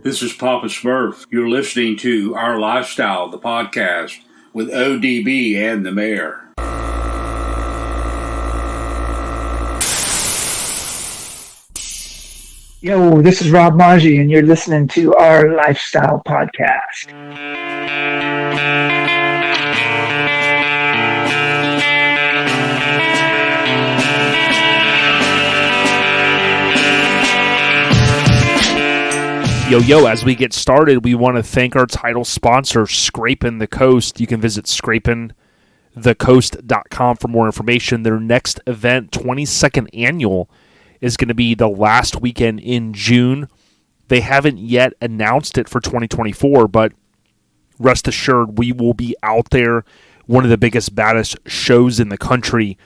This is Papa Smurf. You're listening to Our Lifestyle, the podcast, with ODB and the Mayor. Yo, this is Rob Maggi, and you're listening to Our Lifestyle podcast. Yo, as we get started, we want to thank our title sponsor, Scrapin' the Coast. You can visit scrapinthecoast.com for more information. Their next event, 22nd annual, is going to be the last weekend in June. They haven't yet announced it for 2024, but rest assured we will be out there. One of the biggest, baddest shows in the country.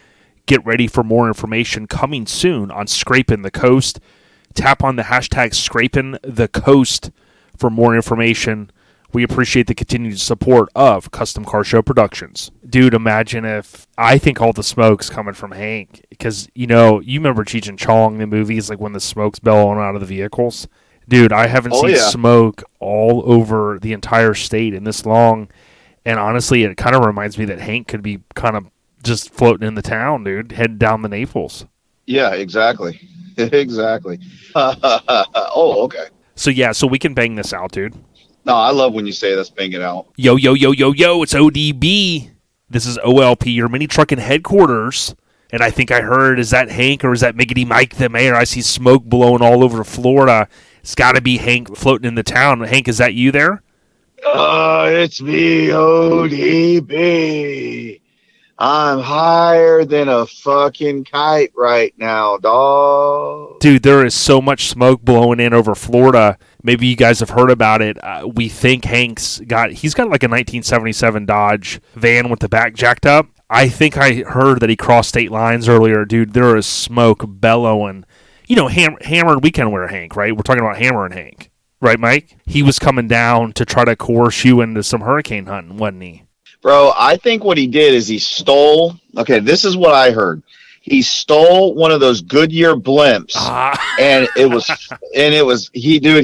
Get ready for more information coming soon on Scrapin' the Coast. Tap on the hashtag #ScrapinTheCoast for more information. We appreciate the continued support of Custom Car Show Productions. Dude, imagine if I think all the smoke's coming from Hank. Because, you remember Cheech and Chong, the movies, like when the smoke's billowing out of the vehicles? Dude, I haven't seen smoke all over the entire state in this long. And honestly, it kind of reminds me that Hank could be kind of just floating in the town, dude, heading down the Naples. Yeah, exactly. Exactly. Oh, okay. So we can bang this out, dude. No, I love when you say let's bang it out. Yo, it's ODB. This is OLP, your Mini Truckin headquarters. And I think I heard, is that Hank or is that Miggity Mike the Mayor? I see smoke blowing all over Florida. It's got to be Hank floating in the town. Hank, is that you there? It's me, ODB. I'm higher than a fucking kite right now, dog. Dude, there is so much smoke blowing in over Florida. Maybe you guys have heard about it. We think he's got like a 1977 Dodge van with the back jacked up. I think I heard that he crossed state lines earlier. Dude, there is smoke bellowing. Hammered weekend wear Hank, right? We're talking about Hammer and Hank. Right, Mike? He was coming down to try to coerce you into some hurricane hunting, wasn't he? Bro, I think what he did is he stole. Okay, this is what I heard. He stole one of those Goodyear blimps, and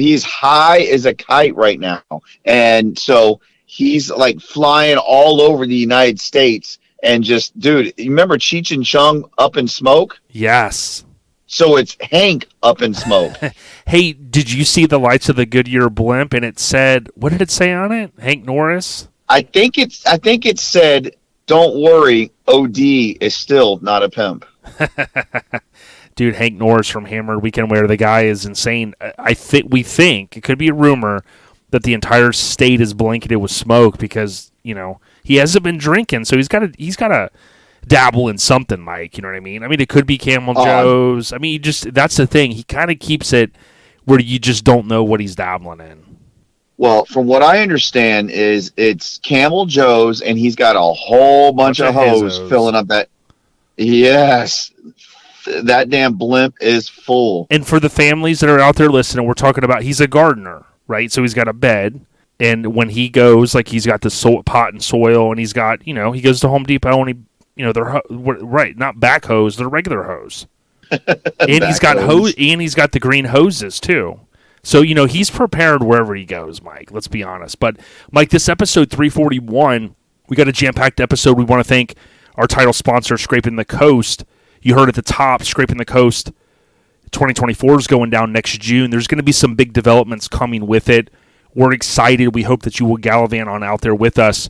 he's high as a kite right now, and so he's like flying all over the United States, and just, dude, you remember Cheech and Chong Up in Smoke? Yes. So it's Hank up in smoke. Hey, did you see the lights of the Goodyear blimp? And it said, what did it say on it? Hank Norris. I think it said, "Don't worry, OD is still not a pimp." Dude, Hank Norris from Hammered Weekend Wear, the guy is insane. We think, it could be a rumor, that the entire state is blanketed with smoke because, he hasn't been drinking, so he's got to dabble in something, Mike, you know what I mean? I mean, it could be Camel Joe's. I mean, that's the thing. He kind of keeps it where you just don't know what he's dabbling in. Well, from what I understand is it's Camel Joe's, and he's got a whole bunch of hose filling up that. Yes, that damn blimp is full. And for the families that are out there listening, we're talking about, he's a gardener, right? So he's got a bed, and when he goes, like, he's got the pot and soil, and he's got, he goes to Home Depot, and they're right, not back hose, they're regular hose. And he's got hose, and he's got the green hoses too. So, he's prepared wherever he goes, Mike. Let's be honest. But, Mike, this episode 341, we got a jam-packed episode. We want to thank our title sponsor, Scrapin' the Coast. You heard at the top, Scrapin' the Coast 2024 is going down next June. There's going to be some big developments coming with it. We're excited. We hope that you will gallivant on out there with us.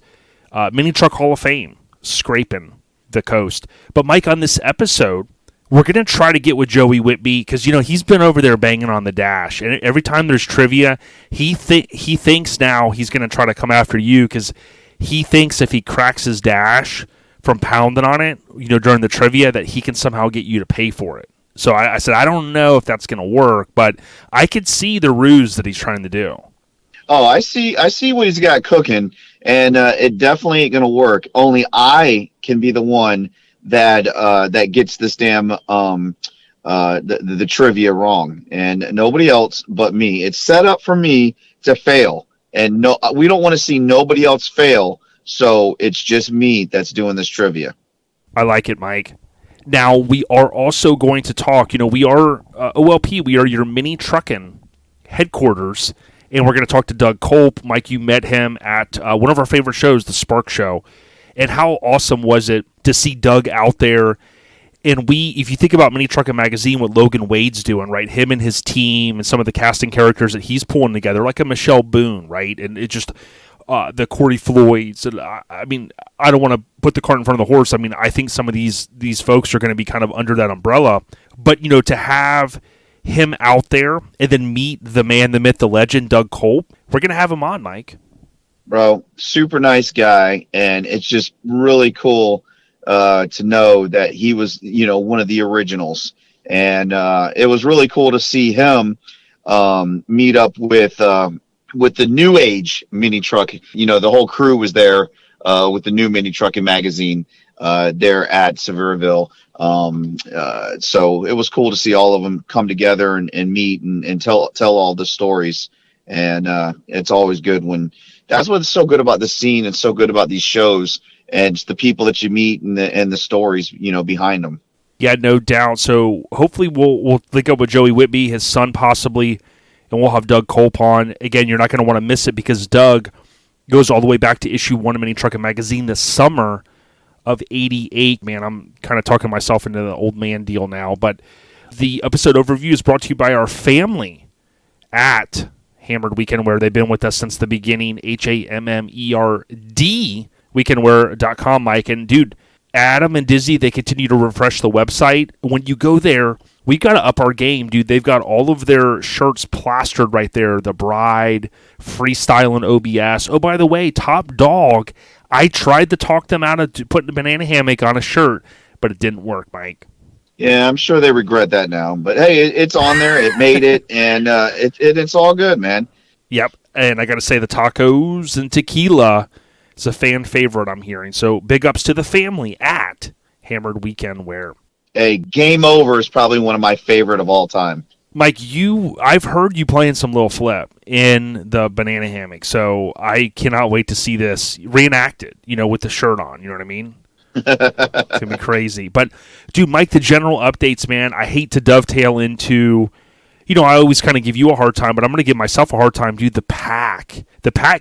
Mini Truck Hall of Fame, Scrapin' the Coast. But, Mike, on this episode, we're going to try to get with Joey Whitby because, he's been over there banging on the dash. And every time there's trivia, he thinks now he's going to try to come after you because he thinks if he cracks his dash from pounding on it, during the trivia, that he can somehow get you to pay for it. So I said, I don't know if that's going to work, but I could see the ruse that he's trying to do. Oh, I see what he's got cooking, and it definitely ain't going to work. Only I can be the one that gets this damn the trivia wrong, and nobody else but me. It's set up for me to fail, and we don't want to see nobody else fail. So it's just me that's doing this trivia. I like it, Mike. Now we are also going to talk. We are OLP. We are your Mini Truckin headquarters, And we're going to talk to Doug Kulp. Mike, you met him at one of our favorite shows, the Spark Show. And how awesome was it to see Doug out there? And if you think about Mini Truckin Magazine, what Logan Wade's doing, right? Him and his team and some of the casting characters that he's pulling together, like a Michelle Boone, right? And it just, the Corey Floyds. And, I mean, I don't want to put the cart in front of the horse. I mean, I think some of these folks are going to be kind of under that umbrella. But, to have him out there and then meet the man, the myth, the legend, Doug Kulp, we're going to have him on, Mike. Bro, super nice guy. And it's just really cool to know that he was, one of the originals. And it was really cool to see him meet up with the new age mini truck. The whole crew was there with the new Mini Truckin Magazine there at Sevierville. So it was cool to see all of them come together and meet and tell all the stories. And it's always good that's what's so good about the scene and so good about these shows. And just the people that you meet and the stories, behind them. Yeah, no doubt. So hopefully we'll link up with Joey Whitby, his son possibly, and we'll have Doug Kulp on. Again, you're not going to want to miss it because Doug goes all the way back to issue 1 of Mini Truckin Magazine this summer of '88. Man, I'm kind of talking myself into the old man deal now. But the episode overview is brought to you by our family at Hammered Weekend Wear. They've been with us since the beginning, HAMMERD. Weekendwear.com, Mike. And, dude, Adam and Dizzy, they continue to refresh the website. When you go there, we got to up our game, dude. They've got all of their shirts plastered right there. The Bride, Freestyle and OBS. Oh, by the way, Top Dog, I tried to talk them out of putting a banana hammock on a shirt, but it didn't work, Mike. Yeah, I'm sure they regret that now. But, hey, it's on there. It made it, and it's all good, man. Yep. And I got to say, the tacos and tequila, it's a fan favorite I'm hearing. So big ups to the family at Hammered Weekend Wear. Hey, Game Over is probably one of my favorite of all time. Mike, I've heard you playing some little flip in the banana hammock, so I cannot wait to see this reenacted, with the shirt on, you know what I mean? It's going to be crazy. But, dude, Mike, the general updates, man, I hate to dovetail into... I always kind of give you a hard time, but I'm going to give myself a hard time, dude. The Pack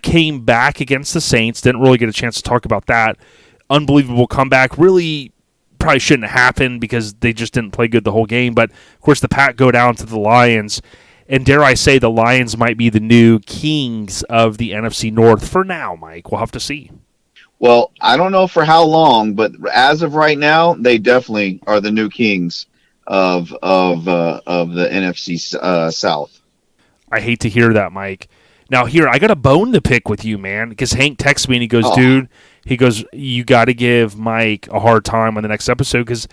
came back against the Saints. Didn't really get a chance to talk about that. Unbelievable comeback. Really probably shouldn't have happened because they just didn't play good the whole game. But, of course, the Pack go down to the Lions. And dare I say the Lions might be the new kings of the NFC North for now, Mike. We'll have to see. Well, I don't know for how long, but as of right now, they definitely are the new kings of the NFC South. I hate to hear that, Mike. Now, here, I got a bone to pick with you, man, because Hank texts me and he goes, dude, you got to give Mike a hard time on the next episode because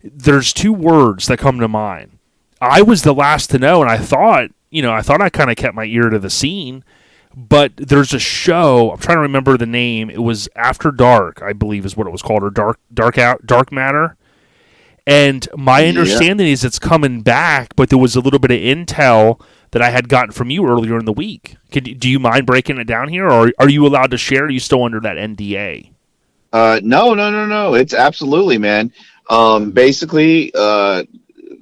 there's 2 words that come to mind. I was the last to know, and I thought I kind of kept my ear to the scene, but there's a show, I'm trying to remember the name, it was After Dark, I believe is what it was called, or Dark Matter. And my understanding is it's coming back, but there was a little bit of intel that I had gotten from you earlier in the week. Do you mind breaking it down here, or are you allowed to share? Are you still under that NDA? No. It's absolutely, man. Basically,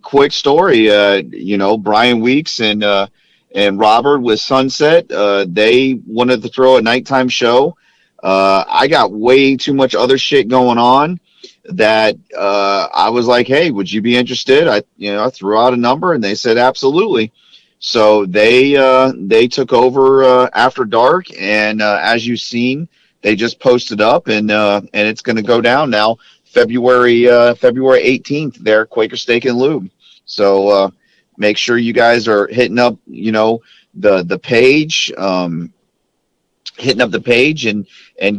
quick story. Brian Weeks and Robert with Sunset. They wanted to throw a nighttime show. I got way too much other shit going on that I was like, hey, would you be interested? I threw out a number and they said absolutely. So they took over After Dark, and as you've seen, they just posted up, and it's going to go down now February 18th there, Quaker Steak and Lube. So make sure you guys are hitting up the page, hitting up the page and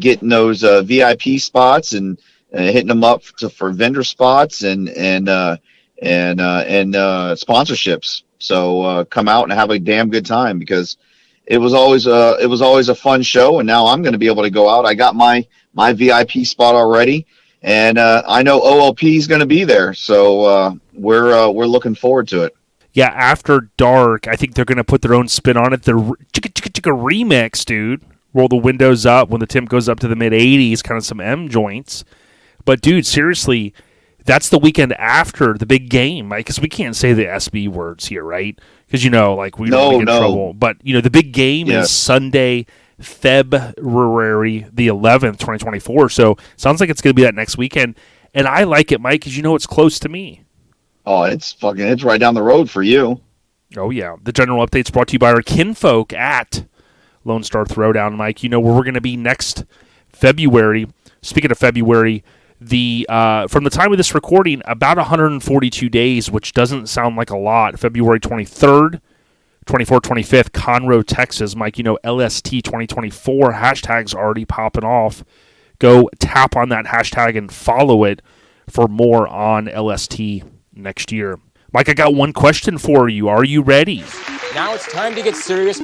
getting those VIP spots and hitting them up for vendor spots and sponsorships. So come out and have a damn good time, because it was always a fun show, and now I'm going to be able to go out. I got my VIP spot already, and I know OLP is going to be there, so we're looking forward to it. Yeah, After Dark, I think they're going to put their own spin on it. The chicka chicka chicka remix, dude. Roll the windows up when the temp goes up to the mid-80s, kind of some M joints. But, dude, seriously, that's the weekend after the big game, right? Because we can't say the SB words here, right? because like we don't get in trouble. But the big game is Sunday, February the 11th, 2024. So sounds like it's going to be that next weekend, and I like it, Mike, because it's close to me. Oh, it's right down the road for you. Oh yeah, the general update's brought to you by our kinfolk at Lone Star Throwdown, Mike. Where we're going to be next February. Speaking of February, from the time of this recording, about 142 days, which doesn't sound like a lot. February 23rd, 24th, 25th, Conroe, Texas. Mike, LST 2024 hashtag's already popping off. Go tap on that hashtag and follow it for more on LST next year. Mike, I got one question for you. Are you ready? Now it's time to get serious.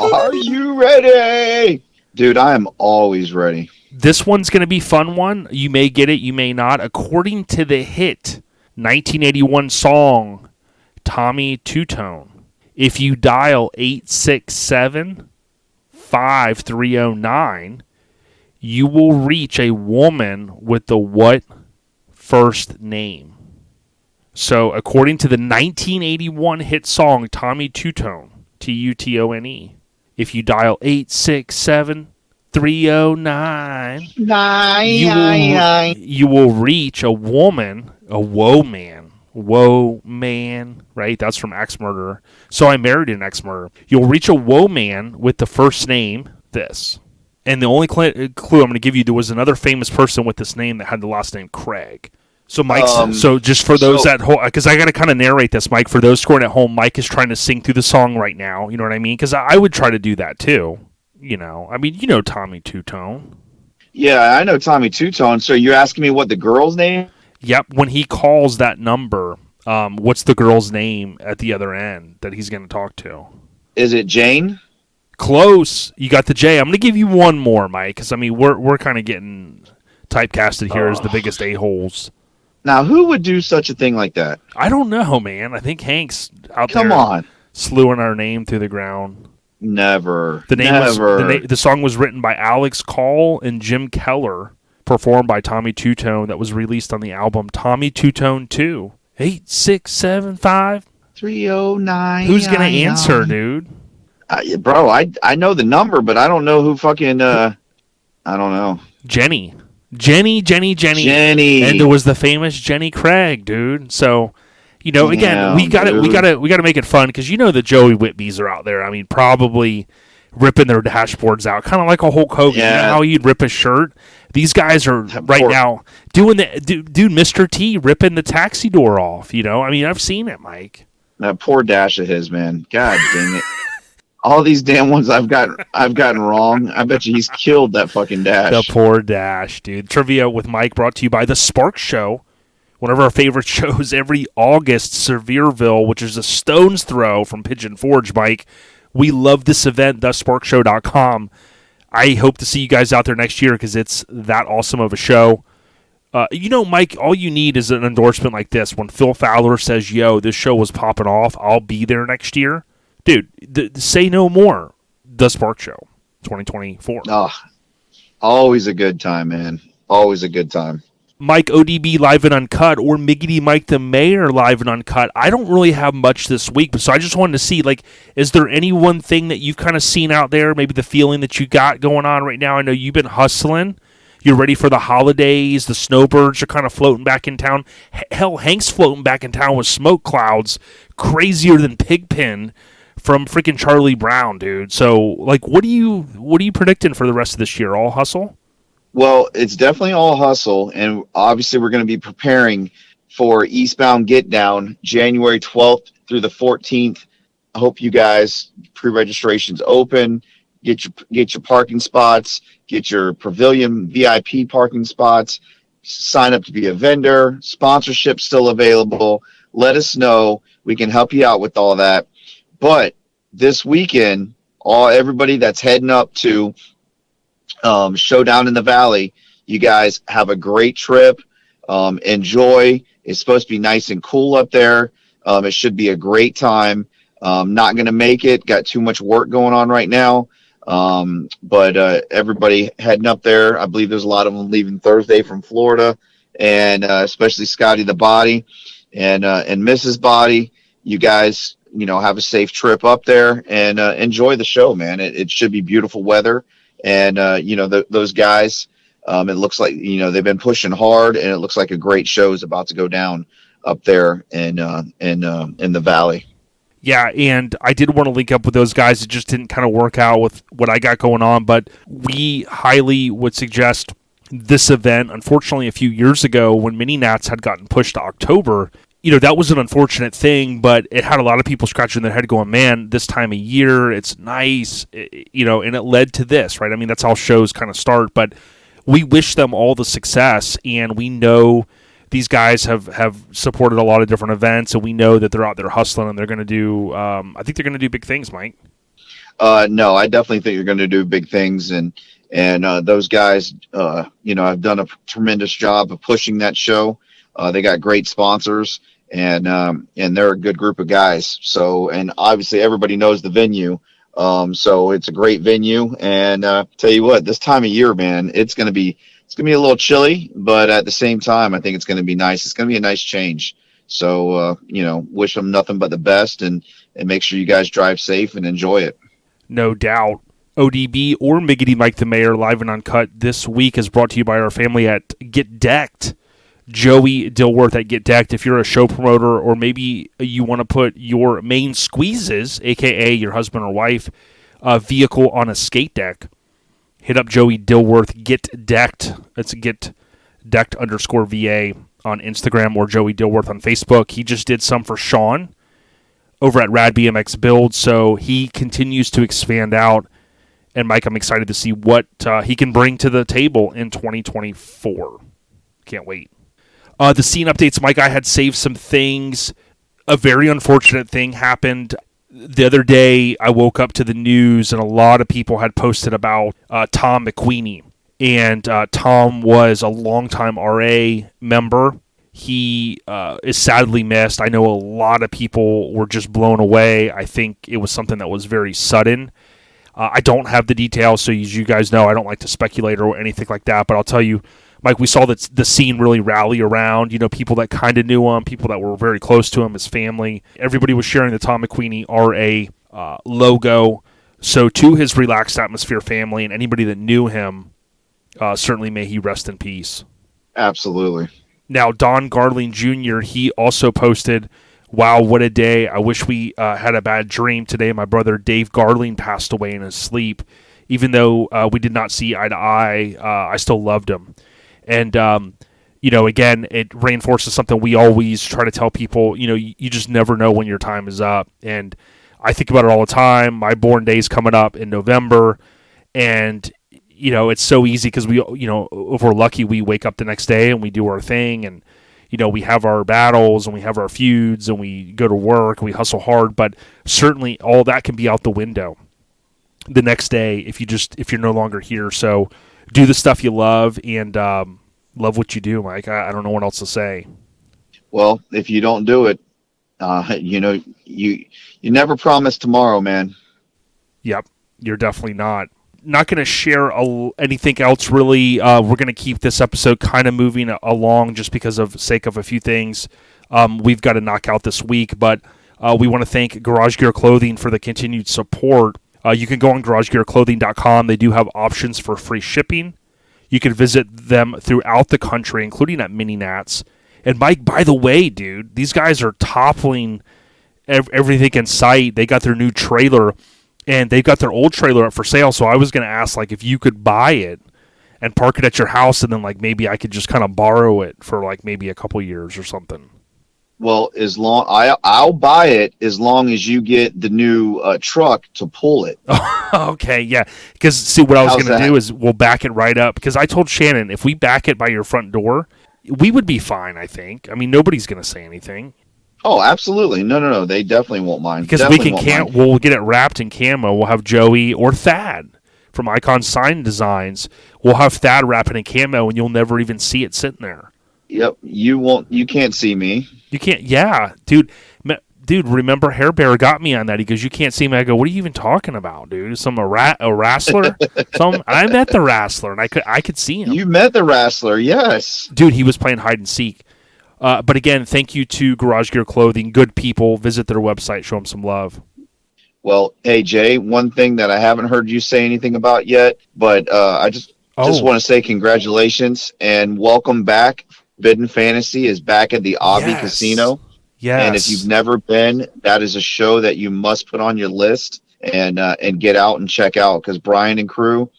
Are you ready? Dude, I am always ready. This one's going to be a fun one. You may get it, you may not. According to the hit 1981 song, Tommy Two-Tone, if you dial 867-5309, you will reach a woman with the what first name? So, according to the 1981 hit song, Tommy Two-Tone, Tutone, if you dial 867-309, you will reach a woman, a woe man, right? That's from Axe Murderer. So I married an Axe Murderer. You'll reach a woe man with the first name, this. And the only clue I'm going to give you, there was another famous person with this name that had the last name Craig. So Mike's, so just for those at home, because I got to kind of narrate this, Mike, for those scoring at home, Mike is trying to sing through the song right now. You know what I mean? Because I would try to do that too. Tommy Two-Tone. Yeah, I know Tommy Two-Tone. So you're asking me what the girl's name? Yep. When he calls that number, what's the girl's name at the other end that he's going to talk to? Is it Jane? Close. You got the J. I'm going to give you one more, Mike, because we're kind of getting typecasted here as the biggest a-holes. Now, who would do such a thing like that? I don't know, man. I think Hank's out there. Come on. Slewing our name through the ground. Never. The song was written by Alex Call and Jim Keller, performed by Tommy Two-Tone, that was released on the album Tommy Two-Tone 2. 8675309. Who's going to answer, dude? Bro, I know the number, but I don't know who fucking, I don't know. Jenny. Jenny. And there was the famous Jenny Craig, dude. So, again, we got to make it fun, because the Joey Whitbys are out there. I mean, probably ripping their dashboards out, kind of like a Hulk Hogan. Yeah. You know how he'd rip his shirt? These guys are now doing dude, Mr. T ripping the taxi door off. I've seen it, Mike. That poor dash of his, man. God dang it. All these damn ones I've gotten wrong. I bet you he's killed that fucking dash. The poor dash, dude. Trivia with Mike brought to you by The Spark Show, one of our favorite shows every August, Sevierville, which is a stone's throw from Pigeon Forge, Mike. We love this event, thesparkshow.com. I hope to see you guys out there next year, because it's that awesome of a show. Mike, all you need is an endorsement like this. When Phil Fowler says, yo, this show was popping off, I'll be there next year. Dude, say no more. The Spark Show, 2024. Oh, always a good time, man. Always a good time. Mike ODB Live and Uncut, or Miggity Mike the Mayor Live and Uncut. I don't really have much this week, so I just wanted to see, is there any one thing that you've kind of seen out there, maybe the feeling that you got going on right now? I know you've been hustling. You're ready for the holidays. The snowbirds are kind of floating back in town. Hell, Hank's floating back in town with smoke clouds crazier than Pigpen from freaking Charlie Brown, dude. So, what are you predicting for the rest of this year? All hustle? Well, it's definitely all hustle, and obviously we're going to be preparing for Eastbound Get Down, January 12th through the 14th. I hope you guys, pre-registration's open. Get your parking spots. Get your Pavilion VIP parking spots. Sign up to be a vendor. Sponsorship still available. Let us know. We can help you out with all that. But this weekend, everybody that's heading up to Showdown in the Valley, you guys have a great trip. Enjoy. It's supposed to be nice and cool up there. It should be a great time. Not going to make it. Got too much work going on right now. But everybody heading up there. I believe there's a lot of them leaving Thursday from Florida, and especially Scotty the Body. and Mrs. Body, you guys, have a safe trip up there and enjoy the show, man. It should be beautiful weather, and those guys. It looks like they've been pushing hard, and it looks like a great show is about to go down up there in the valley. Yeah, and I did want to link up with those guys. It just didn't kind of work out with what I got going on, but we highly would suggest this event. Unfortunately, a few years ago when Mini Nats had gotten pushed to October, that was an unfortunate thing, but it had a lot of people scratching their head going, man, this time of year, it's nice, and it led to this, right? I mean, that's how shows kind of start, but we wish them all the success, and we know these guys have supported a lot of different events, and we know that they're out there hustling, and they're going to do, I think they're going to do big things, Mike. No, I definitely think you're going to do big things, and those guys, have done a tremendous job of pushing that show. They got great sponsors, and they're a good group of guys. So, and obviously everybody knows the venue. So it's a great venue, and tell you what, this time of year, man, it's gonna be a little chilly, but at the same time, I think it's gonna be nice. It's gonna be a nice change. So wish them nothing but the best, and make sure you guys drive safe and enjoy it. No doubt. ODB or Miggity Mike the Mayor live and uncut this week is brought to you by our family at Get Decked. Joey Dilworth at Get Decked. If you're a show promoter, or maybe you want to put your main squeezes, aka your husband or wife, vehicle on a skate deck, hit up Joey Dilworth. Get Decked. That's Get Decked _VA on Instagram, or Joey Dilworth on Facebook. He just did some for Sean over at Rad BMX Build, so he continues to expand out. And Mike, I'm excited to see what he can bring to the table in 2024. Can't wait. The scene updates, Mike, I had saved some things. A very unfortunate thing happened the other day. I woke up to the news, and a lot of people had posted about Tom McQueenie. And Tom was a longtime RA member. He is sadly missed. I know a lot of people were just blown away. I think it was something that was very sudden. I don't have the details, so as you guys know, I don't like to speculate or anything like that. But I'll tell you, Mike, we saw that the scene really rally around, people that kind of knew him, people that were very close to him, his family. Everybody was sharing the Tom McQueenie RA logo. So to his Relaxed Atmosphere family and anybody that knew him, certainly may he rest in peace. Absolutely. Now, Don Garling Jr., he also posted, wow, what a day. I wish we had a bad dream today. My brother Dave Garling passed away in his sleep. Even though we did not see eye to eye, I still loved him. And, again, it reinforces something we always try to tell people, you just never know when your time is up. And I think about it all the time. My born day's coming up in November, and, it's so easy because we, if we're lucky, we wake up the next day and we do our thing, and, we have our battles and we have our feuds and we go to work and we hustle hard, but certainly all that can be out the window the next day if you're no longer here. So do the stuff you love, and love what you do, Mike. I don't know what else to say. Well, if you don't do it, you never promise tomorrow, man. Yep, you're definitely not. Not going to share anything else, really. We're going to keep this episode kind of moving along just because of sake of a few things we've got to knock out this week. But we want to thank Garage Gear Clothing for the continued support. You can go on garagegearclothing.com. They do have options for free shipping. You can visit them throughout the country, including at Mini Nats. And Mike, by the way, dude, these guys are toppling everything in sight. They got their new trailer, and they've got their old trailer up for sale. So I was going to ask, if you could buy it and park it at your house, and then, maybe I could just kind of borrow it for, maybe a couple years or something. Well, I'll buy it as long as you get the new truck to pull it. Okay, yeah. Because, see, what I was going to do is we'll back it right up. Because I told Shannon, if we back it by your front door, we would be fine, I think. I mean, nobody's going to say anything. Oh, absolutely. No. They definitely won't mind. Because we'll get it wrapped in camo. We'll have Joey or Thad from Icon Sign Designs. We'll have Thad wrap it in camo, and you'll never even see it sitting there. Yep. You can't see me. You can't. Yeah, dude. Remember Hair Bear got me on that. He goes, "You can't see me." I go, "What are you even talking about, dude? A wrestler? I met the wrestler, and I could see him. You met the wrestler, yes, dude. He was playing hide and seek But again, thank you to Garage Gear Clothing. Good people. Visit their website. Show them some love. Well, hey, Jay, one thing that I haven't heard you say anything about yet, but I just want to say congratulations and welcome back. Forbidden Fantasy is back at the Avi Casino. Yes. And if you've never been, that is a show that you must put on your list and get out and check out, because Brian and crew,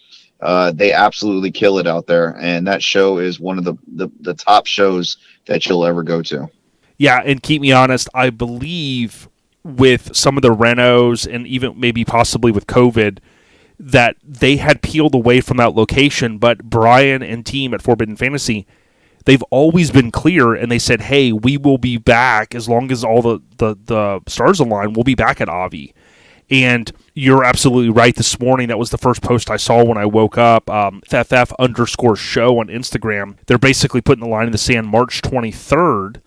they absolutely kill it out there. And that show is one of the top shows that you'll ever go to. Yeah, and keep me honest, I believe with some of the renos and even maybe possibly with COVID that they had peeled away from that location, but Brian and team at Forbidden Fantasy, they've always been clear, and they said, hey, we will be back as long as all the stars align. We'll be back at Avi. And you're absolutely right. This morning, that was the first post I saw when I woke up. FF_show on Instagram. They're basically putting the line in the sand March 23rd.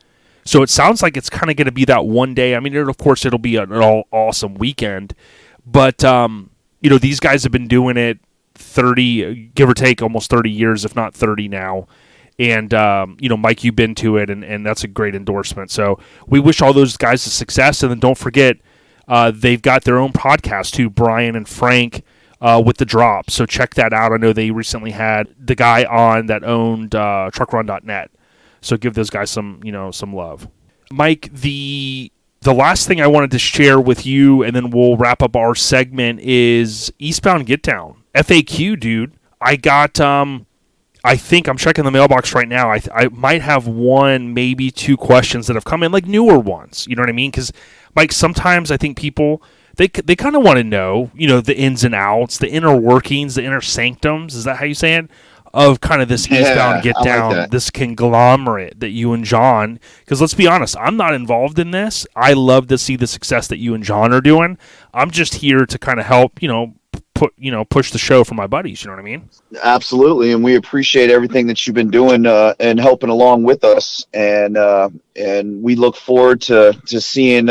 So it sounds like it's kind of going to be that one day. I mean, of course, it'll be an all awesome weekend. But, these guys have been doing it 30, give or take, almost 30 years, if not 30 now. And, Mike, you've been to it, and that's a great endorsement. So we wish all those guys success. And then don't forget, they've got their own podcast, too, Brian and Frank, with The Drop. So check that out. I know they recently had the guy on that owned truckrun.net. So give those guys some love. Mike, the last thing I wanted to share with you, and then we'll wrap up our segment, is Eastbound Get Down. FAQ, dude. I got, I think I'm checking the mailbox right now. I might have one, maybe two questions that have come in, like newer ones. You know what I mean? Because, Mike, sometimes I think people, they kind of want to know, the ins and outs, the inner workings, the inner sanctums. Is that how you say it? Of kind of this Eastbound Get Down, like this conglomerate that you and John, because let's be honest, I'm not involved in this. I love to see the success that you and John are doing. I'm just here to kind of help, push the show for my buddies. You know what I mean? Absolutely, and we appreciate everything that you've been doing and helping along with us, and we look forward to seeing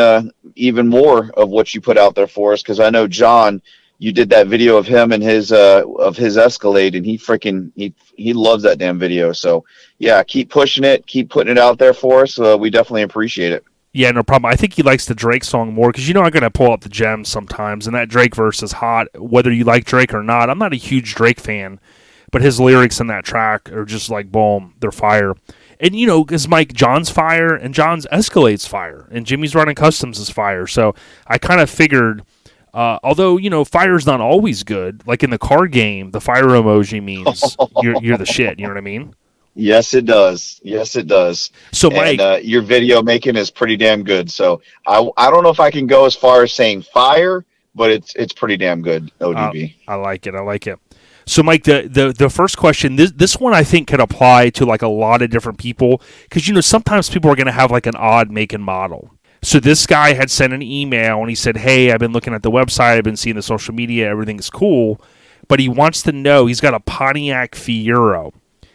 even more of what you put out there for us. Because I know John, you did that video of him and his Escalade, and he loves that damn video. So yeah, keep pushing it, keep putting it out there for us. We definitely appreciate it. Yeah, no problem. I think he likes the Drake song more because, I'm going to pull up the gems sometimes, and that Drake verse is hot, whether you like Drake or not. I'm not a huge Drake fan, but his lyrics in that track are just like, boom, they're fire. And, because Mike, John's fire, and John's Escalade's fire, and Jimmy's Running Customs is fire. So I kind of figured, although, fire's not always good, like in the car game, the fire emoji means you're the shit. You know what I mean? Yes, it does. Yes, it does. So, Mike, your video making is pretty damn good. So I don't know if I can go as far as saying fire, but it's pretty damn good. ODB. I like it. So, Mike, the first question, this one I think could apply to like a lot of different people because sometimes people are going to have like an odd make and model. So this guy had sent an email and he said, "Hey, I've been looking at the website, I've been seeing the social media, everything's cool, but he wants to know, he's got a Pontiac Fiero."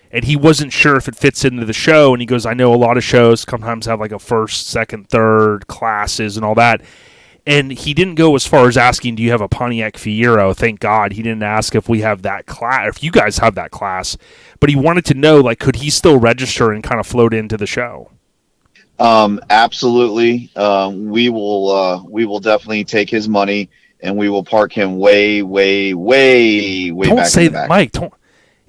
And he wasn't sure if it fits into the show. And he goes, I know a lot of shows sometimes have like a first, second, third classes and all that. And he didn't go as far as asking, do you have a Pontiac Fiero? Thank God. He didn't ask if we have that class, if you guys have that class. But he wanted to know, like, could he still register and kind of float into the show? Absolutely. We will definitely take his money and we will park him way Don't back say in the that, back. Mike.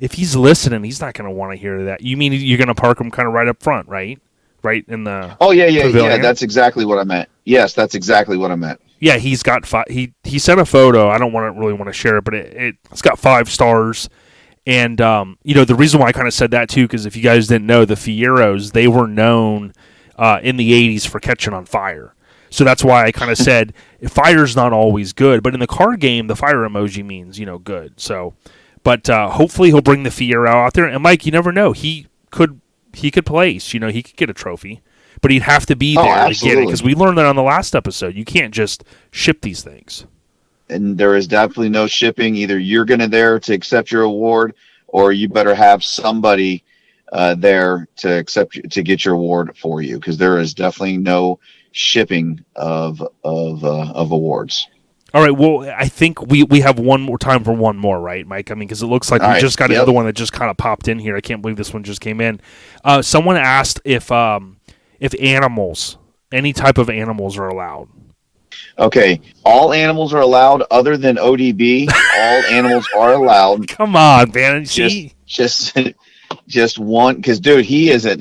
If he's listening, he's not going to want to hear that. You mean you're going to park him kind of right up front, right? Right in the pavilion? That's exactly what I meant. Yes, that's exactly what I meant. Yeah, he's got he sent a photo. I don't really want to share it, but it's got 5 stars. And the reason why I kind of said that too, because if you guys didn't know, the Fieros, they were known in the 80s for catching on fire. So that's why I kind of said fire's not always good, but in the car game, the fire emoji means good. So. But hopefully he'll bring the Fiero out there. And Mike, you never know. He could place. He could get a trophy, but he'd have to be there to get it because we learned that on the last episode. You can't just ship these things. And there is definitely no shipping. Either you're going to there to accept your award, or you better have somebody there to get your award for you, because there is definitely no shipping of awards. All right, well, I think we have one more time for one more, right, Mike? I mean, because it looks like we just got another one that just kind of popped in here. I can't believe this one just came in. Someone asked if if any type of animals are allowed. Okay, all animals are allowed other than ODB. All animals are allowed. Come on, man. See? Just one, because dude, he is an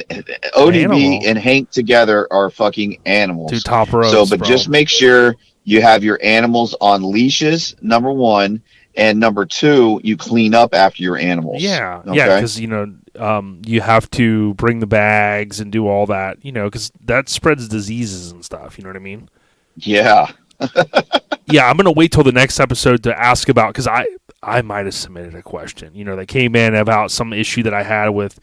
ODB and Hank together are fucking animals. Two top ropes. So, but just make sure you have your animals on leashes. Number one, and number two, you clean up after your animals. Yeah, okay? yeah, because you have to bring the bags and do all that. Because that spreads diseases and stuff. You know what I mean? Yeah. Yeah, I'm gonna wait till the next episode to ask about, because I might have submitted a question. They came in about some issue that I had with,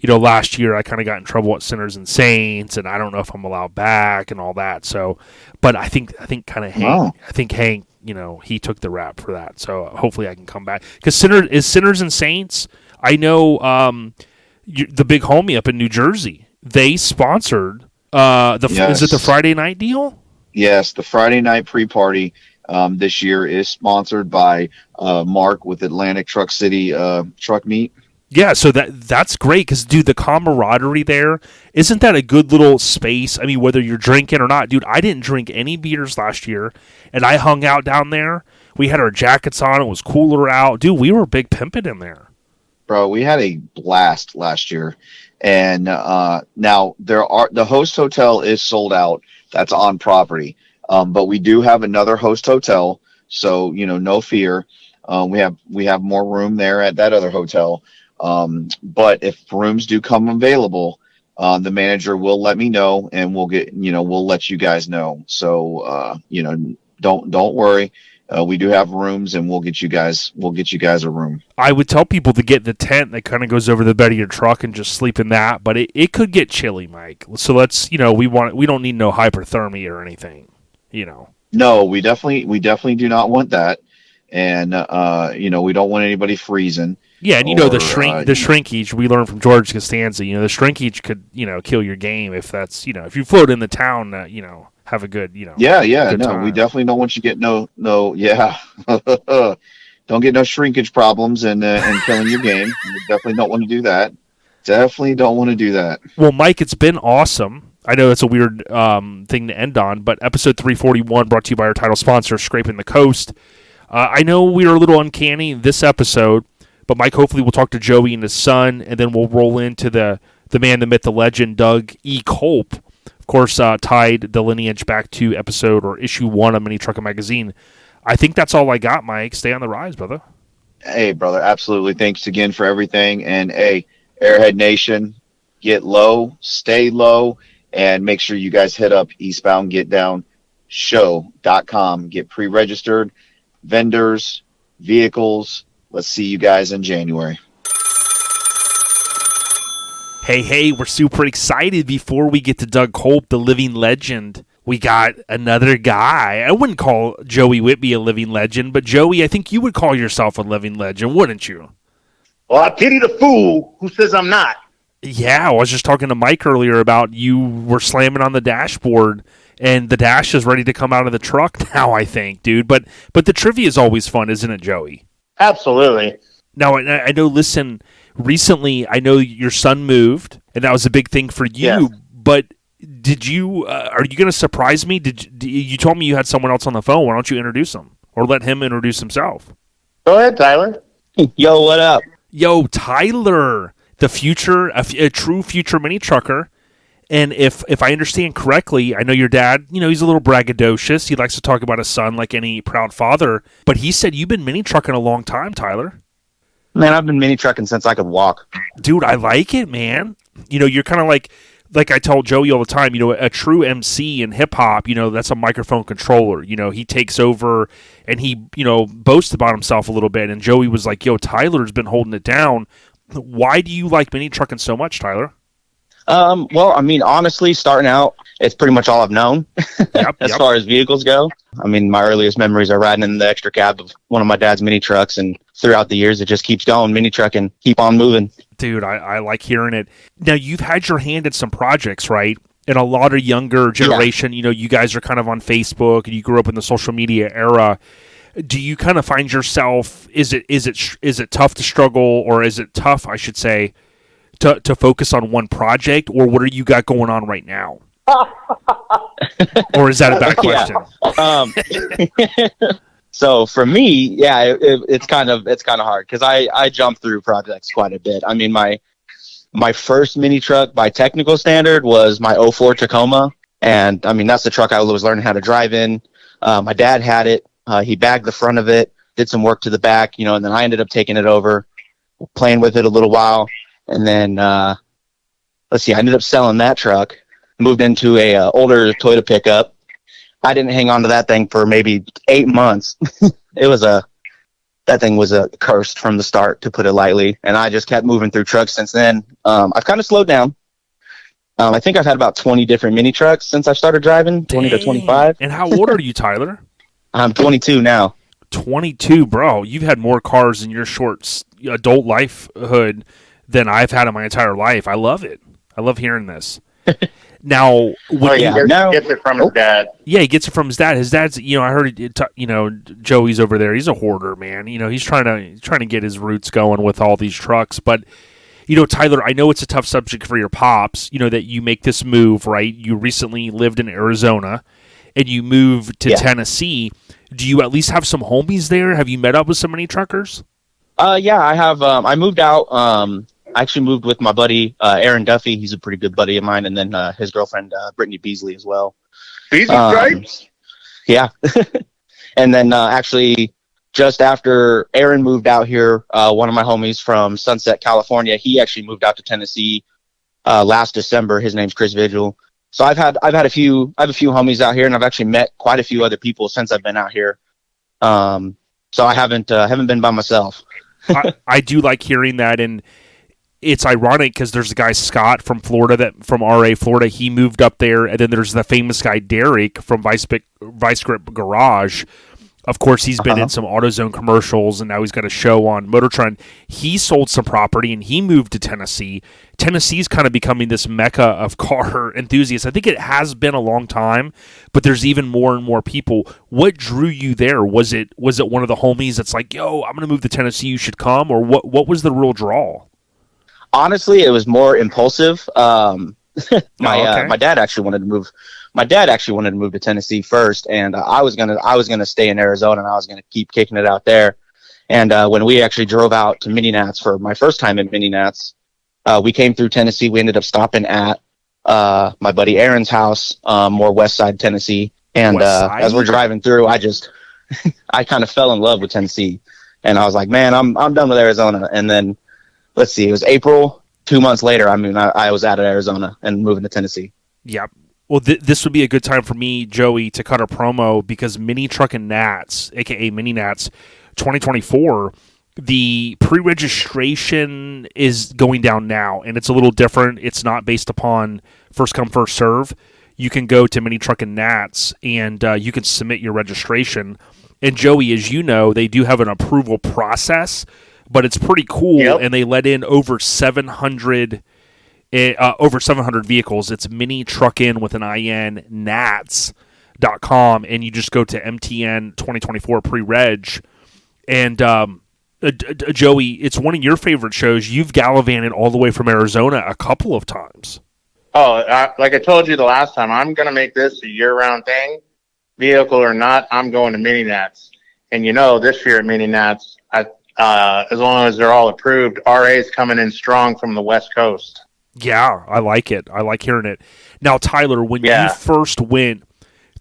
last year I kind of got in trouble at Sinners and Saints, and I don't know if I'm allowed back and all that. So, but I think kind of Hank. Wow. I think Hank, he took the rap for that. So hopefully I can come back, because Sinners and Saints. I know the big homie up in New Jersey. They sponsored is it the Friday night deal? Yes, the Friday night pre-party this year is sponsored by Mark with Atlantic Truck City Truck Meet. Yeah, so that's great, because, dude, the camaraderie there, isn't that a good little space? I mean, whether you're drinking or not. Dude, I didn't drink any beers last year, and I hung out down there. We had our jackets on. It was cooler out. Dude, we were big pimping in there. Bro, we had a blast last year. And now the host hotel is sold out. That's on property. But we do have another host hotel, so no fear. We have more room there at that other hotel. But if rooms do come available, the manager will let me know, and we'll let you guys know. So don't worry. We do have rooms, and we'll get you guys a room. I would tell people to get the tent that kind of goes over the bed of your truck and just sleep in that, but it could get chilly, Mike. So let's, we don't need no hypothermia or anything, No, we definitely do not want that. And we don't want anybody freezing. Yeah, and the shrinkage we learned from George Costanza. The shrinkage could kill your game if that's if you float in the town. Have a good Good time. We definitely don't want you to get no don't get no shrinkage problems and killing your game. We definitely don't want to do that. Definitely don't want to do that. Well, Mike, it's been awesome. I know it's a weird thing to end on, but episode 341 brought to you by our title sponsor, Scraping the Coast. I know we were a little uncanny this episode, but Mike, hopefully we'll talk to Joey and his son, and then we'll roll into the man, the myth, the legend, Doug E. Kulp. Of course, tied the lineage back to issue 1 of Mini Truckin Magazine. I think that's all I got, Mike. Stay on the rise, brother. Hey, brother, absolutely. Thanks again for everything. And hey, Airhead Nation, get low, stay low, and make sure you guys hit up eastboundgetdownshow.com. Get pre-registered, vendors, vehicles. Let's see you guys in January. Hey, we're super excited. Before we get to Doug Kulp, the living legend, we got another guy. I wouldn't call Joey Whitby a living legend, but Joey, I think you would call yourself a living legend, wouldn't you? Well, I pity the fool who says I'm not. Yeah, I was just talking to Mike earlier about you were slamming on the dashboard, and the dash is ready to come out of the truck now, I think, dude. But the trivia is always fun, isn't it, Joey? Absolutely. Now, I know, listen, recently, I know your son moved, and that was a big thing for you, Yes. but did you, are you going to surprise me? You told me you had someone else on the phone. Why don't you introduce him, or let him introduce himself? Go ahead, Tyler. Yo, what up? Yo, Tyler, the future, a true future mini trucker. And if I understand correctly, I know your dad, he's a little braggadocious. He likes to talk about his son like any proud father. But he said you've been mini trucking a long time, Tyler. Man, I've been mini trucking since I could walk. Dude, I like it, man. You're kind of like I tell Joey all the time, a true MC in hip-hop, that's a microphone controller. He takes over and he, boasts about himself a little bit. And Joey was like, yo, Tyler's been holding it down. Why do you like mini trucking so much, Tyler? Well, I mean, honestly, starting out, it's pretty much all I've known as far as vehicles go. I mean, my earliest memories are riding in the extra cab of one of my dad's mini trucks, and throughout the years, it just keeps going. Mini trucking, keep on moving. Dude, I like hearing it. Now, you've had your hand in some projects, right? And a lot of younger generation, you guys are kind of on Facebook, and you grew up in the social media era. Do you kind of find yourself, is it tough to struggle, or is it tough, I should say, to focus on one project, or what are you got going on right now? Or is that a bad question? So for me, yeah, it's kind of hard because I jump through projects quite a bit. I mean, my first mini truck by technical standard was my '04 Tacoma, and I mean that's the truck I was learning how to drive in. My dad had it. He bagged the front of it, did some work to the back, and then I ended up taking it over, playing with it a little while, and then I ended up selling that truck, moved into a older Toyota pickup. I didn't hang on to that thing for maybe 8 months. That thing was cursed from the start, to put it lightly. And I just kept moving through trucks since then. I've kind of slowed down. I think I've had about 20 different mini trucks since I started driving, 20 to 25. And how old are you, Tyler? I'm 22 now. 22, bro. You've had more cars in your short adult lifehood than I've had in my entire life. I love it. I love hearing this. Now, he gets it from his dad. Yeah, he gets it from his dad. His dad's, I heard, Joey's over there. He's a hoarder, man. He's trying to get his roots going with all these trucks. But, Tyler, I know it's a tough subject for your pops. That you make this move, right? You recently lived in Arizona, and you moved to Tennessee. Do you at least have some homies there? Have you met up with so many truckers? Yeah, I have. I moved out. I actually moved with my buddy, Aaron Duffy. He's a pretty good buddy of mine. And then his girlfriend, Brittany Beasley, as well. Beasley Stripes? Yeah. And then actually, just after Aaron moved out here, one of my homies from Sunset, California, he actually moved out to Tennessee last December. His name's Chris Vigil. So I have a few homies out here, and I've actually met quite a few other people since I've been out here. So I haven't been by myself. I do like hearing that, and it's ironic because there's a guy, Scott, from Florida, from RA, Florida. He moved up there, and then there's the famous guy, Derek, from Vice Grip Garage. Of course, he's been in some AutoZone commercials, and now he's got a show on Motor Trend. He sold some property, and he moved to Tennessee. Tennessee's kind of becoming this mecca of car enthusiasts. I think it has been a long time, but there's even more and more people. What drew you there? Was it one of the homies that's like, yo, I'm going to move to Tennessee, you should come? Or what was the real draw? Honestly, it was more impulsive. My dad actually wanted to move. My dad actually wanted to move to Tennessee first, and I was gonna stay in Arizona, and I was gonna keep kicking it out there. And when we actually drove out to Mini Nats for my first time in Mini Nats, we came through Tennessee. We ended up stopping at my buddy Aaron's house, more West Side Tennessee. And as we're driving through, I kind of fell in love with Tennessee, and I was like, man, I'm done with Arizona. And then let's see, it was April, 2 months later, I was out of Arizona and moving to Tennessee. Yep. Well, this would be a good time for me, Joey, to cut a promo because Mini Truckin Nats, a.k.a. Mini Nats 2024, the pre-registration is going down now, and it's a little different. It's not based upon first come, first serve. You can go to Mini Truckin Nats, and you can submit your registration. And, Joey, as you know, they do have an approval process, but it's pretty cool, and they let in over 700 vehicles. It's Mini Truckin with an IN, Nats.com, and you just go to MTN 2024 pre-reg. And, Joey, it's one of your favorite shows. You've gallivanted all the way from Arizona a couple of times. Oh, like I told you the last time, I'm going to make this a year-round thing. Vehicle or not, I'm going to Mini Nats. And this year at Mini Nats, as long as they're all approved, RA's coming in strong from the West Coast. Yeah, I like it. I like hearing it. Now, Tyler, when you first went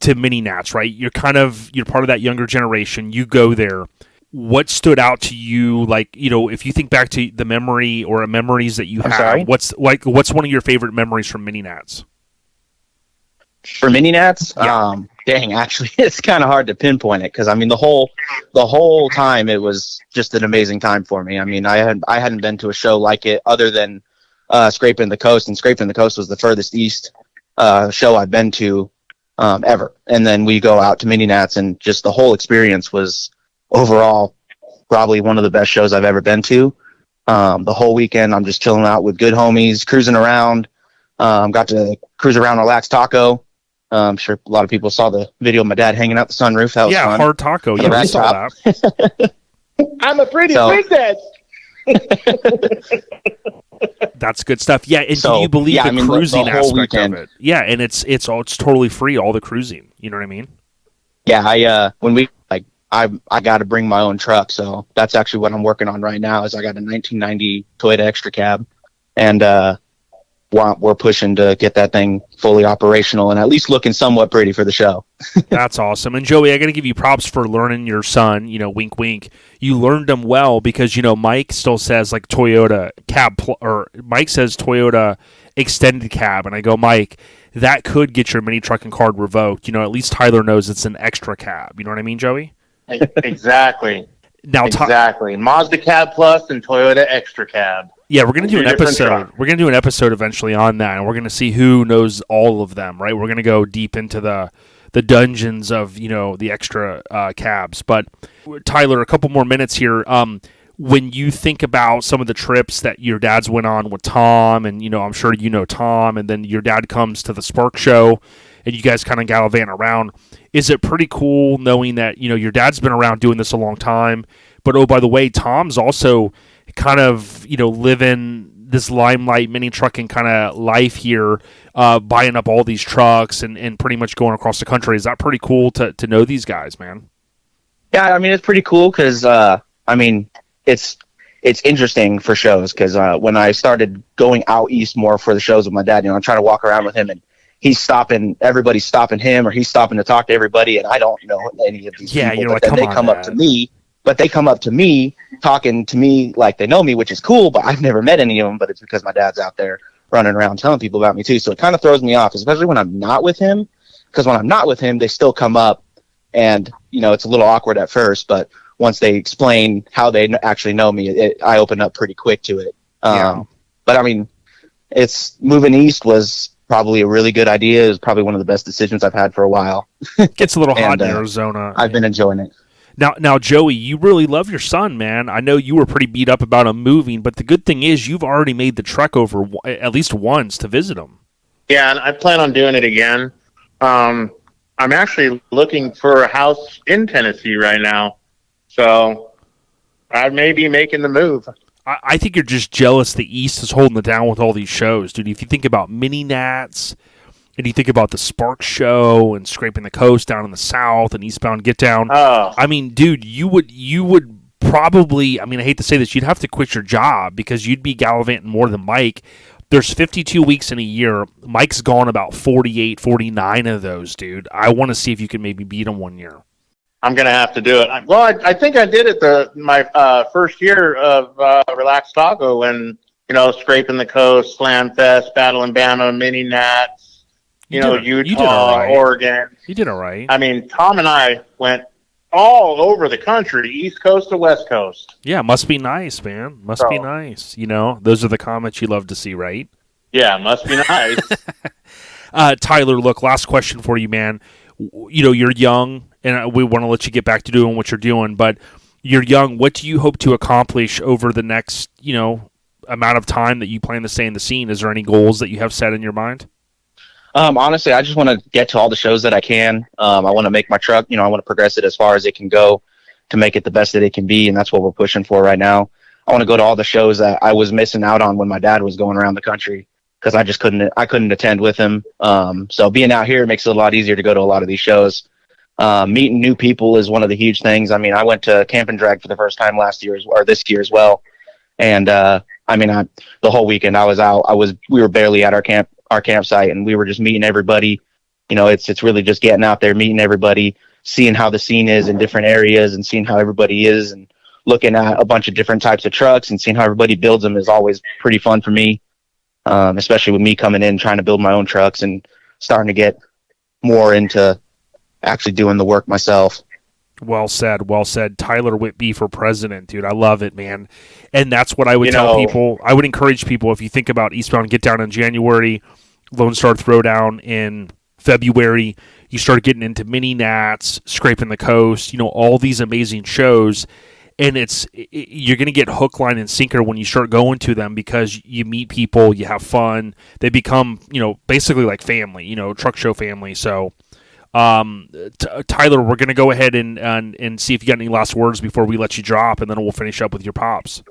to Mini Nats, right, you're part of that younger generation. You go there. What stood out to you? Like, if you think back to the memory or memories that you have, what's one of your favorite memories from Mini Nats? For Mini Nats, actually, it's kind of hard to pinpoint it because the whole time it was just an amazing time for me. I hadn't been to a show like it other than Scraping the Coast, and Scraping the Coast was the furthest east show I've been to ever. And then we go out to Mini Nats, and just the whole experience was overall probably one of the best shows I've ever been to. The whole weekend, I'm just chilling out with good homies, cruising around. Got to cruise around Relax Taco. I'm sure a lot of people saw the video of my dad hanging out the sunroof. That was fun. Hard taco. Yeah, we saw that. I'm a pretty big dad. That's good stuff. Yeah, and So, do you believe yeah, the I mean, cruising the whole aspect weekend. of it? Yeah, and it's totally free, all the cruising. You know what I mean? Yeah, when we I got to bring my own truck, so that's actually what I'm working on right now. Is I got a 1990 Toyota Extra Cab, and we're pushing to get that thing fully operational and at least looking somewhat pretty for the show. That's awesome. And Joey, I got to give you props for learning your son. Wink, wink. You learned him well because Mike still says like Toyota cab, or Mike says Toyota extended cab, and I go, Mike, that could get your mini trucking card revoked. At least Tyler knows it's an extra cab. You know what I mean, Joey? Exactly. Now, exactly. Mazda Cab Plus and Toyota Extra Cab. Yeah, we're going to do an episode. Truck. We're going to do an episode eventually on that, and we're going to see who knows all of them, right? We're going to go deep into the dungeons of, the extra cabs. But, Tyler, a couple more minutes here. When you think about some of the trips that your dad's went on with Tom, and, I'm sure Tom, and then your dad comes to the Spark Show, and you guys kind of gallivant around, is it pretty cool knowing that, your dad's been around doing this a long time, but, oh, by the way, Tom's also kind of, living this limelight mini trucking kind of life here, buying up all these trucks and pretty much going across the country. Is that pretty cool to know these guys, man? Yeah, I mean, it's pretty cool because, it's interesting for shows because when I started going out east more for the shows with my dad, I'm trying to walk around with him and everybody's stopping him or he's stopping to talk to everybody, and I don't know any of these people. You're but like, then they come up to me, talking to me like they know me, which is cool, but I've never met any of them, but it's because my dad's out there running around telling people about me too. So it kind of throws me off, especially when I'm not with him, because when I'm not with him, they still come up and, it's a little awkward at first, but once they explain how they actually know me, I open up pretty quick to it. But I mean, moving east was probably a really good idea. It was probably one of the best decisions I've had for a while. Gets a little hot in Arizona. I've been enjoying it. Now, Joey, you really love your son, man. I know you were pretty beat up about him moving, but the good thing is you've already made the trek over at least once to visit him. Yeah, and I plan on doing it again. I'm actually looking for a house in Tennessee right now, so I may be making the move. I think you're just jealous the East is holding it down with all these shows, dude. If you think about Mini Nats, and you think about the Spark Show and Scraping the Coast down in the South and Eastbound Get Down. Oh. I mean, dude, you would probably, I hate to say this, you'd have to quit your job because you'd be gallivanting more than Mike. There's 52 weeks in a year. Mike's gone about 48, 49 of those, dude. I want to see if you can maybe beat him one year. I'm going to have to do it. I think I did it my first year of Relaxed Taco when, Scraping the Coast, Slam Fest, Battle in Bama, Mini Nats, Utah, right. Oregon. You did all right. Tom and I went all over the country, East Coast to West Coast. Yeah, must be nice, man. Must be nice. Those are the comments you love to see, right? Yeah, must be nice. Tyler, look, last question for you, man. You're young, and we want to let you get back to doing what you're doing, but you're young. What do you hope to accomplish over the next, amount of time that you plan to stay in the scene? Is there any goals that you have set in your mind? Honestly, I just want to get to all the shows that I can. I want to make my truck, I want to progress it as far as it can go to make it the best that it can be, and that's what we're pushing for right now. I want to go to all the shows that I was missing out on when my dad was going around the country because I couldn't attend with him. So being out here makes it a lot easier to go to a lot of these shows. Meeting new people is one of the huge things. I went to Camp and Drag for the first time this year as well. And, the whole weekend I was out, we were barely at our campsite, and we were just meeting everybody. It's really just getting out there, meeting everybody, seeing how the scene is in different areas and seeing how everybody is, and looking at a bunch of different types of trucks and seeing how everybody builds them is always pretty fun for me. Especially with me coming in, trying to build my own trucks and starting to get more into actually doing the work myself. Well said. Tyler Whitby for president, dude. I love it, man. And that's what I would tell people. I would encourage people, if you think about Eastbound Get Down in January, Lone Star Throwdown in February, you start getting into Mini Nats, Scraping the Coast, all these amazing shows. And you're going to get hook, line, and sinker when you start going to them because you meet people, you have fun. They become, basically like family, truck show family. So, Tyler, we're going to go ahead and see if you got any last words before we let you drop, and then we'll finish up with your pops.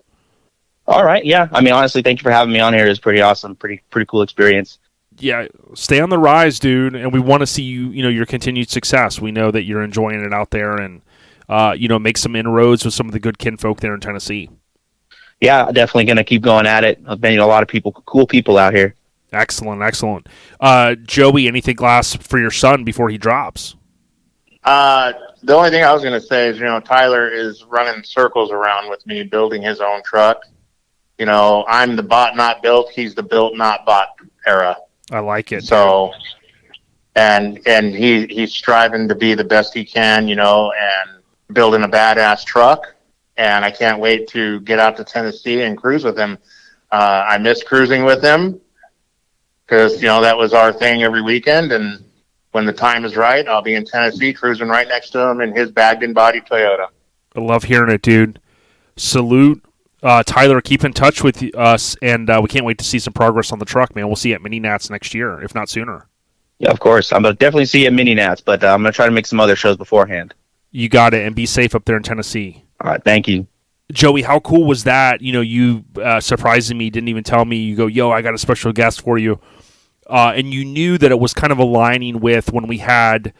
All right. Yeah. I mean, honestly, thank you for having me on here. It's pretty awesome. Pretty cool experience. Yeah, stay on the rise, dude, and we want to see your continued success. We know that you're enjoying it out there, and make some inroads with some of the good kinfolk there in Tennessee. Yeah, definitely going to keep going at it. I've been a lot of cool people out here. Excellent. Joey, anything last for your son before he drops? The only thing I was going to say is, Tyler is running circles around with me, building his own truck. I'm the bought, not built. He's the built, not bought era. I like it. So, and he's striving to be the best he can, and building a badass truck. And I can't wait to get out to Tennessee and cruise with him. I miss cruising with him because, that was our thing every weekend. And when the time is right, I'll be in Tennessee cruising right next to him in his bagged and body Toyota. I love hearing it, dude. Salute. Tyler, keep in touch with us, and we can't wait to see some progress on the truck, man. We'll see you at Mini Nats next year, if not sooner. Yeah, of course. I'm going to definitely see you at Mini Nats, but I'm going to try to make some other shows beforehand. You got it, and be safe up there in Tennessee. All right, thank you. Joey, how cool was that? You surprising me, didn't even tell me. You go, yo, I got a special guest for you. And you knew that it was kind of aligning with when we had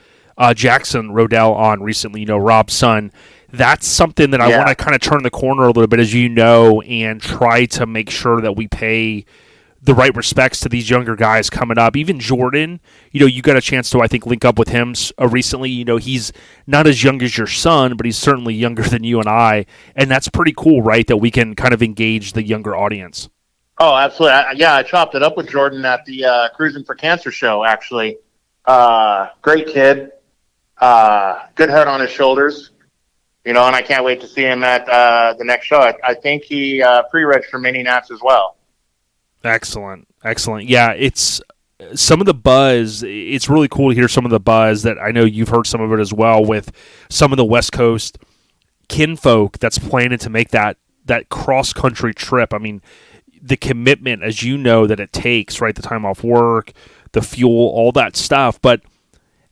Jackson Rodell on recently, Rob's son. That's something that I want to kind of turn the corner a little bit, as you know, and try to make sure that we pay the right respects to these younger guys coming up. Even Jordan, you got a chance to, I think, link up with him recently. He's not as young as your son, but he's certainly younger than you and I. And that's pretty cool, right, that we can kind of engage the younger audience. Oh, absolutely. I chopped it up with Jordan at the Cruising for Cancer show, actually. Great kid. Good head on his shoulders. And I can't wait to see him at the next show. I think he pre-reg for Mini Nats as well. Excellent. Yeah, it's some of the buzz. It's really cool to hear some of the buzz that I know you've heard some of it as well with some of the West Coast kinfolk that's planning to make that cross-country trip. I mean, the commitment, as you know, that it takes, right? The time off work, the fuel, all that stuff. But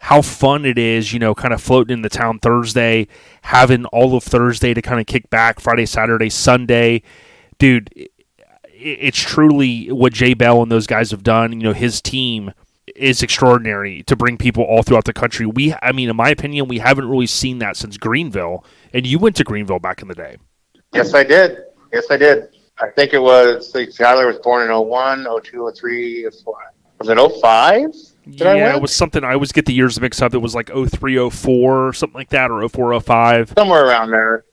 how fun it is, kind of floating in the town Thursday, having all of Thursday to kind of kick back, Friday, Saturday, Sunday. Dude, it's truly what Jay Bell and those guys have done. His team is extraordinary to bring people all throughout the country. In my opinion, we haven't really seen that since Greenville. And you went to Greenville back in the day. Yes, I did. I think it was, Tyler was born in 01, 02, 03, 04. Was it 05? Yeah, it was something. I always get the years mixed up. It was like 03, 04, something like that, or 04, 05. Somewhere around there.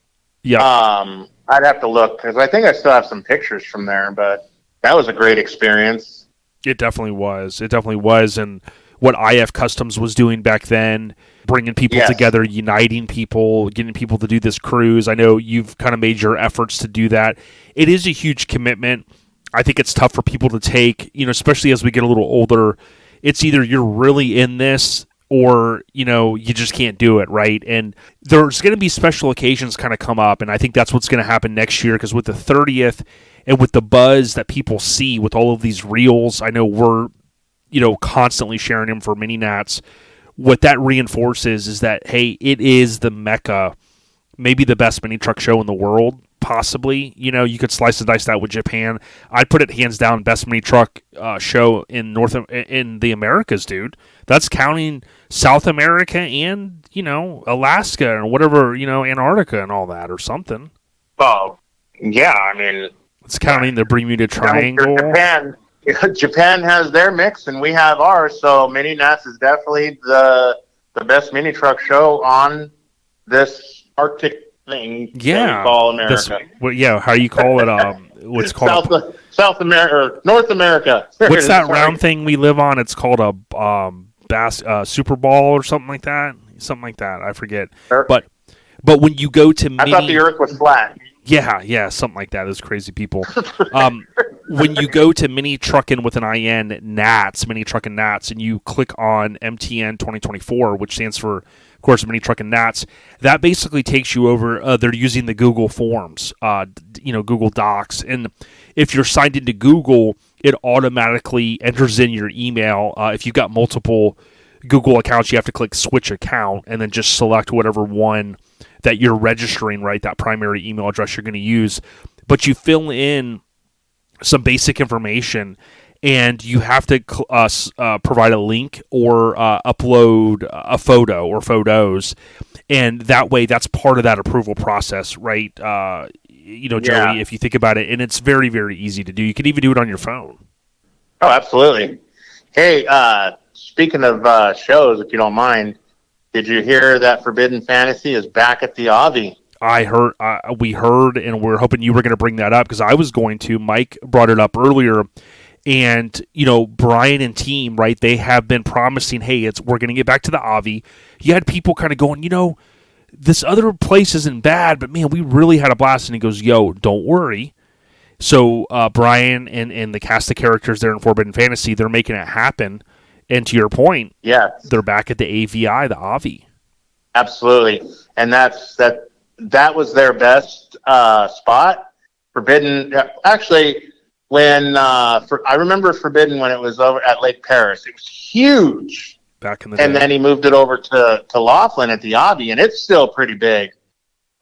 Yeah. I'd have to look, because I think I still have some pictures from there, but that was a great experience. It definitely was. And what IF Customs was doing back then, bringing people together, uniting people, getting people to do this cruise. I know you've kind of made your efforts to do that. It is a huge commitment. I think it's tough for people to take, especially as we get a little older. It's either you're really in this or, you just can't do it, right? And there's going to be special occasions kind of come up, and I think that's what's going to happen next year, because with the 30th and with the buzz that people see with all of these reels, I know we're, constantly sharing them for Mini Nats. What that reinforces is that, hey, it is the Mecca, maybe the best mini truck show in the world, possibly. You could slice and dice that with Japan. I'd put it hands down best mini truck show in the Americas, dude. That's counting South America and, Alaska and whatever, Antarctica and all that or something. Oh, yeah, it's counting the Bermuda Triangle. Japan has their mix and we have ours, so Mini Nats is definitely the best mini truck show on this Arctic thing that we call America. How you call it? What's called South America or North America. What's that round thing we live on? It's called a Super Ball or something like that. I forget. But when you go to I thought the Earth was flat. Yeah, something like that. Those crazy people. When you go to Mini Truckin with an IN Nats, Mini Truckin Nats, and you click on MTN 2024, which stands for, of course, Mini Truckin Nats, that basically takes you over. They're using the Google Forms, Google Docs, and if you're signed into Google, it automatically enters in your email. If you've got multiple Google accounts, you have to click Switch Account, and then just select whatever one that you're registering, right, that primary email address you're going to use. but you fill in some basic information, and you have to provide a link or upload a photo or photos, and that way that's part of that approval process, right? Joey, if you think about it, and it's very, very easy to do. You can even do it on your phone. Oh, absolutely. Hey, speaking of shows, if you don't mind, did you hear that Forbidden Fantasy is back at the Avi? We heard, and we're hoping you were going to bring that up because I was going to. Mike brought it up earlier, and Brian and team, right? They have been promising, hey, we're going to get back to the Avi. You had people kind of going, this other place isn't bad, but man, we really had a blast. And he goes, yo, don't worry. So Brian and the cast of characters there in Forbidden Fantasy, they're making it happen. And to your point, they're back at the AVI, the Avi. Absolutely, and that was their best spot. Forbidden, actually, when I remember Forbidden when it was over at Lake Paris, it was huge. Back in the day. And then he moved it over to Laughlin at the Abbey, and it's still pretty big.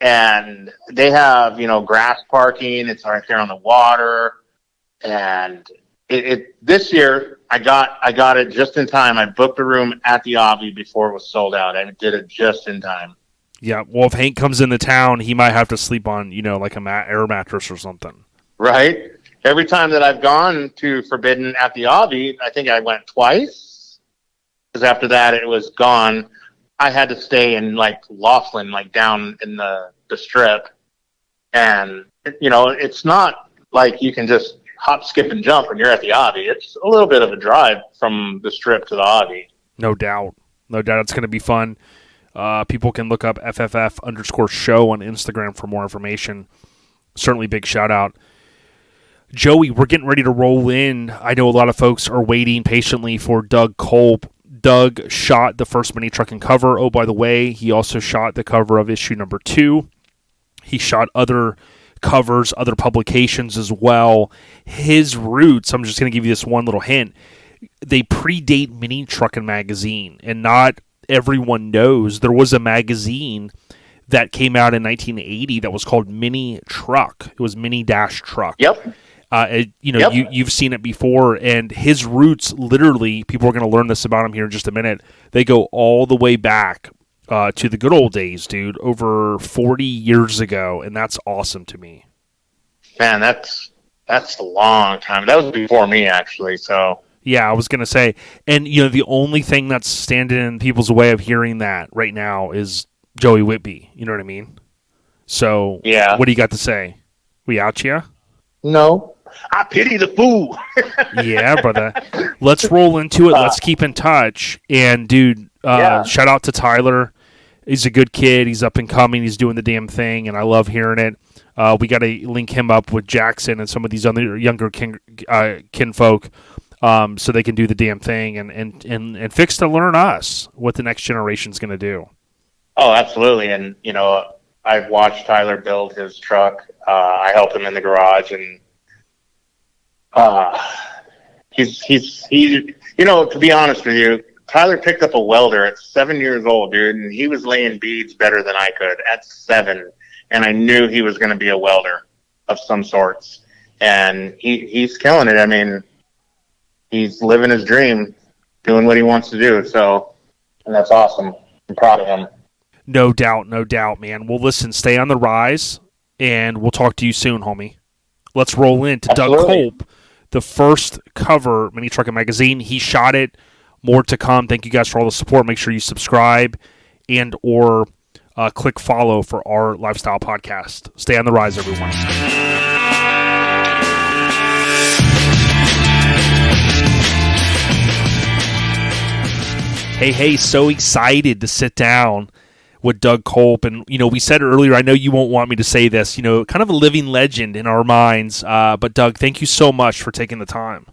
And they have, grass parking. It's right there on the water. And this year, I got it just in time. I booked a room at the Abbey before it was sold out. I did it just in time. Yeah, well, if Hank comes into town, he might have to sleep on, like air mattress or something. Right? Every time that I've gone to Forbidden at the Abbey, I think I went twice. Because after that, it was gone. I had to stay in, Laughlin, down in the strip. And, it's not like you can just hop, skip, and jump when you're at the Abbey. It's a little bit of a drive from the strip to the Abbey. No doubt. It's going to be fun. People can look up FFF_show on Instagram for more information. Certainly big shout out. Joey, we're getting ready to roll in. I know a lot of folks are waiting patiently for Doug Kulp. Doug shot the first Mini Truckin cover. Oh, by the way, he also shot the cover of issue number 2. He shot other covers, other publications as well. His roots, I'm just going to give you this one little hint, they predate Mini Truckin Magazine, and not everyone knows there was a magazine that came out in 1980 that was called Mini Truck. It was Mini-Truck. Yep. You've seen it before, and his roots, literally, people are going to learn this about him here in just a minute, they go all the way back to the good old days, dude, over 40 years ago, and that's awesome to me. Man, that's a long time. That was before me, actually, so... Yeah, I was going to say, and the only thing that's standing in people's way of hearing that right now is Joey Whitby. You know what I mean? So, yeah. What do you got to say? We out ya? No. I pity the fool. Yeah, brother. Let's roll into it. Let's keep in touch. And, dude, shout out to Tyler. He's a good kid. He's up and coming. He's doing the damn thing, and I love hearing it. We got to link him up with Jackson and some of these other younger kinfolk. So they can do the damn thing and fix to learn us what the next generation's going to do. Oh, absolutely. And, I've watched Tyler build his truck. I helped him in the garage, and he's to be honest with you, Tyler picked up a welder at 7 years old, dude, and he was laying beads better than I could at 7. And I knew he was going to be a welder of some sorts. And he's killing it. I mean, he's living his dream, doing what he wants to do. So, and that's awesome. I'm proud of him. No doubt, man. Well, listen, stay on the rise, and we'll talk to you soon, homie. Let's roll into Doug Kulp, the first cover, Mini Truckin Magazine. He shot it. More to come. Thank you guys for all the support. Make sure you subscribe and or click follow for our lifestyle podcast. Stay on the rise, everyone. Hey, so excited to sit down with Doug Kulp. And, we said earlier, I know you won't want me to say this, kind of a living legend in our minds. But, Doug, thank you so much for taking the time.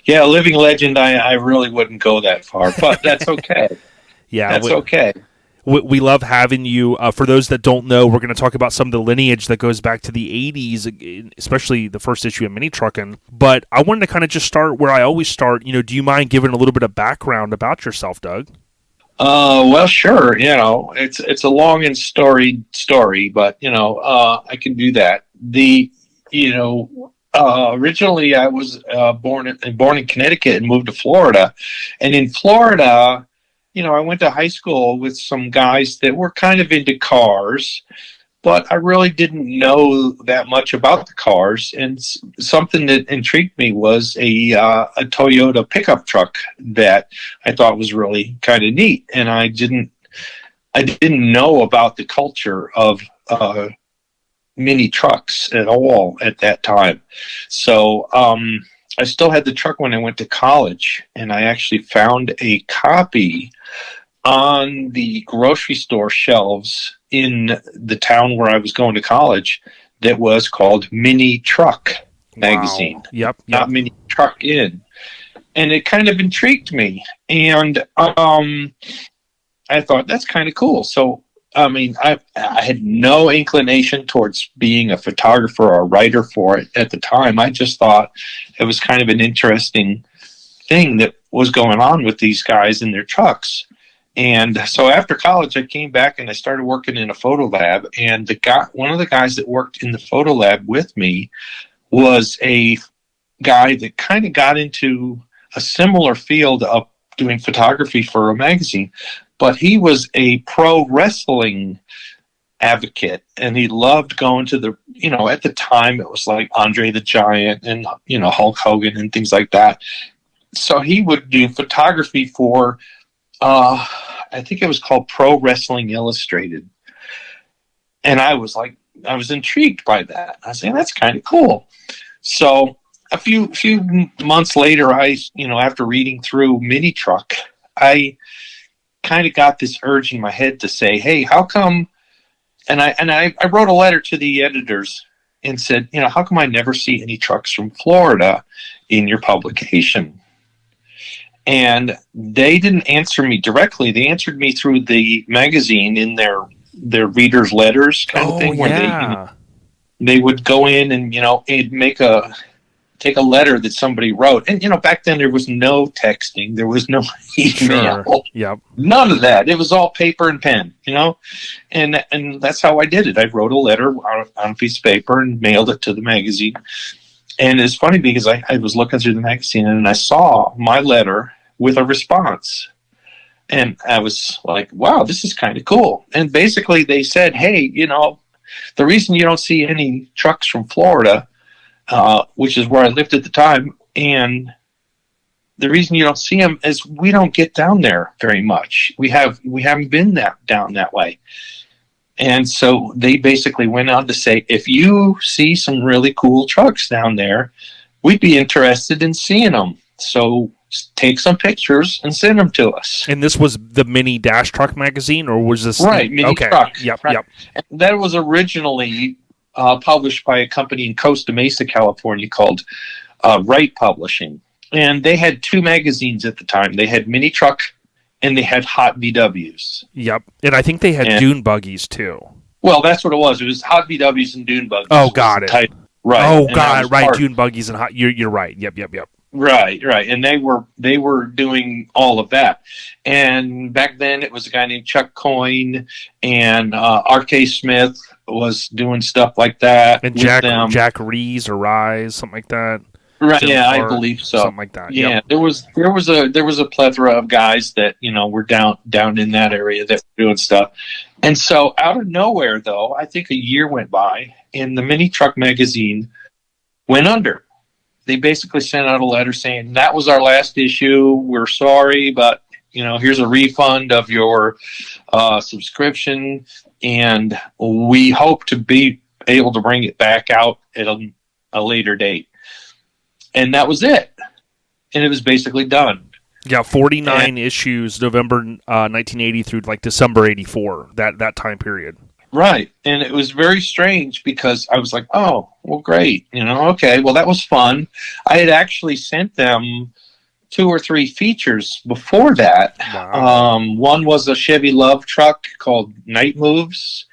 Yeah, living legend, I really wouldn't go that far, but that's okay. Yeah, that's okay. We love having you. For those that don't know, we're going to talk about some of the lineage that goes back to the 80s, especially the first issue of Mini Truckin. But I wanted to kind of just start where I always start. Do you mind giving a little bit of background about yourself, Doug? Well, sure. It's a long and storied story, but I can do that. originally I was born in Connecticut and moved to Florida. And in Florida, I went to high school with some guys that were kind of into cars, but I really didn't know that much about the cars. And something that intrigued me was a Toyota pickup truck that I thought was really kind of neat. And I didn't know about the culture of mini trucks at all at that time. So I still had the truck when I went to college, and I actually found a copy on the grocery store shelves in the town where I was going to college that was called Mini Truck Magazine. Wow. Yep. Not Mini Truckin. And it kind of intrigued me. And I thought, that's kind of cool. So, I had no inclination towards being a photographer or a writer for it at the time. I just thought it was kind of an interesting thing that was going on with these guys in their trucks. And so after college, I came back and I started working in a photo lab. And one of the guys that worked in the photo lab with me was a guy that kind of got into a similar field of doing photography for a magazine. But he was a pro wrestling advocate, and he loved going to at the time it was like Andre the Giant and, Hulk Hogan and things like that. So he would do photography for, I think it was called Pro Wrestling Illustrated. And I was intrigued by that. I was saying, that's kind of cool. So a few months later, after reading through Mini Truck, I kind of got this urge in my head to say, hey, how come, and I wrote a letter to the editors and said, how come I never see any trucks from Florida in your publication? And they didn't answer me directly. They answered me through the magazine in their readers' letters kind of thing, where they would go in and, take a letter that somebody wrote. And, back then there was no texting. There was no email. Sure. Yep. None of that. It was all paper and pen, and that's how I did it. I wrote a letter on a piece of paper and mailed it to the magazine. And it's funny because I was looking through the magazine and I saw my letter with a response. And I was like, wow, this is kind of cool. And basically they said, hey, the reason you don't see any trucks from Florida, which is where I lived at the time, and the reason you don't see them is we don't get down there very much. We haven't been down that way. And so they basically went on to say, if you see some really cool trucks down there, we'd be interested in seeing them. So take some pictures and send them to us. And this was the Mini Dash Truck Magazine, or was this right? Mini Truck. Yep. Right. Yep. And that was originally published by a company in Costa Mesa, California called Wright Publishing. And they had two magazines at the time. They had Mini Truck and they had Hot VWs. Yep. And I think they had dune buggies too. Well, that's what it was. It was Hot VWs and dune buggies. Oh, got it. Right. Oh, got it. Right. Dune buggies and hot. You're right. Yep. Right. And they were doing all of that. And back then it was a guy named Chuck Coyne and R.K. Smith was doing stuff like that. And Jack Rees or Rise, something like that. Right. Yeah, I believe so. Something like that. Yeah. Yep. There was a plethora of guys that, were down in that area that were doing stuff. And so out of nowhere though, I think a year went by and the Mini Truck Magazine went under. They basically sent out a letter saying, that was our last issue. We're sorry, but, here's a refund of your subscription. And we hope to be able to bring it back out at a later date. And that was it. And it was basically done. Yeah, 49 issues, November 1980 through like December 84, that time period. Right. And it was very strange because I was like, oh, well, great. Okay, well, that was fun. I had actually sent them 2 or 3 features before that. Wow. One was a Chevy Love truck called Night Moves.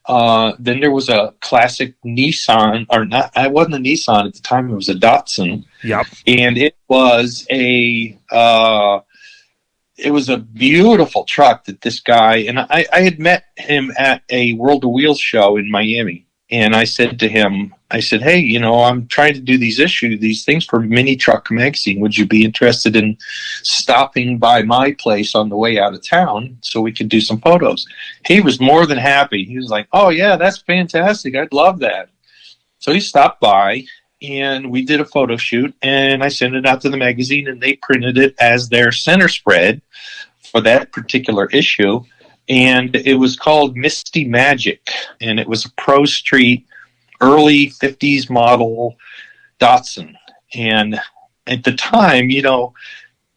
Then there was a classic Nissan, or not, it wasn't a Nissan at the time, it was a Datsun. Yep. And it was it was a beautiful truck that this guy, and I had met him at a World of Wheels show in Miami. And I said to him, I said, hey, I'm trying to do these things for Mini Truckin Magazine. Would you be interested in stopping by my place on the way out of town so we could do some photos? He was more than happy. He was like, oh, yeah, that's fantastic. I'd love that. So he stopped by, and we did a photo shoot, and I sent it out to the magazine, and they printed it as their center spread for that particular issue. And it was called Misty Magic, and it was a Pro Street early 50s model Datsun. And at the time,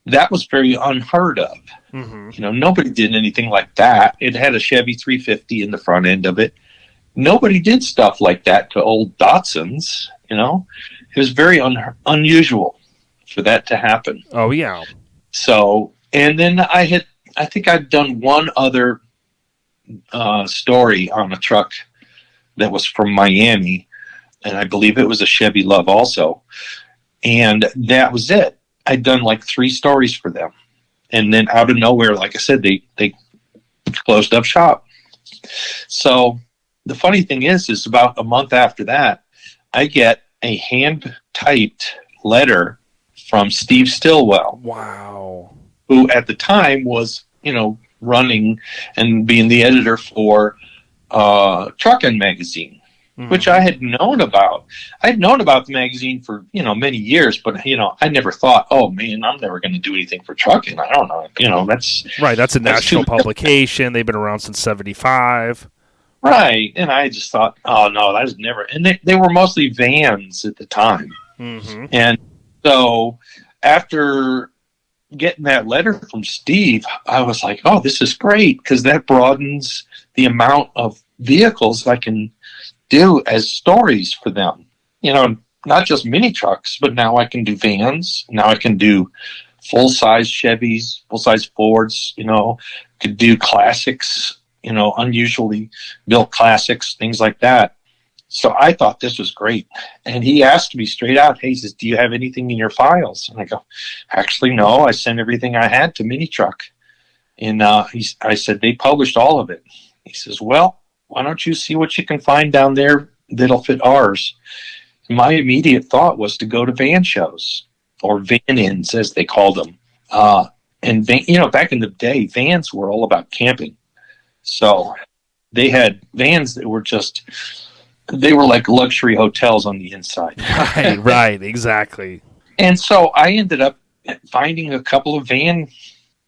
that was very unheard of. Mm-hmm. Nobody did anything like that. It had a Chevy 350 in the front end of it. Nobody did stuff like that to old Datsuns. It was very unusual for that to happen. Oh, yeah. So, and then I think I'd done one other story on a truck that was from Miami, and I believe it was a Chevy Love also. And that was it. I'd done like 3 stories for them. And then out of nowhere, like I said, they closed up shop. So the funny thing is about a month after that, I get a hand-typed letter from Steve Stillwell. Wow. Who at the time was, running and being the editor for Truckin Magazine, which I had known about. I'd known about the magazine for, many years, but, I never thought, oh, man, I'm never going to do anything for trucking. I don't know. That's... Right, that's a national publication. They've been around since 1975. Right, and I just thought, oh, no, that was never... And they were mostly vans at the time. Mm-hmm. And so after getting that letter from Steve, I was like, oh, this is great, because that broadens the amount of vehicles I can do as stories for them. Not just mini trucks, but now I can do vans. Now I can do full-size Chevys, full-size Fords, could do classics, unusually built classics, things like that. So I thought this was great. And he asked me straight out, hey, he says, do you have anything in your files? And I go, actually, no, I sent everything I had to Mini Truck. And I said, they published all of it. He says, well, why don't you see what you can find down there that'll fit ours? And my immediate thought was to go to van shows, or van-ins, as they called them. And, back in the day, vans were all about camping. So they had vans that were they were like luxury hotels on the inside. Right, exactly. And so I ended up finding a couple of van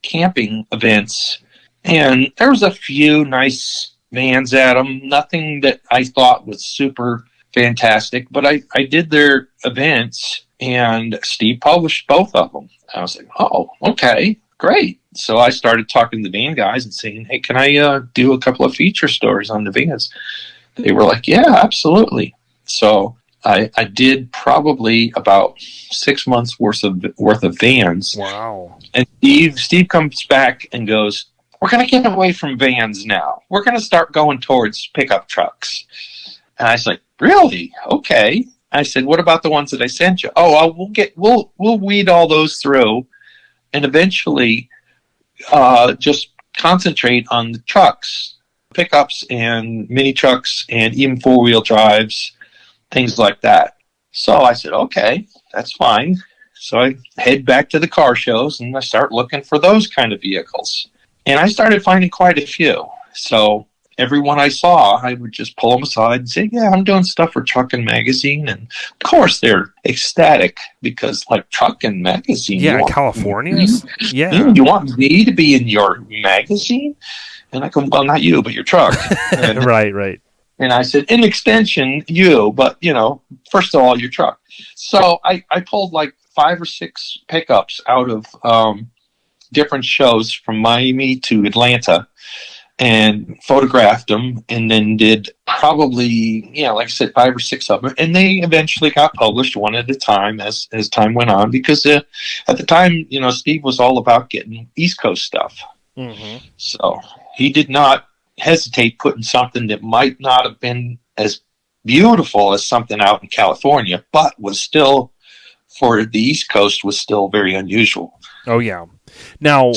camping events, and there was a few nice vans at them, nothing that I thought was super fantastic, but I did their events, and Steve published both of them. I was like, oh, okay, great. So I started talking to the van guys and saying, hey, can I do a couple of feature stories on the vans? They were like, yeah, absolutely. So I did probably about 6 months worth of vans. Wow. And Steve comes back and goes, we're going to get away from vans now. We're going to start going towards pickup trucks. And I was like, really? Okay. I said, what about the ones that I sent you? Oh, we'll weed all those through and eventually just concentrate on the trucks, pickups and mini trucks and even 4-wheel drives, things like that. So I said, okay, that's fine. So I head back to the car shows and I start looking for those kind of vehicles. And I started finding quite a few. So everyone I saw, I would just pull them aside and say, yeah, I'm doing stuff for Truckin Magazine. And of course they're ecstatic because like Truckin Magazine. Yeah, California. Yeah. You want me to be in your magazine? And I go, well, not you, but your truck. And, right. And I said, in extension, you, but, first of all, your truck. So I pulled like 5 or 6 pickups out of different shows from Miami to Atlanta and photographed them and then did probably, like I said, 5 or 6 of them. And they eventually got published one at a time as time went on because at the time, Steve was all about getting East Coast stuff. Mm-hmm. So he did not hesitate putting something that might not have been as beautiful as something out in California, but was still, for the East Coast, was still very unusual. Oh, yeah. Now,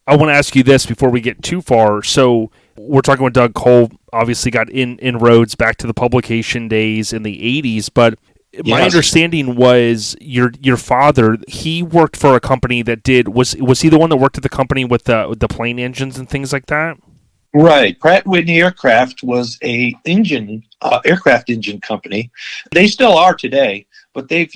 I want to ask you this before we get too far. So we're talking with Doug Kulp, obviously got inroads back to the publication days in the 80s, but my understanding was your father, he worked for a company that was he the one that worked at the company with the plane engines and things like that? Right. Pratt & Whitney Aircraft was a aircraft engine company. They still are today, but they've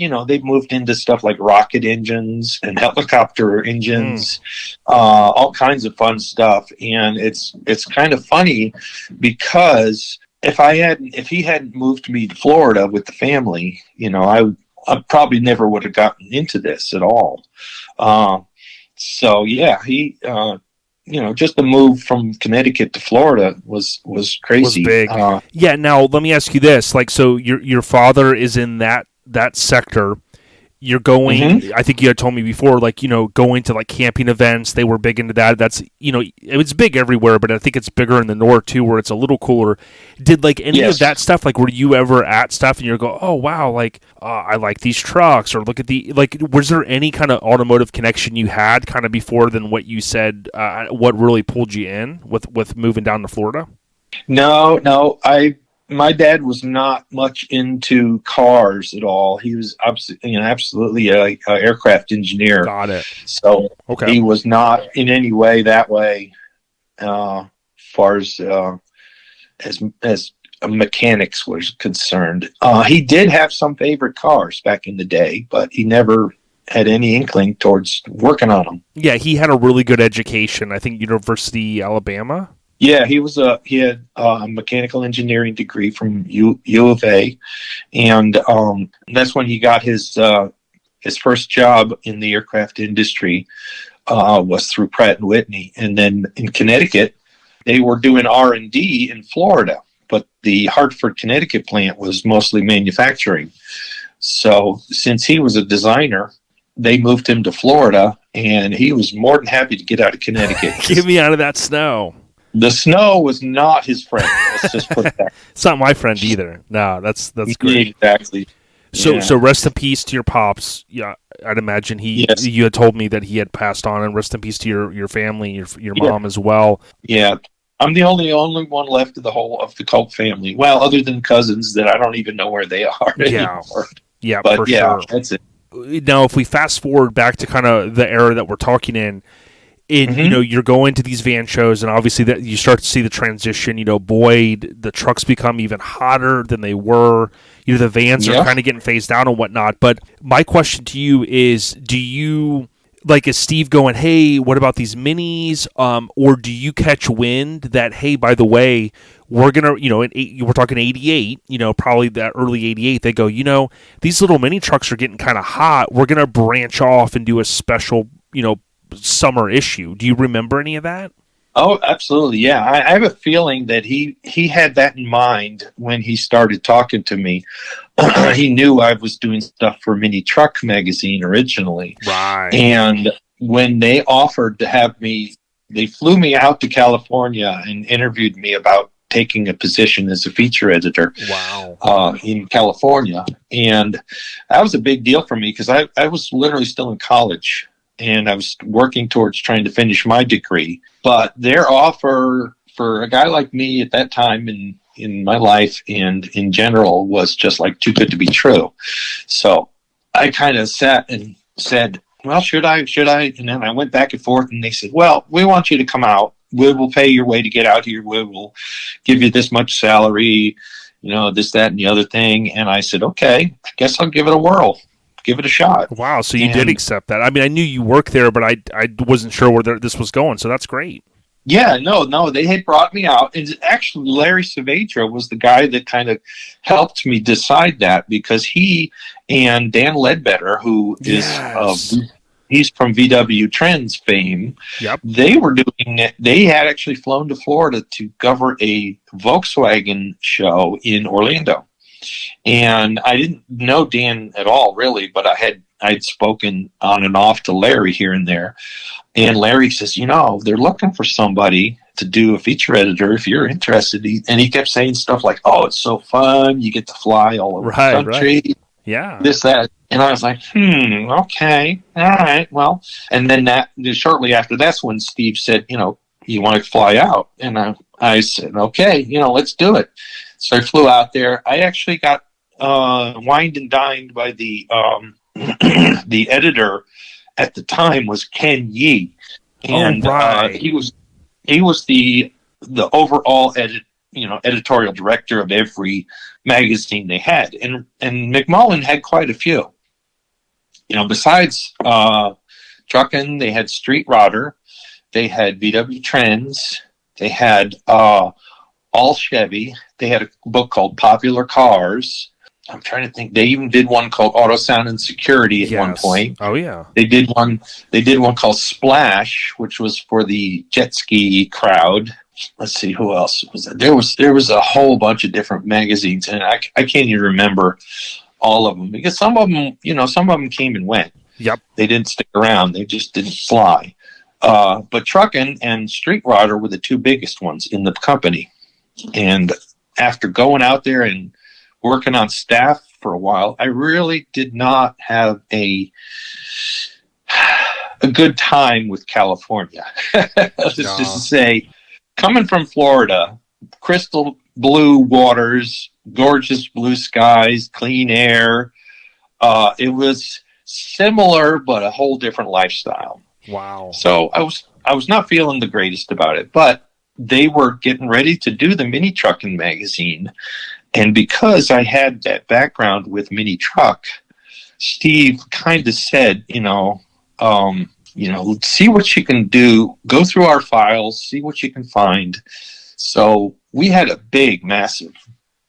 moved into stuff like rocket engines and helicopter engines, all kinds of fun stuff. And it's kind of funny because if he hadn't moved me to Florida with the family, I probably never would have gotten into this at all. So yeah, he just the move from Connecticut to Florida was crazy. Was big. Yeah. Now let me ask you this: like, so your father is in that sector. You're going. I think you had told me before, like, going to like camping events. They were big into that. That's it's big everywhere, but I think it's bigger in the north too, where it's a little cooler. Did like any of that stuff? Like, were you ever at stuff and you go, oh wow, like I like these trucks, or look at was there any kind of automotive connection you had kind of before than what you said? What really pulled you in with moving down to Florida? No, my dad was not much into cars at all. He was absolutely a aircraft engineer. Got it. So he was not in any way that way, far as mechanics was concerned. He did have some favorite cars back in the day, but he never had any inkling towards working on them. Yeah, he had a really good education. I think University of Alabama. Yeah, he had a mechanical engineering degree from U of A, and that's when he got his first job in the aircraft industry was through Pratt & Whitney, and then in Connecticut they were doing R&D in Florida, but the Hartford, Connecticut plant was mostly manufacturing. So since he was a designer, they moved him to Florida, and he was more than happy to get out of Connecticut. Get me out of that snow. The snow was not his friend. Let's just put that. It's not my friend either. No, that's great. Exactly. So rest in peace to your pops. Yeah, I'd imagine you had told me that he had passed on, and rest in peace to your family, your mom as well. Yeah, I'm the only one left of the Kulp family. Well, other than cousins that I don't even know where they are anymore. Yeah, but for sure. That's it. Now, if we fast forward back to kind of the era that we're talking in, you're going to these van shows, and obviously that you start to see the transition. The trucks become even hotter than they were. The vans are kind of getting phased out and whatnot. But my question to you is, is Steve going, hey, what about these minis? Or do you catch wind that, hey, by the way, we're going to, we're talking 88, probably that early 88, they go, these little mini trucks are getting kind of hot. We're going to branch off and do a special, summer issue. Do you remember any of that? Oh, absolutely. Yeah. I have a feeling that he had that in mind when he started talking to me. He knew I was doing stuff for Mini Truckin Magazine originally. Right. And when they offered to have me, they flew me out to California and interviewed me about taking a position as a feature editor. Wow. In California. And that was a big deal for me because I was literally still in college. And I was working towards trying to finish my degree. But their offer for a guy like me at that time in my life and in general was just like too good to be true. So I kind of sat and said, well, should I? And then I went back and forth, and they said, well, we want you to come out. We will pay your way to get out here. We will give you this much salary, this, that, and the other thing. And I said, okay, I guess I'll give it a whirl. Give it a shot. Wow, so you did accept that. I mean, I knew you worked there, but I wasn't sure where this was going, so that's great. Yeah, no, they had brought me out. And actually, Larry Saavedra was the guy that kind of helped me decide that, because he and Dan Ledbetter, who is he's from VW Trends fame, they had actually flown to Florida to cover a Volkswagen show in Orlando. And I didn't know Dan at all, really, but I'd spoken on and off to Larry here and there. And Larry says, they're looking for somebody to do a feature editor if you're interested. And he kept saying stuff like, oh, it's so fun. You get to fly all over the country. Right. Yeah. This, that. And I was like, okay. All right. Well, and then shortly after, that's when Steve said, you want to fly out? And I said, okay, let's do it. So I flew out there. I actually got wined and dined by the the editor at the time was Ken Yee, and he was the overall editorial director of every magazine they had, and McMullen had quite a few. Besides Truckin', they had Street Rodder, they had VW Trends, they had All Chevy, they had a book called Popular Cars. I'm trying to think. They even did one called Auto Sound and Security at one point. Oh yeah. They did one called Splash, which was for the jet ski crowd. Let's see who else was there. There was a whole bunch of different magazines, and I can't even remember all of them because some of them came and went. Yep. They didn't stick around. They just didn't fly. But Truckin' and Street Rodder were the two biggest ones in the company. And after going out there and working on staff for a while, I really did not have a good time with California. Let's just say, coming from Florida, crystal blue waters, gorgeous blue skies, clean air. It was similar, but a whole different lifestyle. Wow. So I was not feeling the greatest about it, but they were getting ready to do the Mini Truckin Magazine. And because I had that background with Mini Truck, Steve kind of said, see what you can do, go through our files, see what you can find. So we had a big, massive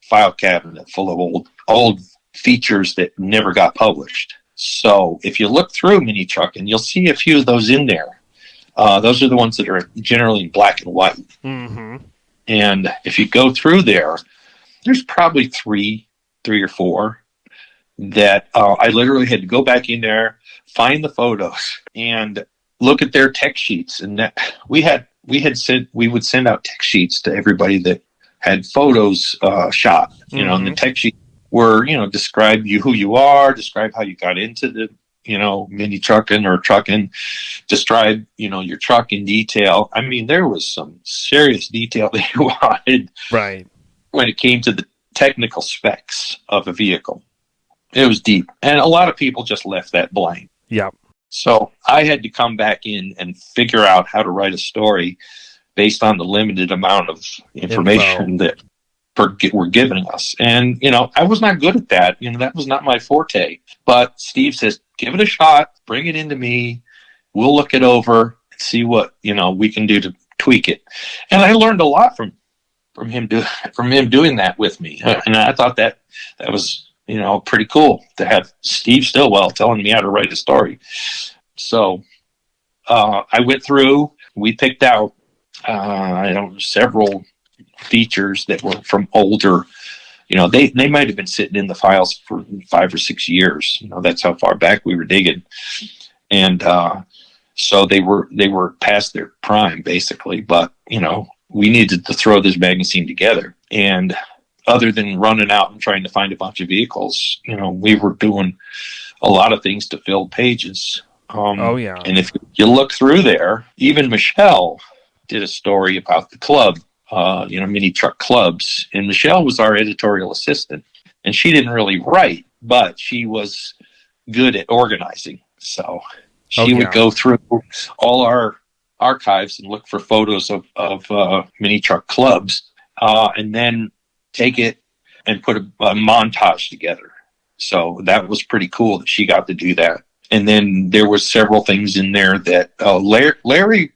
file cabinet full of old features that never got published. So if you look through Mini Truckin, you'll see a few of those in there. Those are the ones that are generally in black and white. Mm-hmm. And if you go through there's probably three or four that I literally had to go back in there, find the photos, and look at their tech sheets. And that we would send out tech sheets to everybody that had photos shot. And the tech sheets were describe who you are, describe how you got into the Mini Truckin or Truckin, describe your truck in detail. I mean, there was some serious detail that you wanted. Right. When it came to the technical specs of a vehicle. It was deep. And a lot of people just left that blank. Yeah. So I had to come back in and figure out how to write a story based on the limited amount of information that were given us. And, I was not good at that. That was not my forte. But Steve says, give it a shot, bring it into me. We'll look it over and see what, we can do to tweak it. And I learned a lot from him doing that with me. And I thought that was, pretty cool to have Steve Stillwell telling me how to write a story. So I went through, we picked out, several features that were from older, they might have been sitting in the files for 5 or 6 years. That's how far back we were digging. And so they were past their prime basically, but we needed to throw this magazine together. And other than running out and trying to find a bunch of vehicles, we were doing a lot of things to fill pages. And if you look through there, even Michelle did a story about the club, Mini Truck clubs. And Michelle was our editorial assistant. And she didn't really write, but she was good at organizing. So she would go through all our archives and look for photos of Mini Truck clubs, and then take it and put a montage together. So that was pretty cool that she got to do that. And then there was several things in there that Larry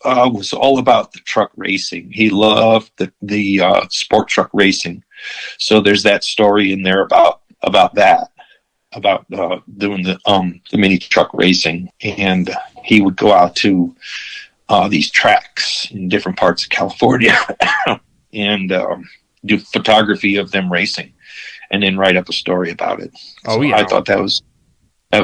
was all about the truck racing. He loved the sport truck racing. So there's that story in there about that, about doing the Mini Truck racing. And he would go out to these tracks in different parts of California and do photography of them racing, and then write up a story about it. I thought that was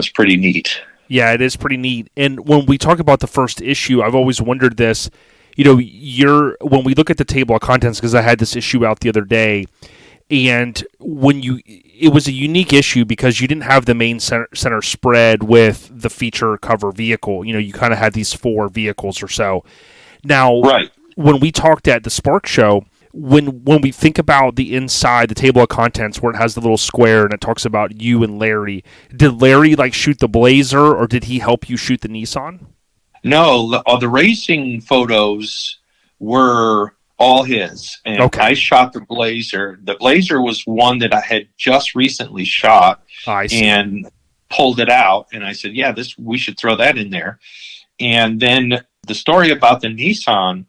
pretty neat. Yeah, it is pretty neat. And when we talk about the first issue, I've always wondered this. When we look at the table of contents, because I had this issue out the other day, and it was a unique issue because you didn't have the main center spread with the feature cover vehicle. You kind of had these 4 vehicles or so. Now, right. when we talked at the Spark Show, when we think about the inside, the table of contents where it has the little square and it talks about you and Larry, did Larry like shoot the Blazer, or did he help you shoot the Nissan? No, the racing photos were all his, and Okay. I shot the Blazer. The Blazer was one that I had just recently shot and pulled it out, and I said, "Yeah, we should throw that in there." And then the story about the Nissan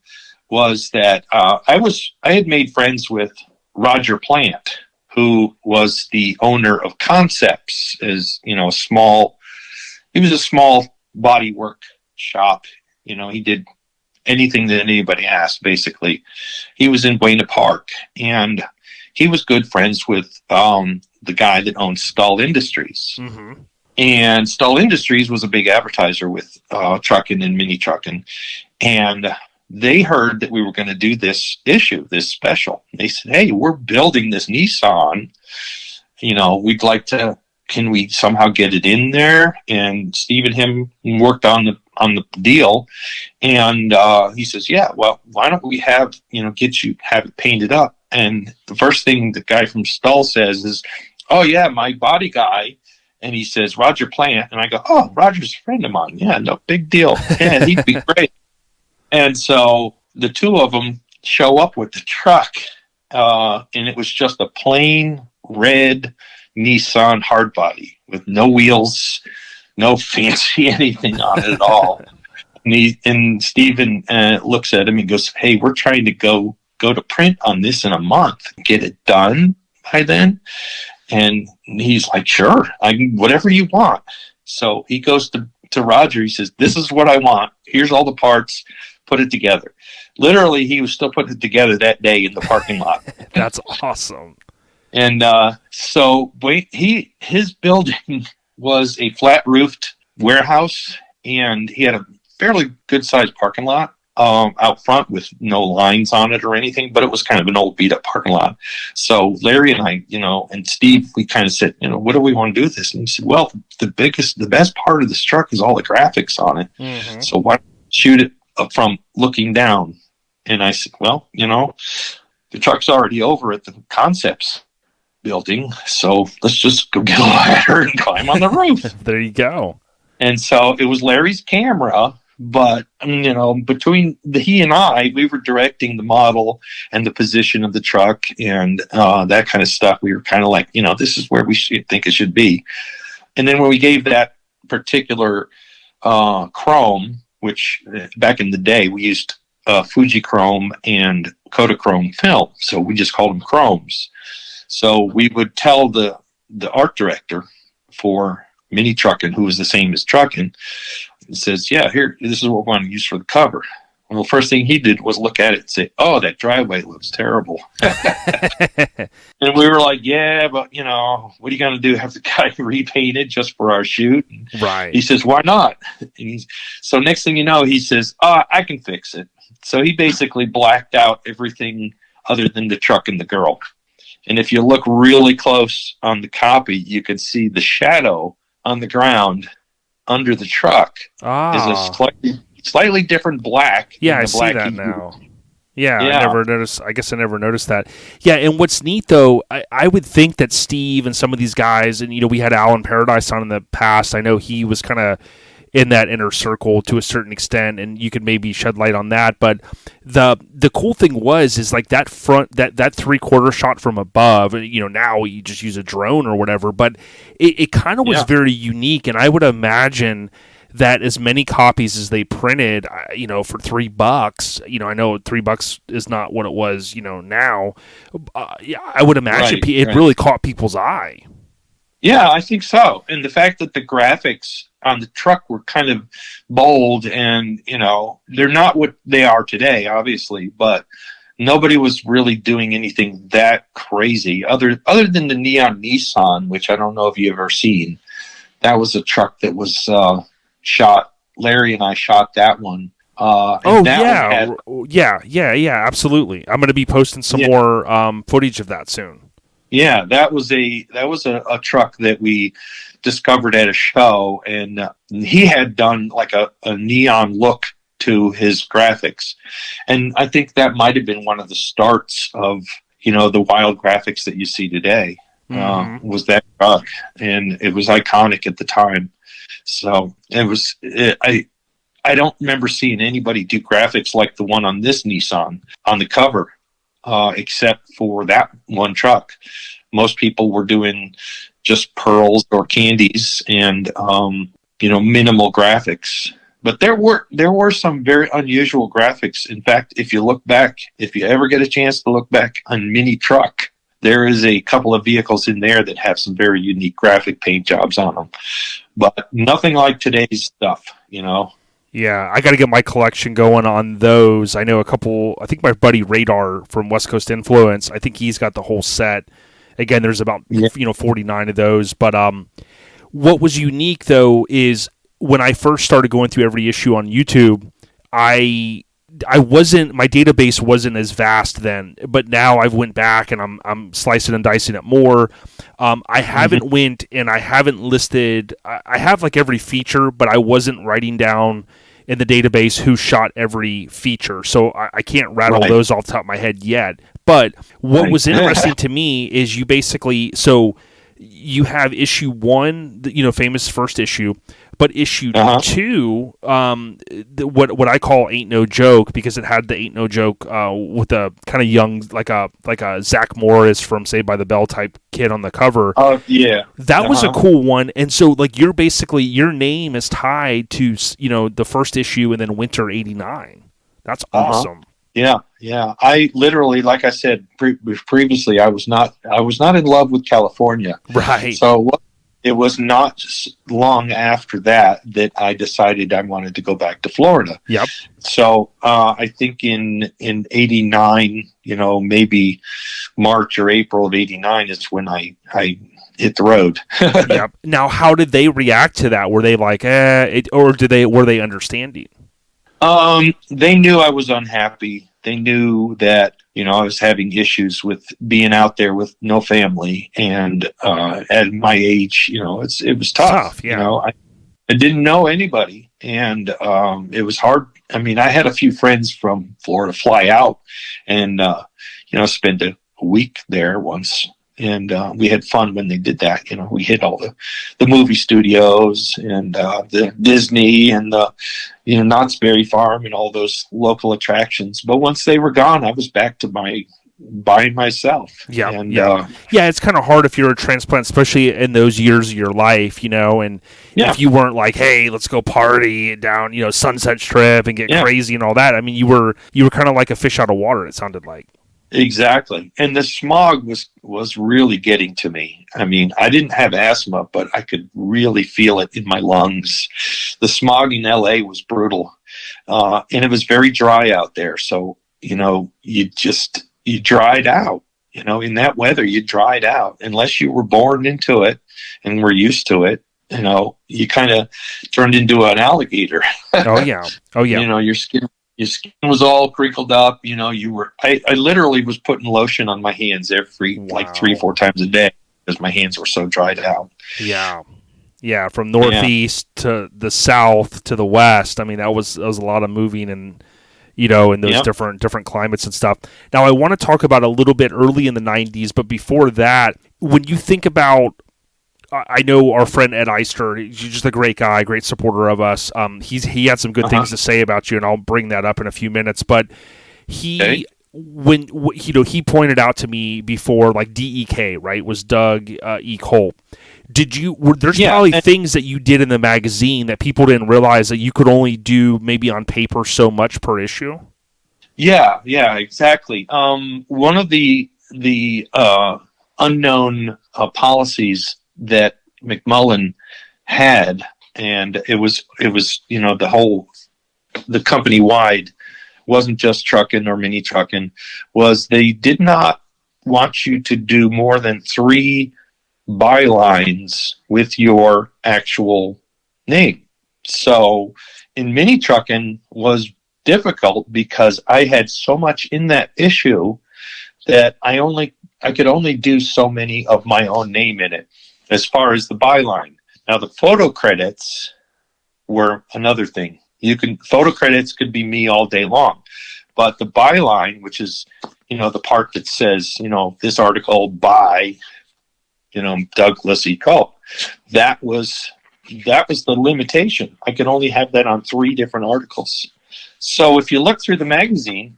was that I had made friends with Roger Plant, who was the owner of Concepts, he was a small body work shop. He did anything that anybody asked, basically. He was in Buena Park, and he was good friends with the guy that owned Stull Industries. Mm-hmm. And Stull Industries was a big advertiser with Truckin and Mini Truckin. And they heard that we were going to do this special. They said, "Hey, we're building this Nissan. We'd like to, can we somehow get it in there?" And Steve and him worked on the deal. And he says, "Yeah, well, why don't we have it painted up?" And the first thing the guy from Stull says is, "Oh yeah, my body guy." And he says, "Roger Plant." And I go, "Oh, Roger's a friend of mine. Yeah, no big deal. Yeah, he'd be great." And so the two of them show up with the truck, and it was just a plain red Nissan hardbody with no wheels, no fancy anything on it at all. And Steven looks at him and goes, "Hey, we're trying to go to print on this in a month. Get it done by then." And he's like, "Sure, whatever you want." So he goes to Roger. He says, "This is what I want. Here's all the parts. Put it together." Literally, he was still putting it together that day in the parking lot. That's awesome. And so his building was a flat-roofed warehouse, and he had a fairly good-sized parking lot out front with no lines on it or anything, but it was kind of an old beat-up parking lot. So Larry and I, and Steve, we kind of said, "What do we want to do with this?" And he said, "Well, the best part of this truck is all the graphics on it. Mm-hmm. So why don't we shoot it from looking down?" And I said, "Well, the truck's already over at the Concepts building, so let's just go get a ladder and climb on the roof." There you go. And so it was Larry's camera, but between he and I, we were directing the model and the position of the truck and that kind of stuff. We were kind of like, this is where we think it should be. And then when we gave that particular chrome, which back in the day we used Fuji chrome and Kodachrome film, so we just called them chromes. So we would tell the art director for Mini Truckin, who was the same as Truckin, and says, "Yeah, here, this is what we want to use for the cover." Well, the first thing he did was look at it and say, "Oh, that driveway looks terrible." And we were like, "Yeah, but what are you going to do? Have the guy repaint it just for our shoot?" And right. He says, "Why not?" And so next thing you know, he says, "I can fix it." So he basically blacked out everything other than the truck and the girl. And if you look really close on the copy, you can see the shadow on the ground under the truck is a slightly different black. Yeah, I see that now. Yeah, I never noticed. I guess I never noticed that. Yeah, and what's neat though, I would think that Steve and some of these guys, and we had Alan Paradise on in the past. I know he was kind of in that inner circle to a certain extent, and you could maybe shed light on that. But the cool thing is like that front, that 3/4 shot from above. Now you just use a drone or whatever, but it kind of was very unique, and I would imagine that as many copies as they printed, for $3, I know $3 is not what it was, now. I would imagine it really caught people's eye. Yeah, I think so. And the fact that the graphics on the truck were kind of bold and, they're not what they are today, obviously, but nobody was really doing anything that crazy other than the neon Nissan, which I don't know if you've ever seen. That was a truck that was shot. Larry and I shot that one. Yeah, absolutely. I'm going to be posting some more footage of that soon. Yeah, that was a truck that we discovered at a show, and he had done like a neon look to his graphics. And I think that might have been one of the starts of, the wild graphics that you see today. Was that truck, and it was iconic at the time. So I don't remember seeing anybody do graphics like the one on this Nissan on the cover, except for that one truck. Most people were doing just pearls or candies and minimal graphics. But there were some very unusual graphics. In fact, if you ever get a chance to look back on Mini Truck, there is a couple of vehicles in there that have some very unique graphic paint jobs on them. But nothing like today's stuff, Yeah, I got to get my collection going on those. I know a couple. I think my buddy Radar from West Coast Influence, I think he's got the whole set. Again, there's about 49 of those. But what was unique though is when I first started going through every issue on YouTube, I wasn't, my database wasn't as vast then, but now I've went back and I'm slicing and dicing it more. I haven't went and I haven't listed. I have like every feature, but I wasn't writing down in the database who shot every feature, so I can't rattle those off the top of my head yet. But what was interesting to me is you have issue 1, famous first issue, but issue 2, what I call Ain't No Joke, because it had the Ain't No Joke with a kind of young, like a Zach Morris from Saved by the Bell type kid on the cover. Oh yeah, that was a cool one. And so like your name is tied to the first issue and then Winter '89. That's awesome. Yeah. I literally, like I said previously, I was not in love with California. Right. So it was not long after that I decided I wanted to go back to Florida. Yep. So I think in '89, maybe March or April of '89 is when I hit the road. Yep. Now, how did they react to that? Were they like, or were they understanding? They knew I was unhappy. They knew that, I was having issues with being out there with no family. And, at my age, it was tough. Yeah. I didn't know anybody, and, it was hard. I mean, I had a few friends from Florida fly out and, spend a week there once. And we had fun when they did that. We hit all the movie studios and the Disney and the Knott's Berry Farm and all those local attractions. But once they were gone, I was back to by myself. Yeah, and, yeah. It's kind of hard if you're a transplant, especially in those years of your life, and if you weren't like, hey, let's go party down, Sunset Strip and get crazy and all that. I mean, you were kind of like a fish out of water. It sounded like. Exactly. And the smog was really getting to me. I mean, I didn't have asthma, but I could really feel it in my lungs. The smog in LA was brutal. And it was very dry out there. So, you dried out, in that weather, you dried out unless you were born into it and were used to it. You kind of turned into an alligator. Oh yeah. Your skin was all crinkled up. I literally was putting lotion on my hands every like 3-4 times a day because my hands were so dried out. Yeah. Yeah. From Northeast to the South to the West. I mean, that was a lot of moving and, in those different climates and stuff. Now I want to talk about a little bit early in the 90s, but before that, when you think about, I know our friend Ed Eister, he's just a great guy, great supporter of us. He had some good things to say about you, and I'll bring that up in a few minutes. But he pointed out to me before, like DEK, right, was Doug Kulp. There's probably things that you did in the magazine that people didn't realize that you could only do maybe on paper so much per issue? Yeah, exactly. One of the unknown policies that McMullen had, and it was the company wide, wasn't just trucking or Mini Truckin, was they did not want you to do more than 3 bylines with your actual name. So in Mini Truckin was difficult because I had so much in that issue that I could only do so many of my own name in it. As far as the byline. Now, the photo credits were another thing. photo credits could be me all day long, but the byline, which is, the part that says, this article by, Doug Kulp, that was the limitation. I could only have that on 3 different articles. So if you look through the magazine,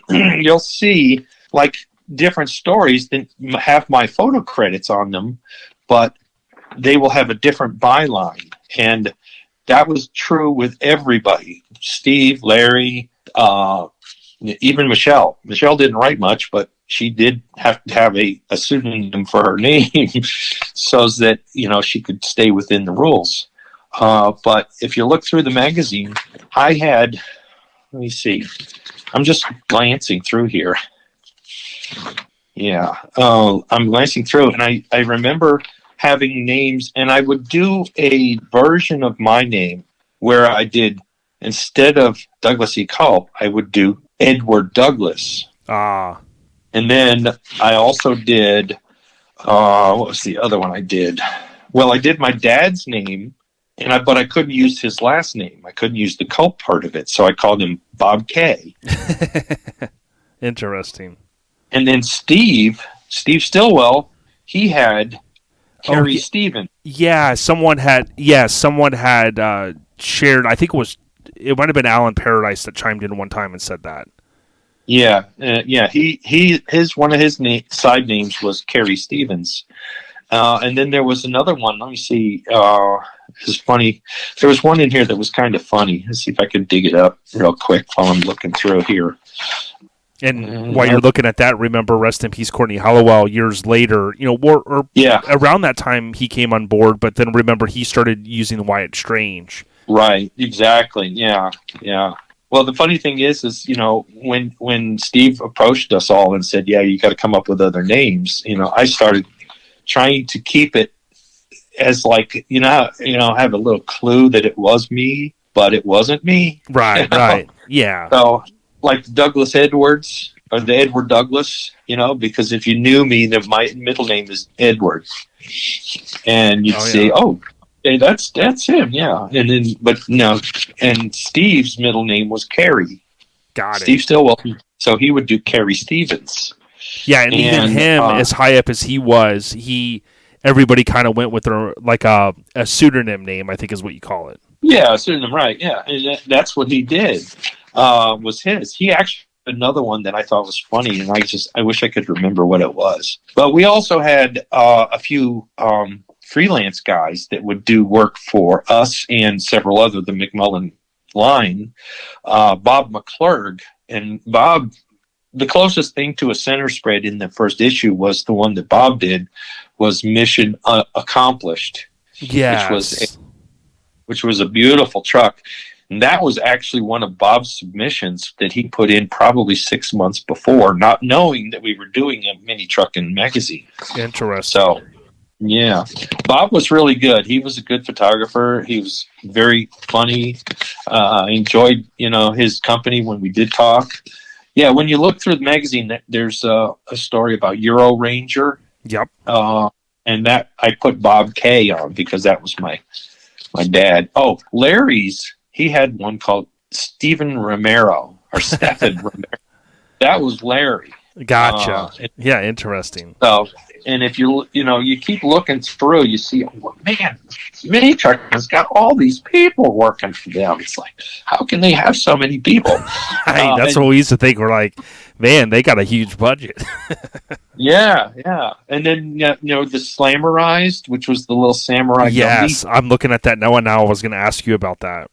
you'll see like different stories that have my photo credits on them, but they will have a different byline. And that was true with everybody. Steve, Larry, even Michelle. Michelle didn't write much, but she did have to have a pseudonym for her name so that, she could stay within the rules. But if you look through the magazine, I had, let me see, I'm just glancing through here. Yeah, I'm glancing through, and I remember having names, and I would do a version of my name where I did, instead of Douglas E. Kulp, I would do Edward Douglas. Ah. And then I also did, what was the other one I did? Well, I did my dad's name, but I couldn't use his last name. I couldn't use the Kulp part of it, so I called him Bob K. Interesting. And then Steve Stillwell, he had Carrie Stevens. Yeah, someone had shared, I think it might have been Alan Paradise that chimed in one time and said that. Yeah. One of his side names was Carrie Stevens. And then there was another one. Let me see. It's funny. There was one in here that was kind of funny. Let's see if I can dig it up real quick while I'm looking through here. And while you're looking at that, remember, rest in peace, Courtney Hollowell. Years later, around that time he came on board, but then remember he started using Wyatt Strange. Right. Exactly. Yeah. Yeah. Well, the funny thing is when Steve approached us all and said, "Yeah, you got to come up with other names," I started trying to keep it as like have a little clue that it was me, but it wasn't me. Right. Right. Yeah. So. Like Douglas Edwards or the Edward Douglas, because if you knew me, my middle name is Edward, and you'd say, "Oh, hey, that's him," yeah. And then, but no, and Steve's middle name was Carrie. Got it. Steve Stillwell, so he would do Carrie Stevens. Yeah, and even him, as high up as he was, everybody kind of went with a pseudonym name, I think is what you call it. Yeah, a pseudonym, right? Yeah, and that's what he did. Was his. He actually had another one that I thought was funny, and I wish I could remember what it was. But we also had a few freelance guys that would do work for us and several other, the McMullen line. Bob McClurg, and Bob, the closest thing to a center spread in the first issue was the one that Bob did, was Mission Accomplished. Yes. Which was a beautiful truck. And that was actually one of Bob's submissions that he put in probably 6 months before, not knowing that we were doing a Mini Truckin Magazine. Interesting. So, yeah. Bob was really good. He was a good photographer. He was very funny. I enjoyed, his company when we did talk. Yeah, when you look through the magazine, there's a story about Euro Ranger. Yep. And that I put Bob K on because that was my dad. Oh, Larry's. He had one called Stephen Romero or Stephen Romero. That was Larry. Gotcha. Yeah, interesting. So, and if you keep looking through, you see, man, Mini Truckin's got all these people working for them. It's like, how can they have so many people? That's what we used to think. We're like, man, they got a huge budget. Yeah. And then, the Slammerized, which was the little samurai. Yes, Gumby. I'm looking at that now, and now I was going to ask you about that.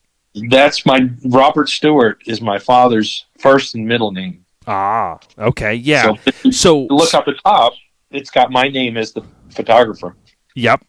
That's Robert Stewart is my father's first and middle name. Ah, okay, yeah. So look up the top. It's got my name as the photographer. Yep,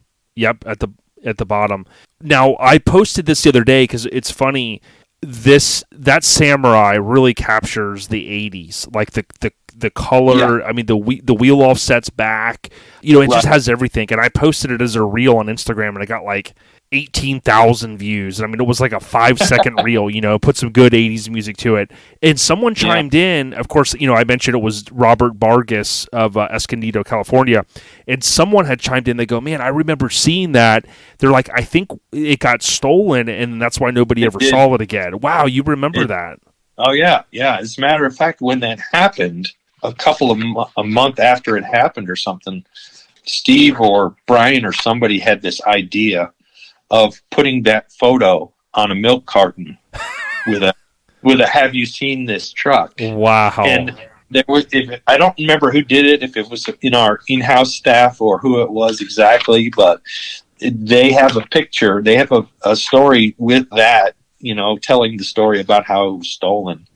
at the bottom. Now I posted this the other day because it's funny. That samurai really captures the '80s, like the color. Yeah. I mean the wheel offsets back. It just has everything. And I posted it as a reel on Instagram, and I got like 18,000 views. I mean, it was like a 5-second reel, put some good 80s music to it. And someone chimed in, of course, I mentioned it was Robert Vargas of Escondido, California. And someone had chimed in. They go, man, I remember seeing that. They're like, I think it got stolen, and that's why nobody ever saw it again. Wow, you remember that? Oh, yeah. Yeah. As a matter of fact, when that happened, a month after it happened or something, Steve or Brian or somebody had this idea of putting that photo on a milk carton with a "Have you seen this truck?" Wow! And there was, I don't remember who did it, if it was our in-house staff or who it was exactly, but they have a picture. They have a story with that, telling the story about how it was stolen.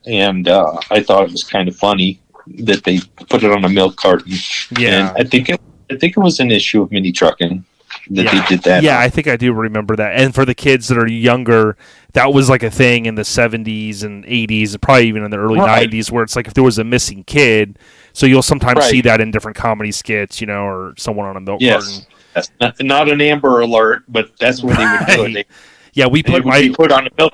And I thought it was kind of funny that they put it on a milk carton. Yeah, and I think it was an issue of Mini Truckin that they did that. Yeah, I think I do remember that. And for the kids that are younger, that was like a thing in the 70s and 80s, and probably even in the early 90s, where it's like if there was a missing kid, so you'll sometimes see that in different comedy skits, or someone on a milk carton. That's not an Amber Alert, but that's what they would do. We put on a milk.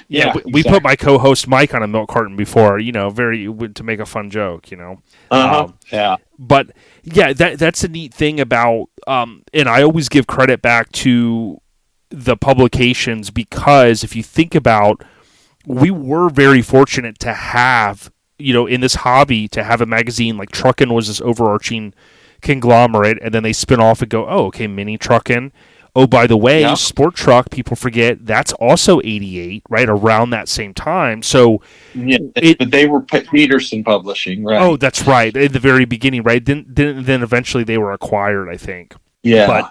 Yeah, we put my co-host Mike on a milk carton before, to make a fun joke, Yeah. But yeah, that's a neat thing about, and I always give credit back to the publications, because if you think about, we were very fortunate to have, in this hobby, to have a magazine like Truckin' was this overarching conglomerate, and then they spin off and go, oh, okay, Mini Truckin'. Oh, by the way, Sport Truck, people forget, that's also 88, right, around that same time. So, but they were Peterson Publishing, right? Oh, that's right, in the very beginning, right? Then eventually they were acquired, I think. Yeah,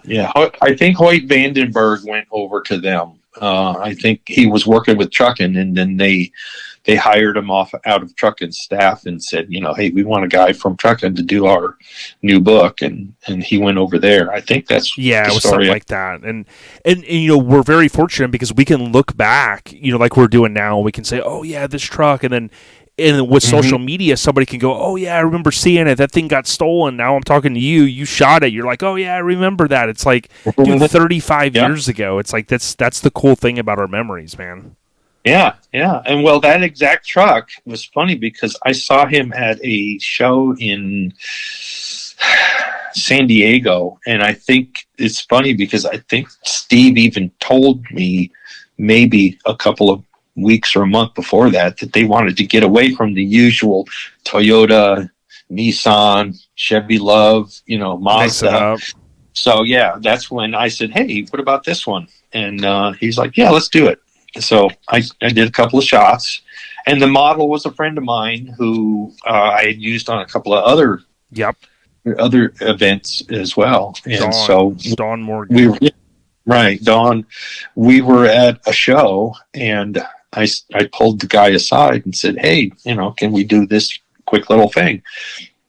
I think Hoyt Vandenberg went over to them. I think he was working with Truckin', and then they hired him out of Truckin's staff and said, hey, we want a guy from Truckin' to do our new book, and he went over there. I think that's it was something like that. And we're very fortunate because we can look back, like we're doing now, we can say, oh yeah, this truck, and with social media, somebody can go, oh yeah, I remember seeing it. That thing got stolen. Now I'm talking to you. You shot it. You're like, oh yeah, I remember that. It's like, dude, 35 years ago. It's like that's the cool thing about our memories, man. Yeah. And well, that exact truck was funny because I saw him at a show in San Diego, and I think it's funny because I think Steve even told me maybe a couple of weeks or a month before that they wanted to get away from the usual Toyota, Nissan, Chevy Love, Mazda. So yeah, that's when I said, hey, what about this one? And he's like, yeah, let's do it. So I did a couple of shots, and the model was a friend of mine who I had used on a couple of other events as well. And Dawn Morgan. Dawn. We were at a show, and I pulled the guy aside and said, hey, can we do this quick little thing?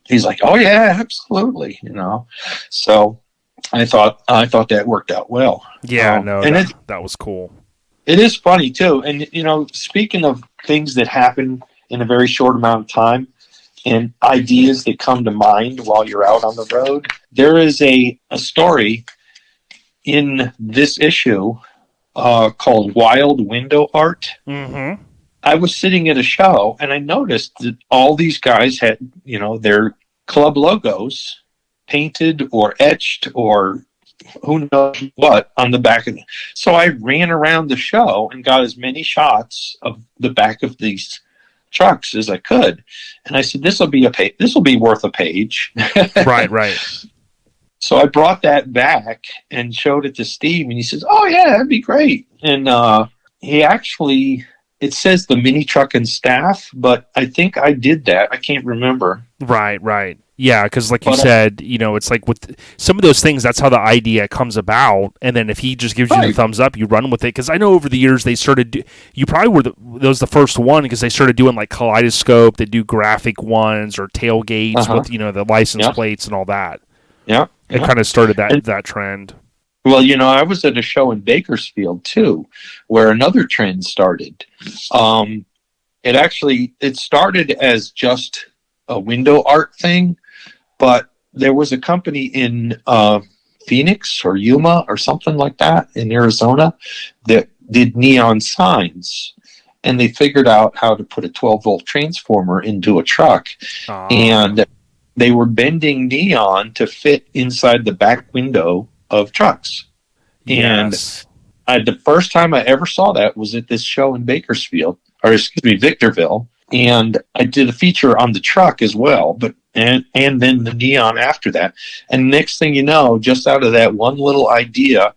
He's like, oh yeah, absolutely. So I thought that worked out well. Yeah, that was cool. It is funny too. And, speaking of things that happen in a very short amount of time and ideas that come to mind while you're out on the road, there is a story in this issue called Wild Window Art. Mm-hmm. I was sitting at a show, and I noticed that all these guys had, their club logos painted or etched or who knows what on the back of it. So I ran around the show and got as many shots of the back of these trucks as I could. And I said, this will be worth a page. Right. So I brought that back and showed it to Steve, and he says, oh yeah, that'd be great. And he actually, it says the Mini Truckin staff, but I think I did that. I can't remember. Right. Yeah, because like you said, it's like with some of those things, that's how the idea comes about. And then if he just gives you the thumbs up, you run with it. Because I know over the years they started, you probably were that was the first one, because they started doing like Kaleidoscope. They do graphic ones or tailgates with the license plates and all that. Yeah, it kind of started that trend. Well, I was at a show in Bakersfield too, where another trend started. It started as just a window art thing, but there was a company in Phoenix or Yuma or something like that in Arizona that did neon signs. And they figured out how to put a 12-volt transformer into a truck. And they were bending neon to fit inside the back window of trucks. Yes. And the first time I ever saw that was at this show in Bakersfield, or excuse me, Victorville. And I did a feature on the truck as well, and then the neon after that. And next thing you know, just out of that one little idea,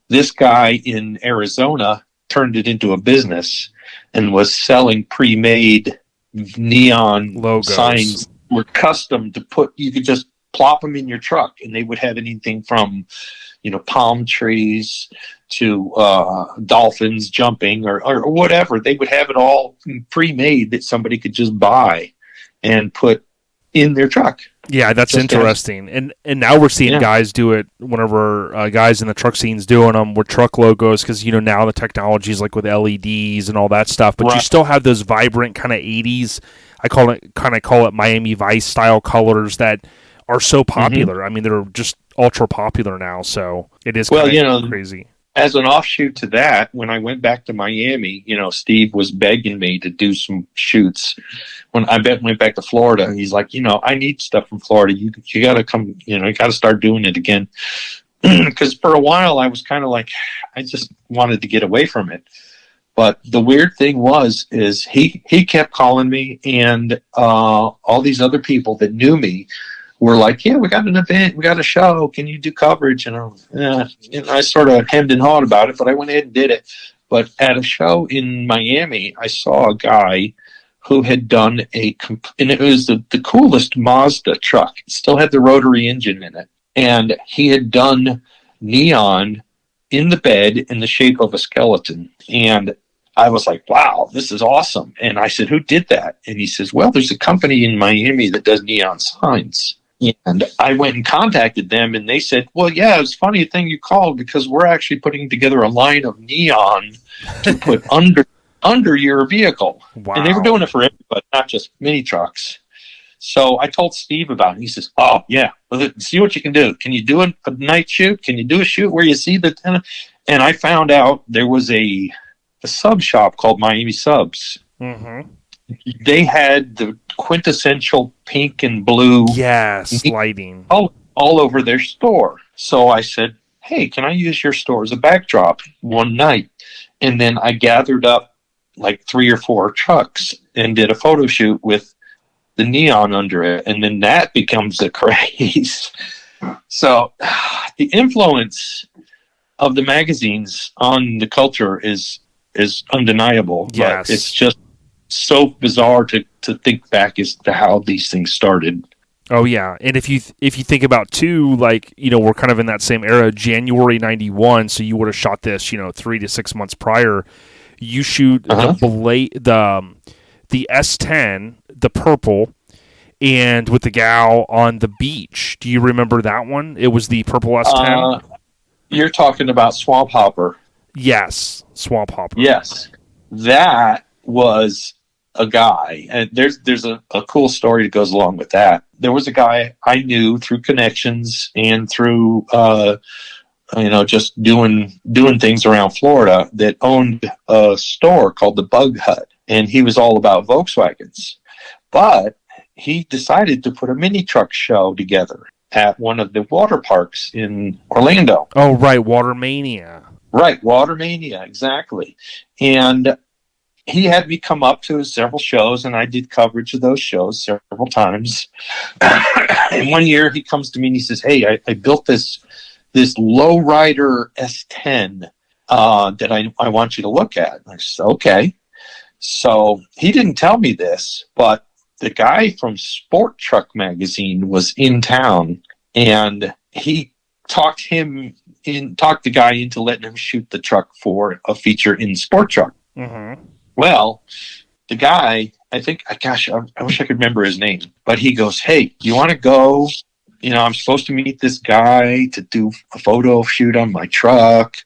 this guy in Arizona turned it into a business and was selling pre-made neon logos. Signs. Were custom to put. You could just plop them in your truck, and they would have anything from, palm trees to dolphins jumping or whatever. They would have it all pre-made that somebody could just buy and put in their truck. Yeah, that's just interesting. And now we're seeing guys do it whenever guys in the truck scene's doing them with truck logos because, now the technology is like with LEDs and all that stuff. But you still have those vibrant kind of 80s, I call it Miami Vice style colors that are so popular. I mean, they're just ultra popular now. So it is crazy. As an offshoot to that, when I went back to Miami, Steve was begging me to do some shoots. When I went back to Florida, he's like, I need stuff from Florida. You got to come, you got to start doing it again. Because for a while I was kind of like, I just wanted to get away from it. But the weird thing is he kept calling me, and all these other people that knew me were like, yeah, we got an event, we got a show, can you do coverage? And I sort of hemmed and hawed about it, but I went ahead and did it. But at a show in Miami, I saw a guy who had done and it was the coolest Mazda truck. It still had the rotary engine in it. And he had done neon in the bed in the shape of a skeleton. And I was like, wow, this is awesome. And I said, who did that? And he says, well, there's a company in Miami that does neon signs. And I went and contacted them, and they said, well, yeah, it's funny thing you called because we're actually putting together a line of neon to put under your vehicle. Wow. And they were doing it for everybody, not just mini trucks. So I told Steve about it. He says, oh, yeah, well, see what you can do. Can you do a night shoot? Can you do a shoot where you see the tenant? And I found out there was a sub shop called Miami Subs. Mm-hmm. They had the quintessential pink and blue lighting all over their store. So I said, hey, can I use your store as a backdrop one night? And then I gathered up like 3 or 4 trucks and did a photo shoot with the neon under it. And then that becomes a craze. So the influence of the magazines on the culture is undeniable. Yes. But it's just so bizarre to think back as to how these things started. Oh yeah, and if you think about too, like we're kind of in that same era, January '91. So you would have shot this, 3 to 6 months prior. You shoot the S10, the purple, and with the gal on the beach. Do you remember that one? It was the purple S10. You're talking about Swamp Hopper. Yes, Swamp Hopper. Yes, that was a guy, and there's a cool story that goes along with that. There was a guy I knew through connections and through just doing things around Florida that owned a store called the Bug Hut, and he was all about Volkswagens. But he decided to put a mini truck show together at one of the water parks in Orlando. Oh, right, Watermania. Right, Watermania, exactly. And he had me come up to several shows, and I did coverage of those shows several times. And one year he comes to me and he says, hey, I built this lowrider S10 that I want you to look at. And I said, okay. So he didn't tell me this, but the guy from Sport Truck Magazine was in town, and he talked the guy into letting him shoot the truck for a feature in Sport Truck. Mm-hmm. Well, the guy, I wish I could remember his name, but he goes, hey, you want to go? I'm supposed to meet this guy to do a photo shoot on my truck.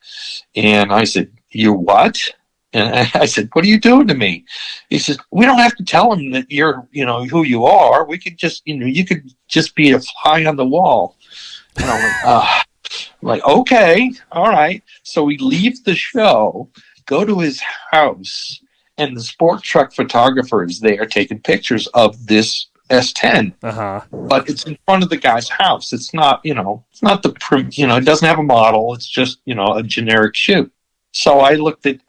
And I said, you what? And I said, what are you doing to me? He says, we don't have to tell him that you're, who you are. We could just, you could just be a fly on the wall. And I'm like, I'm like, okay, all right. So we leave the show, go to his house, and the sport truck photographer is there taking pictures of this S10. But it's in front of the guy's house. It's not, it's not it doesn't have a model. It's just, a generic shoot. So I looked at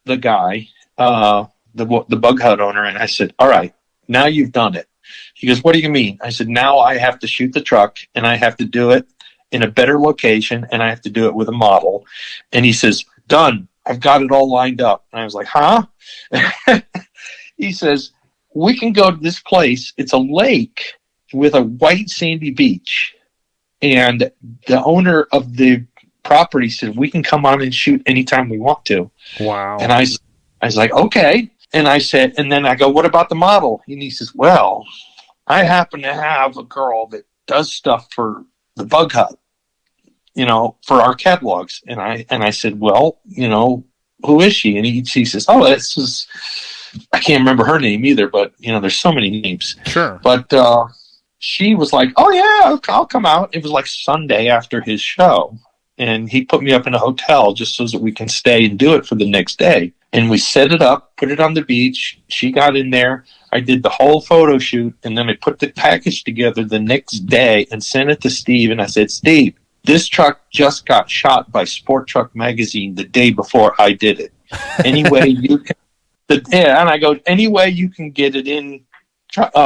the guy, the Bug Hut owner, and I said, all right, now you've done it. He goes, what do you mean? I said, now I have to shoot the truck, and I have to do it in a better location, and I have to do it with a model. And he says, done. I've got it all lined up. And I was like, huh? He says, we can go to this place. It's a lake with a white sandy beach. And the owner of the property said, we can come on and shoot anytime we want to. Wow. And I was like, okay. And I said, and then I go, what about the model? And he says, well, I happen to have a girl that does stuff for the Bug Hut, for our catalogs. And I said, well, who is she? And he says, oh, this is, I can't remember her name either, but there's so many names. Sure. But she was like, oh yeah, I'll come out. It was like Sunday after his show. And he put me up in a hotel just so that we can stay and do it for the next day. And we set it up, put it on the beach. She got in there. I did the whole photo shoot. And then I put the package together the next day and sent it to Steve. And I said, Steve, this truck just got shot by Sport Truck Magazine the day before I did it. Anyway, you can, and I go, any way you can get it in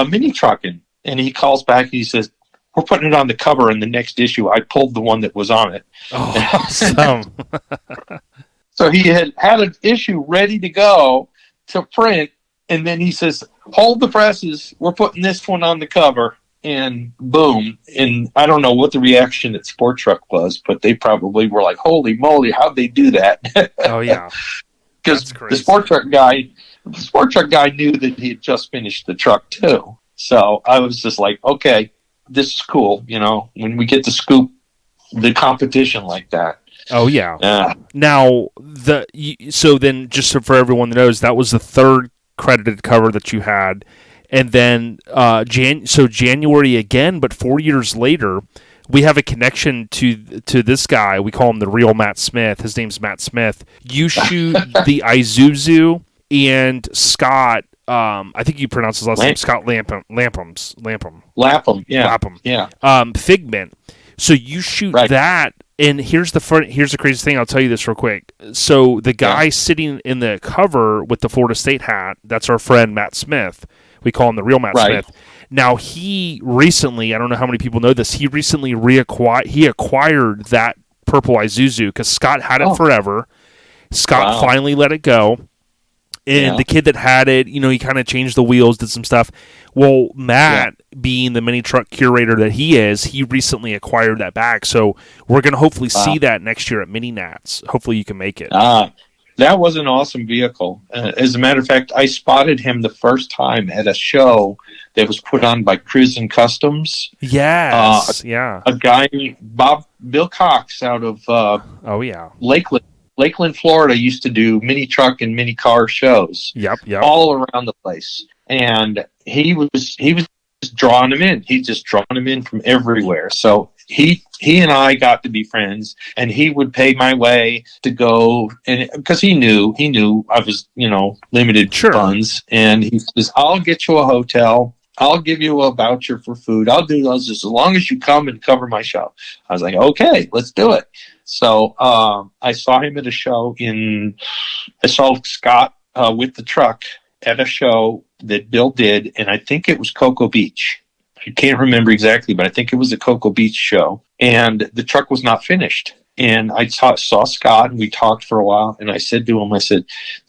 Mini Truckin. And he calls back and he says, we're putting it on the cover in the next issue. I pulled the one that was on it. Oh, awesome. So he had an issue ready to go to print. And then he says, hold the presses. We're putting this one on the cover. And boom. And I don't know what the reaction at Sport Truck was, but they probably were like, holy moly, how'd they do that? Oh, yeah. Because the Sport Truck guy knew that he had just finished the truck too. So I was just like, okay, this is cool. When we get to scoop the competition like that. Oh yeah. Now so then just so for everyone that knows, that was the third credited cover that you had, and then January again, but 4 years later, we have a connection to this guy. We call him the real Matt Smith. His name's Matt Smith. You shoot the Isuzu and Scott. I think you pronounce his last name Scott Lapham. Yeah. Figment. So you shoot that, and here's the crazy thing. I'll tell you this real quick. So the guy sitting in the cover with the Florida State hat, that's our friend Matt Smith. We call him the real Matt Smith. Now he recently, I don't know how many people know this, he recently acquired that purple Isuzu because Scott had it forever. Scott finally let it go. And the kid that had it, he kind of changed the wheels, did some stuff. Well, Matt, being the mini truck curator that he is, he recently acquired that back. So we're going to hopefully see that next year at Mini Nats. Hopefully you can make it. That was an awesome vehicle. As a matter of fact, I spotted him the first time at a show that was put on by Cruisin' Customs. Yes. A guy, Bill Cox out of Lakeland, Florida, used to do mini truck and mini car shows. Yep. All around the place. And he was just drawing them in. He's just drawing them in from everywhere. So he and I got to be friends, and he would pay my way to go, and because he knew I was, limited funds, and he says, I'll get you a hotel. I'll give you a voucher for food. I'll do those as long as you come and cover my show. I was like, okay, let's do it. So I saw him at a show I saw Scott with the truck at a show that Bill did, and I think it was Cocoa Beach. I can't remember exactly, but I think it was a Cocoa Beach show. And the truck was not finished. And I saw Scott, and we talked for a while, and I said to him,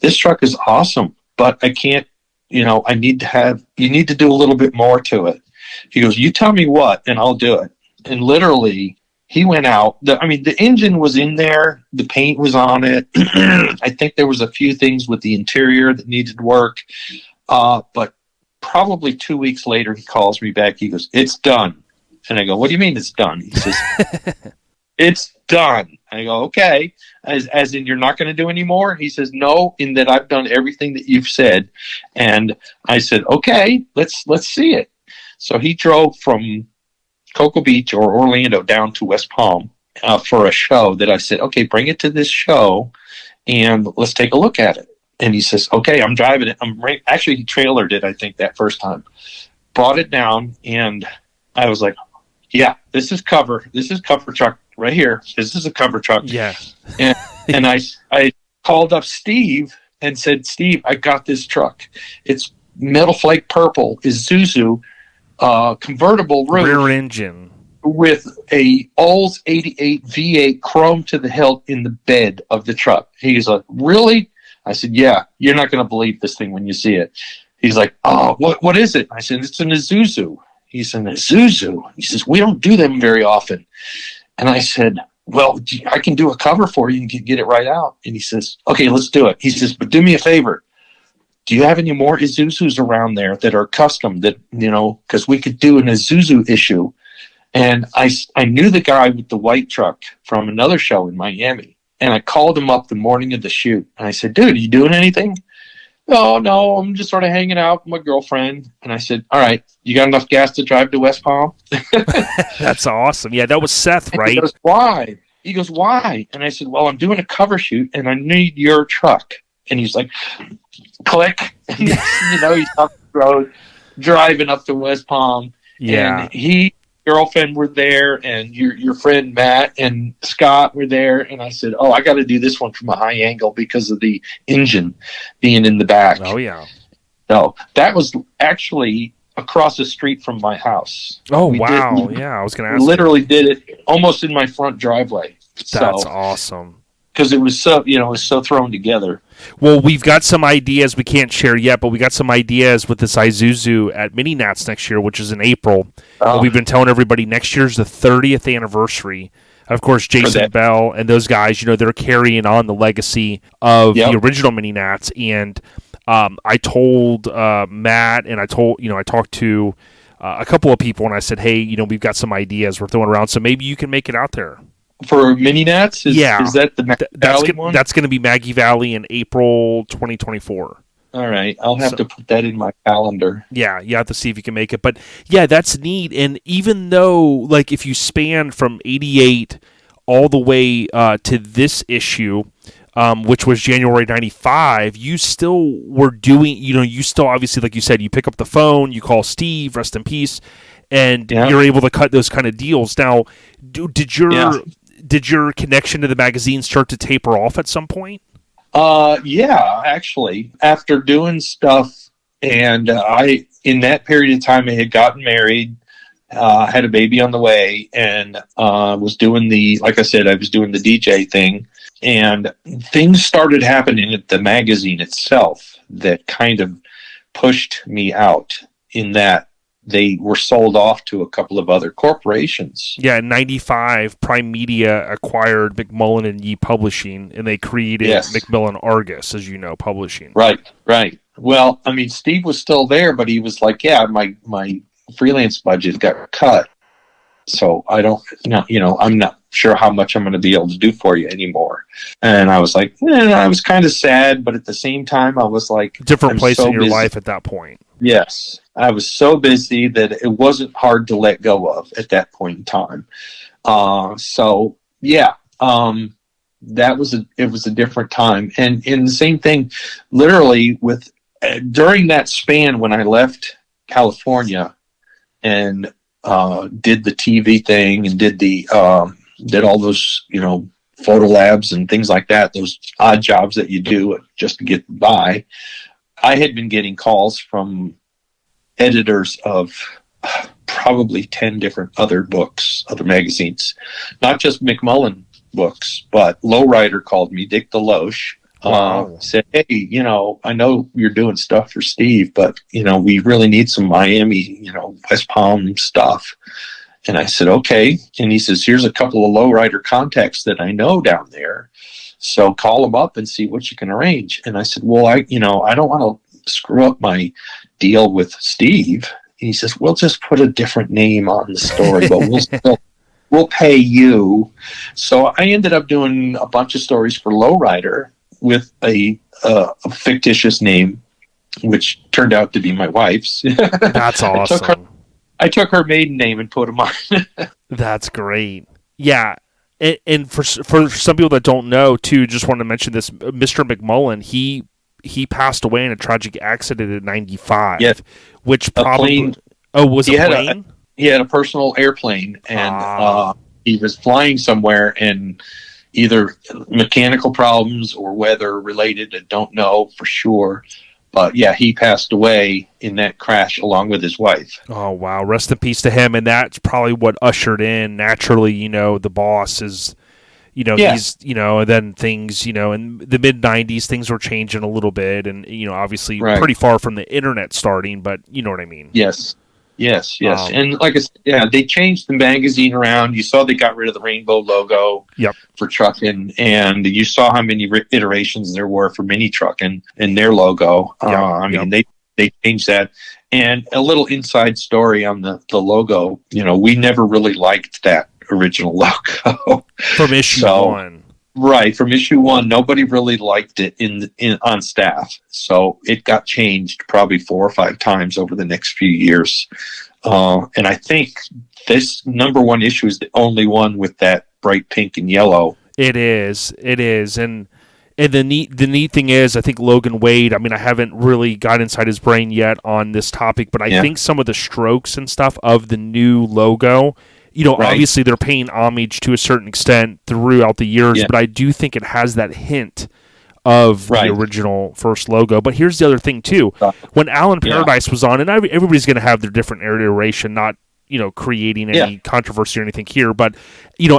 this truck is awesome, but I can't, you need to do a little bit more to it. He goes, you tell me what, and I'll do it. And literally, he went out. The engine was in there. The paint was on it. I think there was a few things with the interior that needed work. But probably 2 weeks later, he calls me back. He goes, it's done. And I go, what do you mean it's done? He says, it's done. I go, okay. As in, you're not going to do any more? He says, no, in that I've done everything that you've said. And I said, okay, let's see it. So he drove from Cocoa Beach or Orlando down to West Palm for a show that I said, okay, bring it to this show and let's take a look at it. And he says, okay, I'm driving it. Actually, he trailered it, I think, that first time. Brought it down, and I was like, yeah, this is cover truck right here. This is a cover truck. Yeah. And I called up Steve and said, Steve, I got this truck. It's metal flake purple, Isuzu, convertible roof. Rear engine. With a Olds 88 V8 chrome to the hilt in the bed of the truck. He's like, really? I said, yeah, you're not going to believe this thing when you see it. He's like, oh, what is it? I said, it's an Isuzu. He said, an Isuzu? He says, we don't do them very often. And I said, well, I can do a cover for you and get it right out. And he says, okay, let's do it. He says, but do me a favor. Do you have any more Isuzus around there that are custom that, because we could do an Isuzu issue. And I knew the guy with the white truck from another show in Miami. And I called him up the morning of the shoot. And I said, dude, are you doing anything? Oh, no, I'm just sort of hanging out with my girlfriend. And I said, all right, you got enough gas to drive to West Palm? That's awesome. Yeah, that was Seth, right? He goes, why? He goes, why? And I said, well, I'm doing a cover shoot and I need your truck. And he's like, click. And he's off the road driving up to West Palm. Yeah. And girlfriend were there, and your friend Matt and Scott were there, and I said, oh, I got to do this one from a high angle because of the engine being in the back. Oh yeah. So that was actually across the street from my house. Oh, wow. Yeah, I was going to ask. Literally did it almost in my front driveway. That's awesome. Because it was so thrown together. Well, we've got some ideas we can't share yet, but we got some ideas with this Isuzu at Mini Nats next year, which is in April. We've been telling everybody next year's the 30th anniversary. Of course, Jason Bell and those guys, they're carrying on the legacy of the original Mini Nats. And I told Matt, and I talked to a couple of people, and I said, hey, we've got some ideas we're throwing around, so maybe you can make it out there. For Mini Nats? Is that the Maggie Valley one? That's going to be Maggie Valley in April 2024. All right. I'll have to put that in my calendar. Yeah, you have to see if you can make it. But, yeah, that's neat. And even though, if you span from 88 all the way to this issue, which was January 95, you still were doing, you still obviously, like you said, you pick up the phone, you call Steve, rest in peace, and you're able to cut those kind of deals. Now, did your connection to the magazine start to taper off at some point? Yeah, actually, after doing stuff, and in that period of time, I had gotten married, had a baby on the way, and was doing like I said, I was doing the DJ thing, and things started happening at the magazine itself that kind of pushed me out in that they were sold off to a couple of other corporations. Yeah, in 95, Prime Media acquired McMullen and Yee Publishing, and they created McMillan Argus, as you know, publishing. Right. Well, I mean, Steve was still there, but he was like, yeah, my freelance budget got cut. So I don't, I'm not sure how much I'm going to be able to do for you anymore. And I was like, I was kind of sad, but at the same time, I was like, different place in your life at that point. Yes, I was so busy that it wasn't hard to let go of at that point in time. It was a different time. And in the same thing, literally during that span when I left California and did the TV thing and did all those, photo labs and things like that, those odd jobs that you do just to get by. I had been getting calls from editors of probably 10 different other books, other magazines, not just McMullen books, but Lowrider called me, Dick DeLoche, said, hey, I know you're doing stuff for Steve, but, we really need some Miami, West Palm stuff. And I said, okay. And he says, here's a couple of Lowrider contacts that I know down there. So call them up and see what you can arrange. And I said, well, I don't want to screw up my deal with Steve. And he says, we'll just put a different name on the story, but we'll pay you. So I ended up doing a bunch of stories for Lowrider with a fictitious name, which turned out to be my wife's. That's awesome. I took her maiden name and put him on. That's great. Yeah. And for some people that don't know, too, just want to mention this: Mr. McMullen, he passed away in a tragic accident at 95. Yeah. Which probably was a plane. He had a personal airplane, and he was flying somewhere, and either mechanical problems or weather related. I don't know for sure. But yeah, he passed away in that crash along with his wife. Oh, wow. Rest in peace to him. And that's probably what ushered in, naturally, the boss is, he's, and then things, in the mid-90s, things were changing a little bit. And, obviously pretty far from the internet starting, but you know what I mean? Yes. And like I said, they changed the magazine around. You saw they got rid of the rainbow logo for Truckin', and you saw how many iterations there were for Mini Truckin' and their logo. They changed that. And a little inside story on the logo, we never really liked that original logo. From issue 1. Right, from issue 1, nobody really liked it on staff, so it got changed probably 4 or 5 times over the next few years. And I think this number 1 issue is the only one with that bright pink and yellow. It is, and the neat thing is, I think Logan Wade. I mean, I haven't really got inside his brain yet on this topic, but I think some of the strokes and stuff of the new logo. Obviously they're paying homage to a certain extent throughout the years, but I do think it has that hint of the original first logo. But here's the other thing too: when Alan Paradise was on, and everybody's going to have their different iteration, not creating any controversy or anything here, but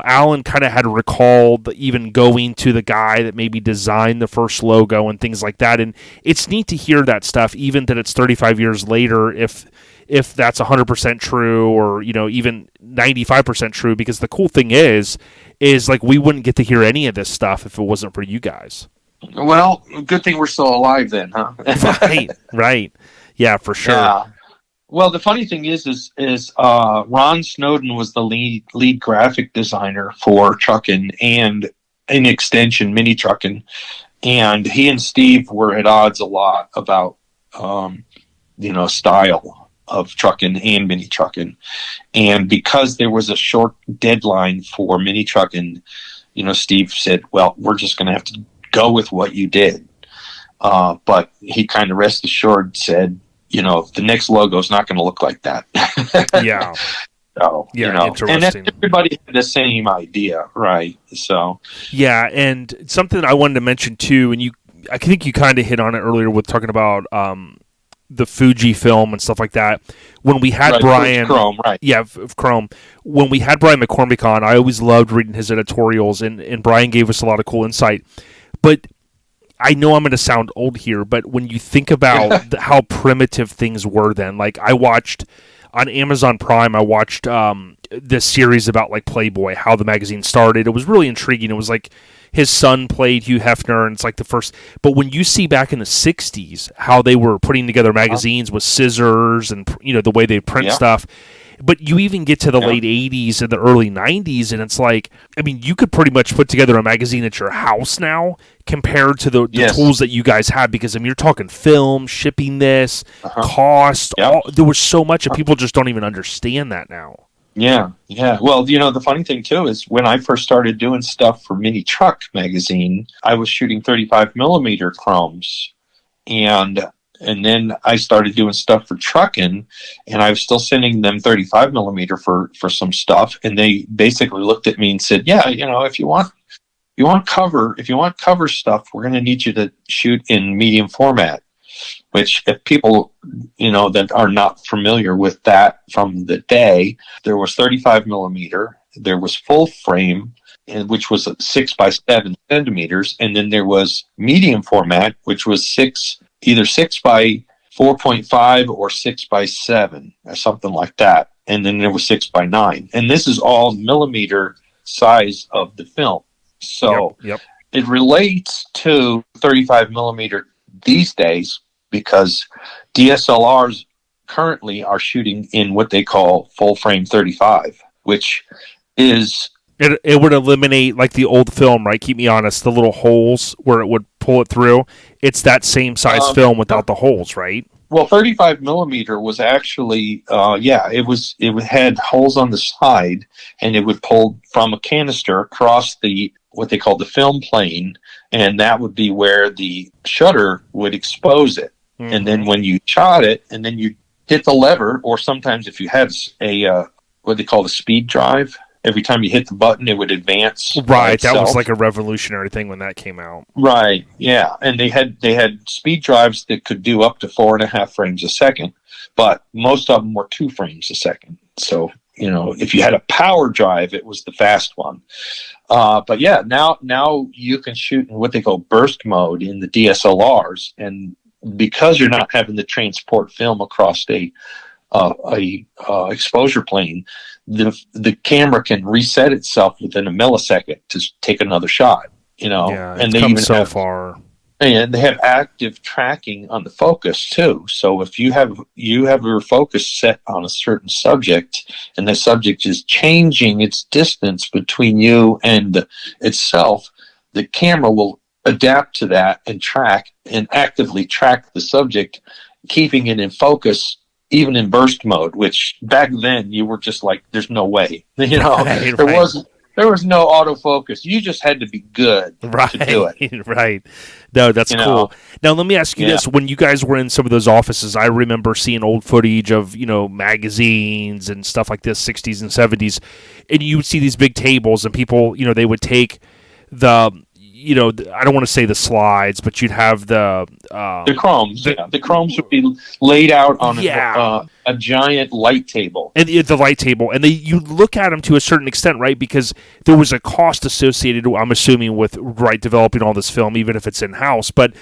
Alan kind of had recalled even going to the guy that maybe designed the first logo and things like that, and it's neat to hear that stuff, even that it's 35 years later, if that's 100% true or even 95% true, because the cool thing is like we wouldn't get to hear any of this stuff if it wasn't for you guys. Well, good thing we're still alive then, huh? right. Yeah, for sure. Yeah. Well, the funny thing is Ron Snowden was the lead graphic designer for Truckin' and in extension Mini Truckin', and he and Steve were at odds a lot about style of Truckin' and Mini Truckin', and because there was a short deadline for Mini Truckin', Steve said, "Well, we're just going to have to go with what you did," but he kind of rest assured said, the next logo is not going to look like that. Yeah. So, interesting. And everybody had the same idea, right? So, yeah, and something I wanted to mention too, and I think you kind of hit on it earlier with talking about the Fuji film and stuff like that. When we had Brian, Chrome, right? Yeah, Chrome. When we had Brian McCormick on, I always loved reading his editorials, and Brian gave us a lot of cool insight. But I know I'm going to sound old here, but when you think about how primitive things were then, like I watched on Amazon Prime, I watched this series about like Playboy, how the magazine started. It was really intriguing. It was like his son played Hugh Hefner, and it's like the first. But when you see back in the 60s how they were putting together magazines with scissors and the way they print stuff. But you even get to the late 80s and the early 90s, and it's like, I mean, you could pretty much put together a magazine at your house now compared to the tools that you guys have, because, I mean, you're talking film, shipping this, cost. There was so much, and people just don't even understand that now. Yeah. Well, the funny thing, too, is when I first started doing stuff for Mini Truck Magazine, I was shooting 35 millimeter chromes, and then I started doing stuff for Truckin', and I was still sending them 35 millimeter for some stuff. And they basically looked at me and said, "Yeah, if you want cover stuff, we're going to need you to shoot in medium format." Which, if people, that are not familiar with that from the day, there was 35 millimeter, there was full frame, which was 6 by 7 centimeters, and then there was medium format, which was either 6 by 4.5 or 6 by 7 or something like that. And then there was 6 by 9. And this is all millimeter size of the film. So it relates to 35 millimeter these days, because DSLRs currently are shooting in what they call full frame 35, which is... It would eliminate, like the old film, right? Keep me honest, the little holes where it would pull it through. It's that same size film without the holes, right? Well, 35 millimeter was actually, it had holes on the side, and it would pull from a canister across what they call the film plane, and that would be where the shutter would expose it. Mm-hmm. And then when you shot it, and then you hit the lever, or sometimes if you had what they call the speed drive, every time you hit the button, it would advance. Right, that was like a revolutionary thing when that came out. Right, yeah, and they had speed drives that could do up to 4.5 frames a second, but most of them were 2 frames a second. So if you had a power drive, it was the fast one. But yeah, now you can shoot in what they call burst mode in the DSLRs, and because you're not having to transport film across a exposure plane, the camera can reset itself within a millisecond to take another shot. Yeah, and they even have far. And they have active tracking on the focus too. So if you have your focus set on a certain subject, and the subject is changing its distance between you and itself, the camera will adapt to that and actively track the subject, keeping it in focus, even in burst mode, which back then you were just like, there's no way. There was no autofocus. You just had to be good to do it. Right. No, that's cool. Now, let me ask you this. When you guys were in some of those offices, I remember seeing old footage of, magazines and stuff like this, 60s and 70s, and you would see these big tables, and people, they would take the... I don't want to say the slides, but you'd have the chromes. The chromes would be laid out on a giant light table. And the light table. And you look at them to a certain extent, right? Because there was a cost associated, I'm assuming, with developing all this film, even if it's in-house. But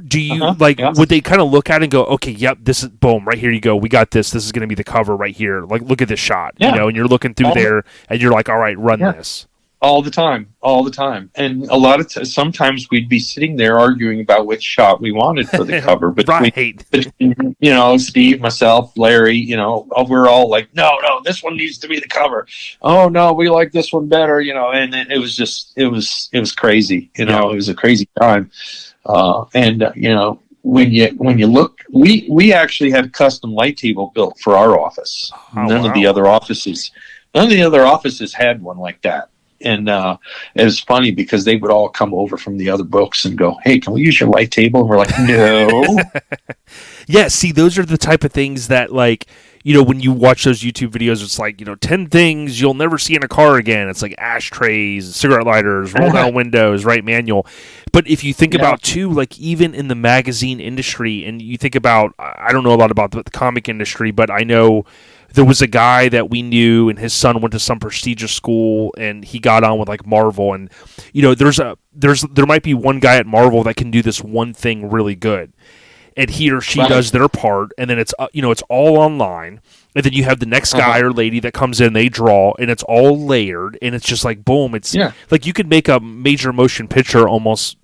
do you, would they kind of look at it and go, okay, yep, this is, boom, right here you go. We got this. This is going to be the cover right here. Like, look at this shot. And you're looking through there, and you're like, all right, run this. All the time. And a lot of sometimes we'd be sitting there arguing about which shot we wanted for the cover. Between, Steve, myself, Larry, we're all like, no, this one needs to be the cover. Oh, no, we like this one better, and it was just, it was crazy. It was a crazy time. When you look, we actually had a custom light table built for our office. None of the other offices had one like that. And it was funny because they would all come over from the other books and go, hey, can we use your light table? And we're like, no. Yeah, see, those are the type of things that, like, when you watch those YouTube videos, it's like, 10 things you'll never see in a car again. It's like ashtrays, cigarette lighters, roll down windows, right, manual. But if you think about, too, like, even in the magazine industry, and you think about, I don't know a lot about the comic industry, but I know there was a guy that we knew, and his son went to some prestigious school, and he got on with like Marvel. And there might be one guy at Marvel that can do this one thing really good, and he or she does their part, and then it's it's all online. And then you have the next guy or lady that comes in, they draw, and it's all layered, and it's just like boom. It's like you could make a major motion picture almost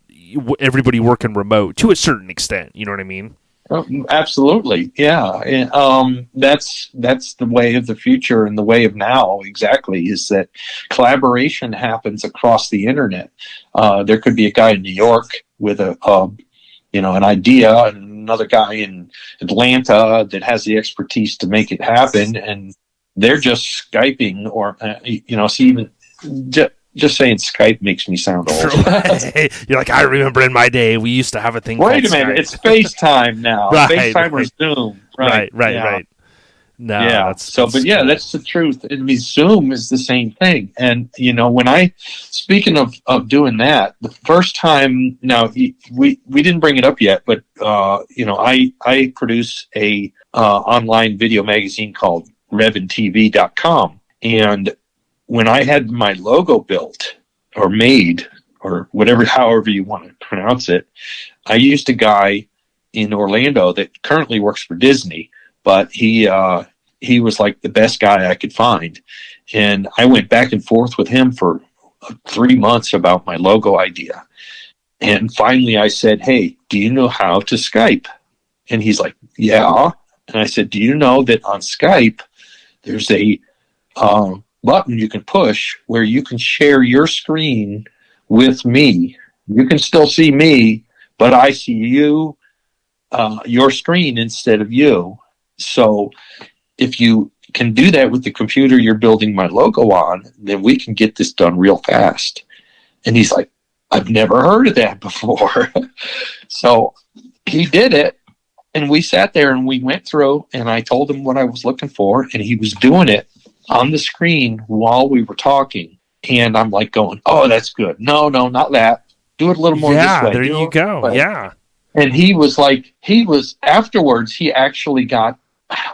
everybody working remote to a certain extent. You know what I mean? Oh, absolutely, yeah. And, that's the way of the future, and the way of now. Exactly, is that collaboration happens across the internet. There could be a guy in New York with an idea, and another guy in Atlanta that has the expertise to make it happen, and they're just Skyping, or just saying Skype makes me sound old. You're like, I remember in my day we used to have a thing. Wait a minute, it's FaceTime now. FaceTime or Zoom. Right. No, yeah. That's the truth. I mean, Zoom is the same thing. And speaking of doing that, the first time, now we didn't bring it up yet, but I produce a online video magazine called RevinTV.com, and when I had my logo built or made, or however you want to pronounce it, I used a guy in Orlando that currently works for Disney, but he was like the best guy I could find. And I went back and forth with him for 3 months about my logo idea. And finally I said, hey, do you know how to Skype? And he's like, yeah. And I said, do you know that on Skype, there's a button you can push where you can share your screen with me. You can still see me, but I see you your screen instead of you. So if you can do that with the computer you're building my logo on, then we can get this done real fast. And he's like, I've never heard of that before. So he did it, and we sat there and we went through, and I told him what I was looking for, and he was doing it on the screen while we were talking. And I'm like going, oh, that's good. No, not that. Do it a little more this way. There you go. Yeah. And he was afterwards, he actually got,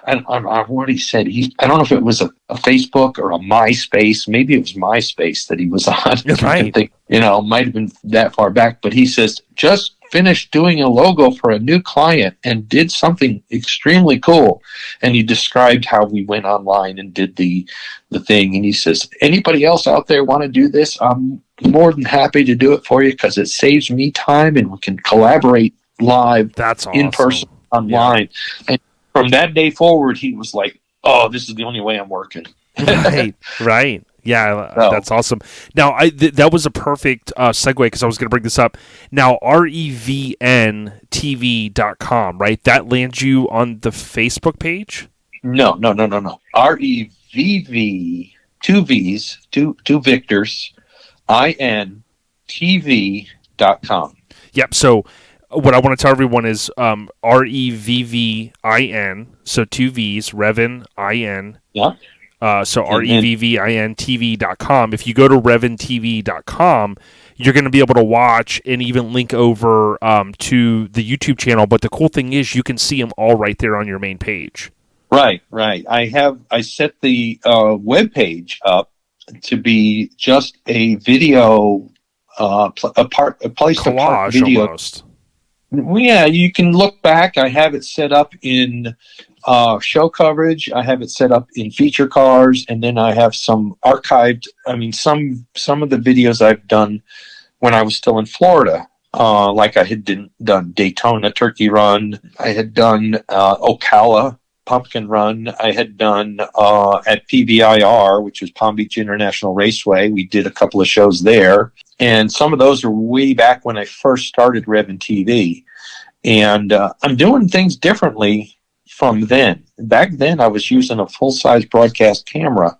I don't know what he said. I don't know if it was a Facebook or a MySpace. Maybe it was MySpace that he was on. Right. Think, might have been that far back. But he says, just finished doing a logo for a new client and did something extremely cool. And he described how we went online and did the thing. And he says, anybody else out there want to do this? I'm more than happy to do it for you because it saves me time and we can collaborate live. That's awesome. In person online. Yeah. And from that day forward, he was like, oh, this is the only way I'm working. Right. Yeah, that's awesome. Now, that was a perfect segue because I was going to bring this up. Now, REVNTV.com, right? That lands you on the Facebook page? No. REVV, two V's, two Victors, INTV.com. Yep. So what I want to tell everyone is REVVIN, so two V's, Revin, IN. Yeah. So REVVINTV.com. If you go to RevinTV.com, you're going to be able to watch and even link over to the YouTube channel. But the cool thing is you can see them all right there on your main page. Right. I set the web page up to be just a video, a place to park video. Almost. Yeah, you can look back. I have it set up in show coverage. I have it set up in feature cars, and then I have some archived. I mean, some of the videos I've done when I was still in Florida, like I had done Daytona Turkey Run. I had done Ocala Pumpkin Run. I had done at PBIR, which was Palm Beach International Raceway. We did a couple of shows there. And some of those are way back when I first started Revin TV. And I'm doing things differently from then. Back then, I was using a full-size broadcast camera,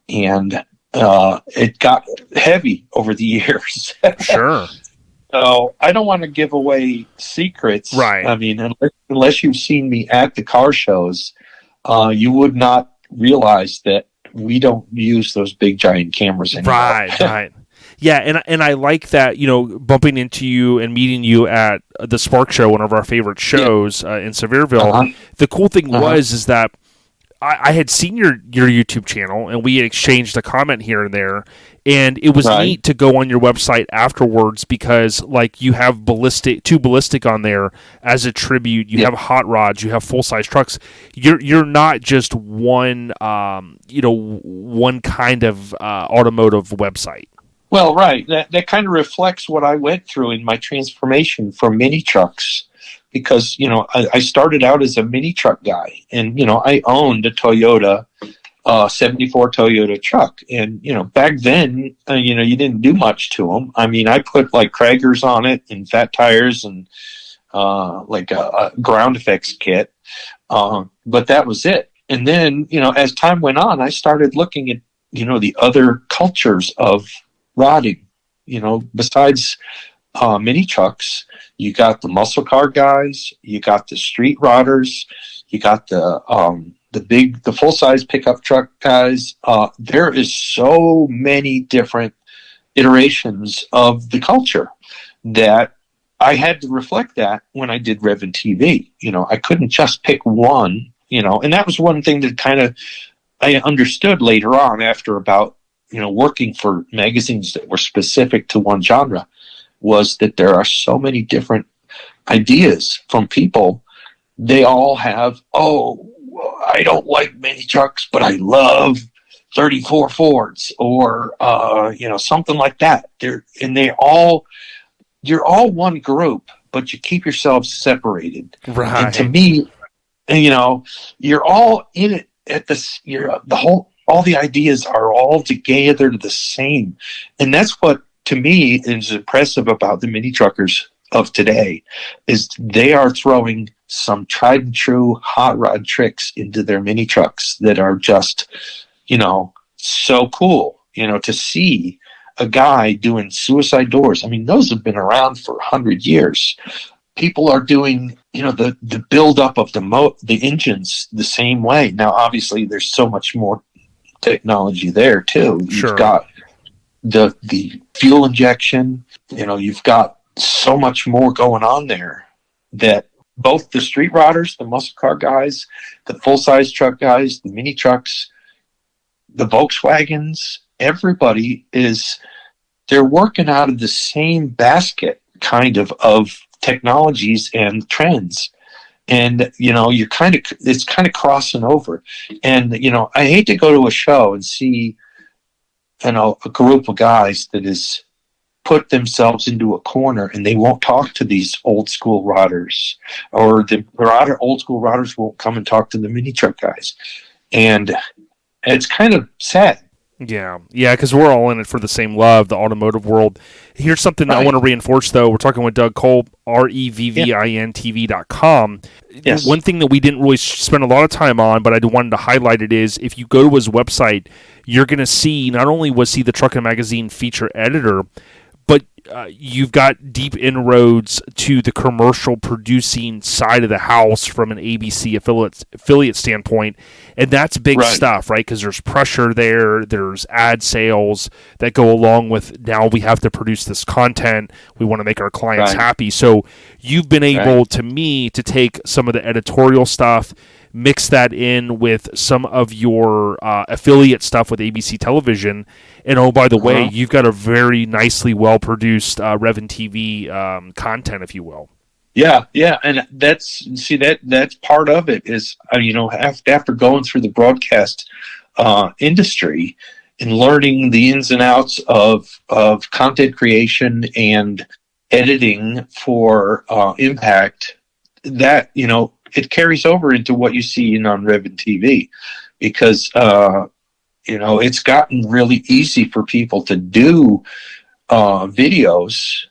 and it got heavy over the years. Sure. So I don't want to give away secrets. Right. I mean, unless you've seen me at the car shows, you would not realize that we don't use those big, giant cameras anymore. Right. Yeah, and I like that, bumping into you and meeting you at the Spark Show, one of our favorite shows in Sevierville. Uh-huh. The cool thing is that I had seen your YouTube channel, and we exchanged a comment here and there, and it was neat to go on your website afterwards because, like, you have two ballistic on there as a tribute. You have hot rods, you have full size trucks. You're not just one one kind of automotive website. Well, right. That kind of reflects what I went through in my transformation from mini trucks. Because, I started out as a mini truck guy, and, I owned a Toyota, 74 Toyota truck. And, back then, you didn't do much to them. I mean, I put like Kragers on it and fat tires and like a ground effects kit. But that was it. And then, as time went on, I started looking at, the other cultures of rodding, besides mini trucks. You got the muscle car guys, you got the street rodders, you got the full size pickup truck guys. There is so many different iterations of the culture that I had to reflect that when I did Revin TV. I couldn't just pick one, and that was one thing that kind of I understood later on after about working for magazines that were specific to one genre, was that there are so many different ideas from people. They all have, I don't like mini trucks, but I love 34 Fords or, something like that. You're all one group, but you keep yourselves separated. Right. And to me, you're all in it at this, all the ideas are all together the same. And that's what, to me, is impressive about the mini truckers of today, is they are throwing some tried and true hot rod tricks into their mini trucks that are just, so cool, to see a guy doing suicide doors. I mean, those have been around for 100 years. People are doing, the buildup of the engines the same way. Now, obviously, there's so much more technology there too. Sure. You've got the fuel injection. You've got so much more going on there that both the street rodders, the muscle car guys, the full size truck guys, the mini trucks, the Volkswagens, everybody they're working out of the same basket kind of technologies and trends. And, it's kind of crossing over. And, I hate to go to a show and see, a group of guys that is put themselves into a corner and they won't talk to these old school rodders, or the old school rodders won't come and talk to the mini truck guys. And it's kind of sad. Yeah, because we're all in it for the same love, the automotive world. Here's something I want to reinforce, though. We're talking with Doug Kulp, REVVINTV.com. Yes. One thing that we didn't really spend a lot of time on, but I wanted to highlight it, is if you go to his website, you're going to see, not only was he the Truckin Magazine feature editor, but you've got deep inroads to the commercial producing side of the house from an ABC affiliate standpoint, and that's big stuff, right? Because there's pressure there, there's ad sales that go along with, now we have to produce this content, we want to make our clients happy. So you've been able to take some of the editorial stuff, mix that in with some of your affiliate stuff with ABC television. And oh, by the way, you've got a very nicely well-produced Revin TV content, if you will. Yeah, and that's part of it is, after going through the broadcast industry and learning the ins and outs of content creation and editing for impact, that, it carries over into what you see on Revin TV, because it's gotten really easy for people to do videos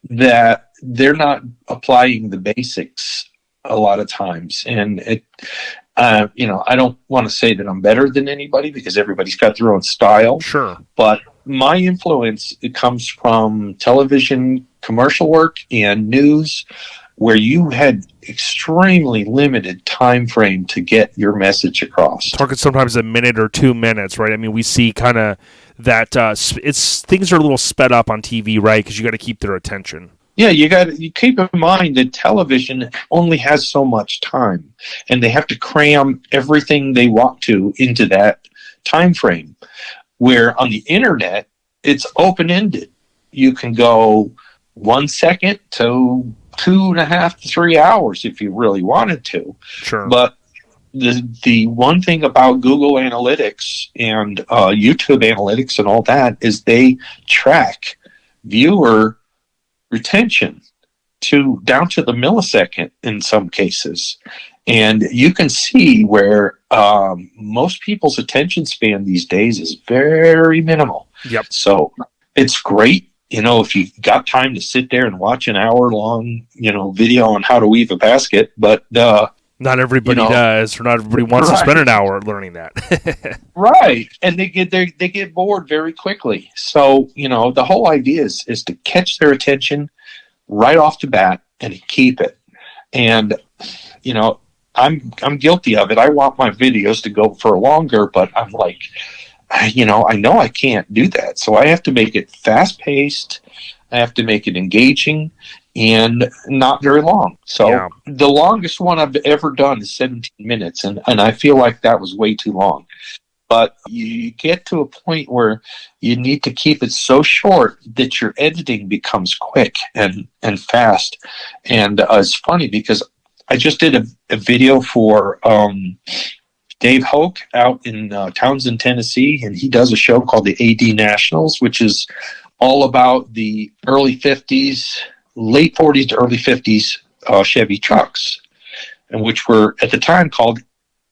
that they're not applying the basics a lot of times. And I don't want to say that I'm better than anybody, because everybody's got their own style. Sure. But my influence, it comes from television, commercial work, and news, where you had extremely limited time frame to get your message across. Talking sometimes a minute or 2 minutes, right? I mean, we see kind of that things are a little sped up on TV, right? Because you got to keep their attention. Yeah, you keep in mind that television only has so much time, and they have to cram everything they want to into that time frame. Where on the internet, it's open-ended. You can go 1 second to 2.5 to 3 hours if you really wanted to. Sure. But the one thing about Google Analytics and YouTube Analytics and all that is they track viewer retention down to the millisecond in some cases. And you can see where most people's attention span these days is very minimal. Yep. So it's great. If you got time to sit there and watch an hour-long, video on how to weave a basket, but not everybody does, or not everybody wants to spend an hour learning that. Right, and they get bored very quickly. So the whole idea is to catch their attention right off the bat and keep it. And I'm guilty of it. I want my videos to go for longer, but I'm like, I know I can't do that. So I have to make it fast-paced. I have to make it engaging and not very long. So the longest one I've ever done is 17 minutes, and I feel like that was way too long. But you get to a point where you need to keep it so short that your editing becomes quick and fast. And it's funny because I just did a video for Dave Hoke out in Townsend, Tennessee, and he does a show called the AD Nationals, which is all about the early 50s, late 40s to early 50s Chevy trucks, and which were at the time called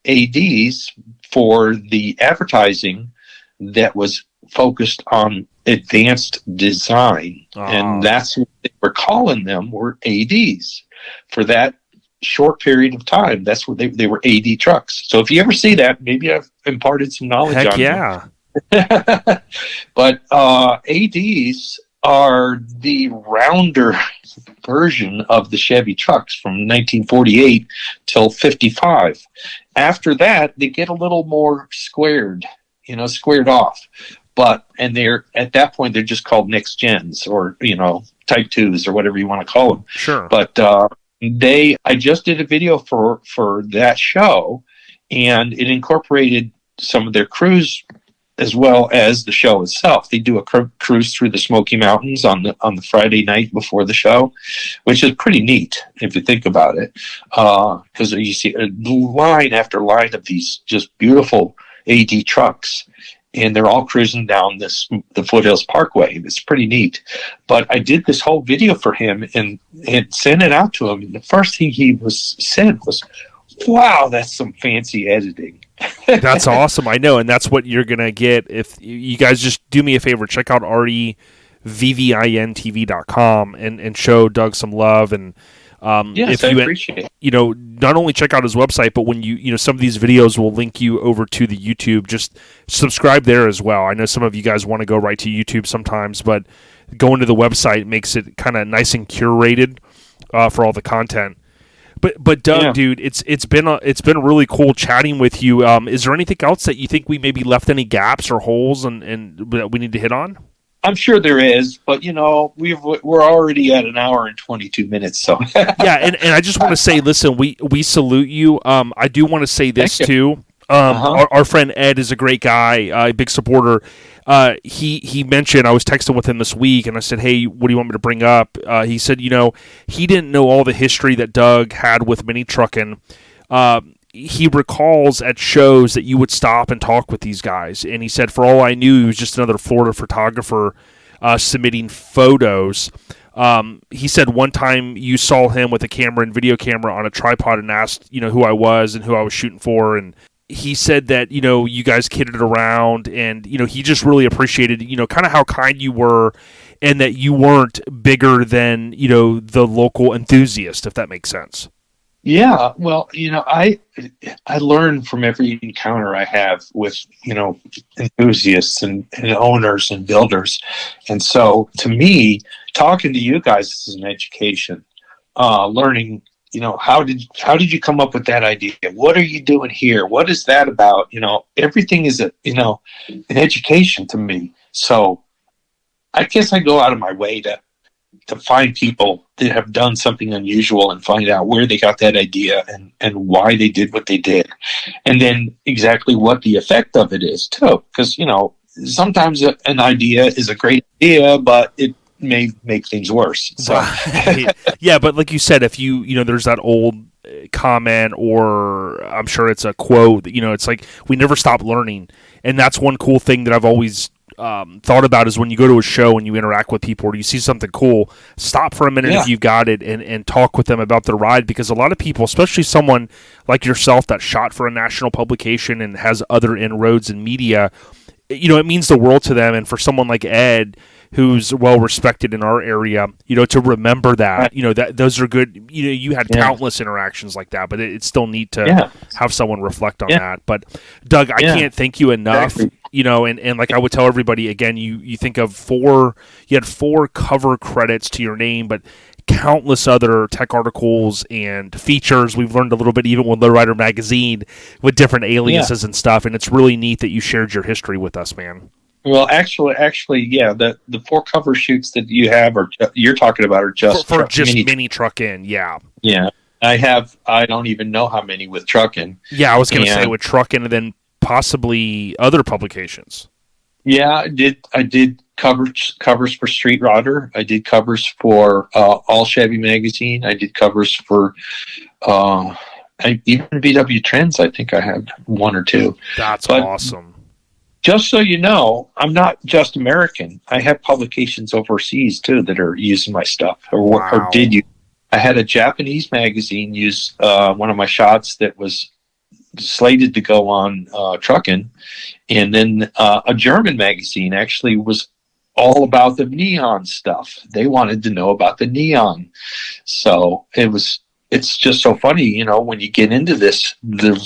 ADs for the advertising that was focused on advanced design. And that's what they were calling them, were ADs for that short period of time. That's what they were AD trucks. So if you ever see that, maybe I've imparted some knowledge Heck on yeah. you. But ADs are the rounder version of the Chevy trucks from 1948 till 55. After that, they get a little more squared, squared off. And they're at that point, they're just called next gens, or, type 2s, or whatever you want to call them. Sure. But I just did a video for that show, and it incorporated some of their crews as well as the show itself. They do a cruise through the Smoky Mountains on the Friday night before the show, which is pretty neat if you think about it, because you see line after line of these just beautiful AD trucks, and they're all cruising down the Foothills Parkway. It's pretty neat. But I did this whole video for him and sent it out to him. And the first thing he said was, "Wow, that's some fancy editing." That's awesome. I know, and that's what you're gonna get if you guys just do me a favor. Check out revvintv.com and show Doug some love. And yes, if you I appreciate it. Not only check out his website, but when some of these videos will link you over to the YouTube. Just subscribe there as well. I know some of you guys want to go right to YouTube sometimes, but going to the website makes it kind of nice and curated for all the content. But Doug, Yeah. dude, it's been really cool chatting with you. Is there anything else that you think we maybe left any gaps or holes and that we need to hit on? I'm sure there is, but we're already at an hour and 22 minutes. So Yeah, and I just want to say, listen, we salute you. I do want to say this too. Our friend Ed is a great guy, a big supporter. He mentioned, I was texting with him this week, and I said, "Hey, what do you want me to bring up?" He said, he didn't know all the history that Doug had with Mini Truckin. He recalls at shows that you would stop and talk with these guys, and he said, for all I knew, he was just another Florida photographer submitting photos. He said one time you saw him with a camera and video camera on a tripod and asked, who I was and who I was shooting for, and he said that, you guys kidded around, and, he just really appreciated, kind of how kind you were, and that you weren't bigger than, the local enthusiast, if that makes sense. Yeah, well, I learn from every encounter I have with, enthusiasts and owners and builders. And so to me, talking to you guys is an education, learning, how did you come up with that idea? What are you doing here? What is that about? Everything is an education to me. So I guess I go out of my way to find people that have done something unusual and find out where they got that idea and why they did what they did. And then exactly what the effect of it is too. Because, sometimes an idea is a great idea, but it may make things worse. So yeah, but like you said, if there's that old comment, or I'm sure it's a quote, it's like we never stop learning. And that's one cool thing that I've always thought about is when you go to a show and you interact with people or you see something cool, stop for a minute if you've got it and talk with them about their ride, because a lot of people, especially someone like yourself that shot for a national publication and has other inroads in media, it means the world to them. And for someone like Ed, who's well respected in our area, to remember that, that those are good. You had countless interactions like that, but it's still neat to have someone reflect on that. But Doug, I can't thank you enough. Exactly. And like I would tell everybody again, you think of you had 4 cover credits to your name, but countless other tech articles and features. We've learned a little bit even with Lowrider Magazine with different aliases and stuff, and it's really neat that you shared your history with us, man. Well, actually, yeah, the 4 cover shoots that you have, or you're talking about, are just for just Mini Truckin. Yeah. I don't even know how many with Truckin. Yeah, I was going to say with Truckin, and then possibly other publications. Yeah, I did covers for Street Rodder. I did covers for All Chevy Magazine. I did covers for even VW Trends. I think I had 1 or 2. That's awesome. Just so you know, I'm not just American. I have publications overseas too that are using my stuff, or did use. I had a Japanese magazine use one of my shots that was slated to go on Truckin', and then a German magazine actually was all about the neon stuff. They wanted to know about the neon, so it was it's just so funny, you know, when you get into this, the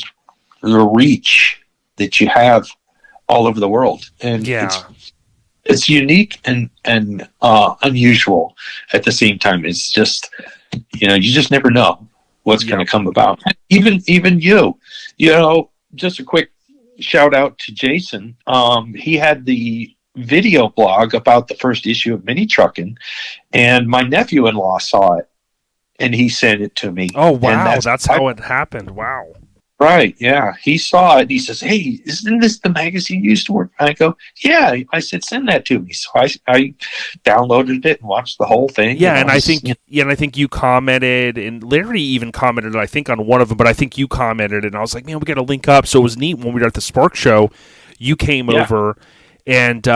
reach that you have all over the world, and it's unique and unusual at the same time. It's just, you know, you just never know what's going to come about. Even you know, just a quick shout out to Jason. He had the video blog about the first issue of Mini Truckin', and my nephew-in-law saw it, and he sent it to me. Oh, wow. That's how it happened. Wow. Right, yeah. He saw it, and he says, hey, isn't this the magazine you used to work? I go, yeah. I said, send that to me. So I downloaded it and watched the whole thing. Yeah, and I think you commented, and Larry even commented, I think, on one of them, but I think you commented, and I was like, man, we got to link up. So it was neat when we were at the Spark Show. You came over, and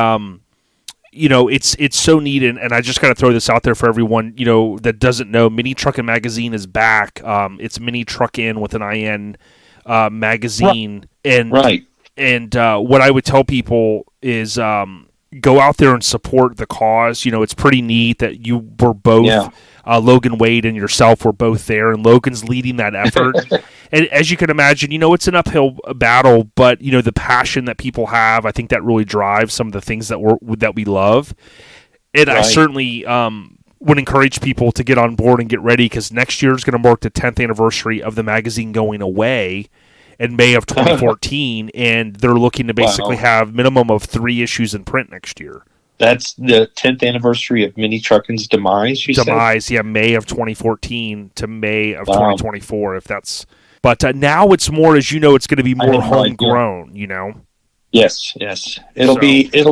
you know, it's so neat, and I just got to throw this out there for everyone, you know, that doesn't know. Mini Truckin Magazine is back. It's Mini Truckin with an IN magazine, and what I would tell people is go out there and support the cause. You know, it's pretty neat that you were both Logan Wade and yourself were both there, and Logan's leading that effort. And as you can imagine, you know, it's an uphill battle, but you know, the passion that people have, I think that really drives some of the things that we love. And I certainly would encourage people to get on board and get ready, because next year is going to mark the 10th anniversary of the magazine going away in May of 2014, and they're looking to basically have minimum of 3 issues in print next year. That's the 10th anniversary of Mini Truckin's demise, you said? Yeah, May of 2014 to May of 2024, if that's... But now it's more, as you know, it's going to be more homegrown, you know? Yes. It'll be a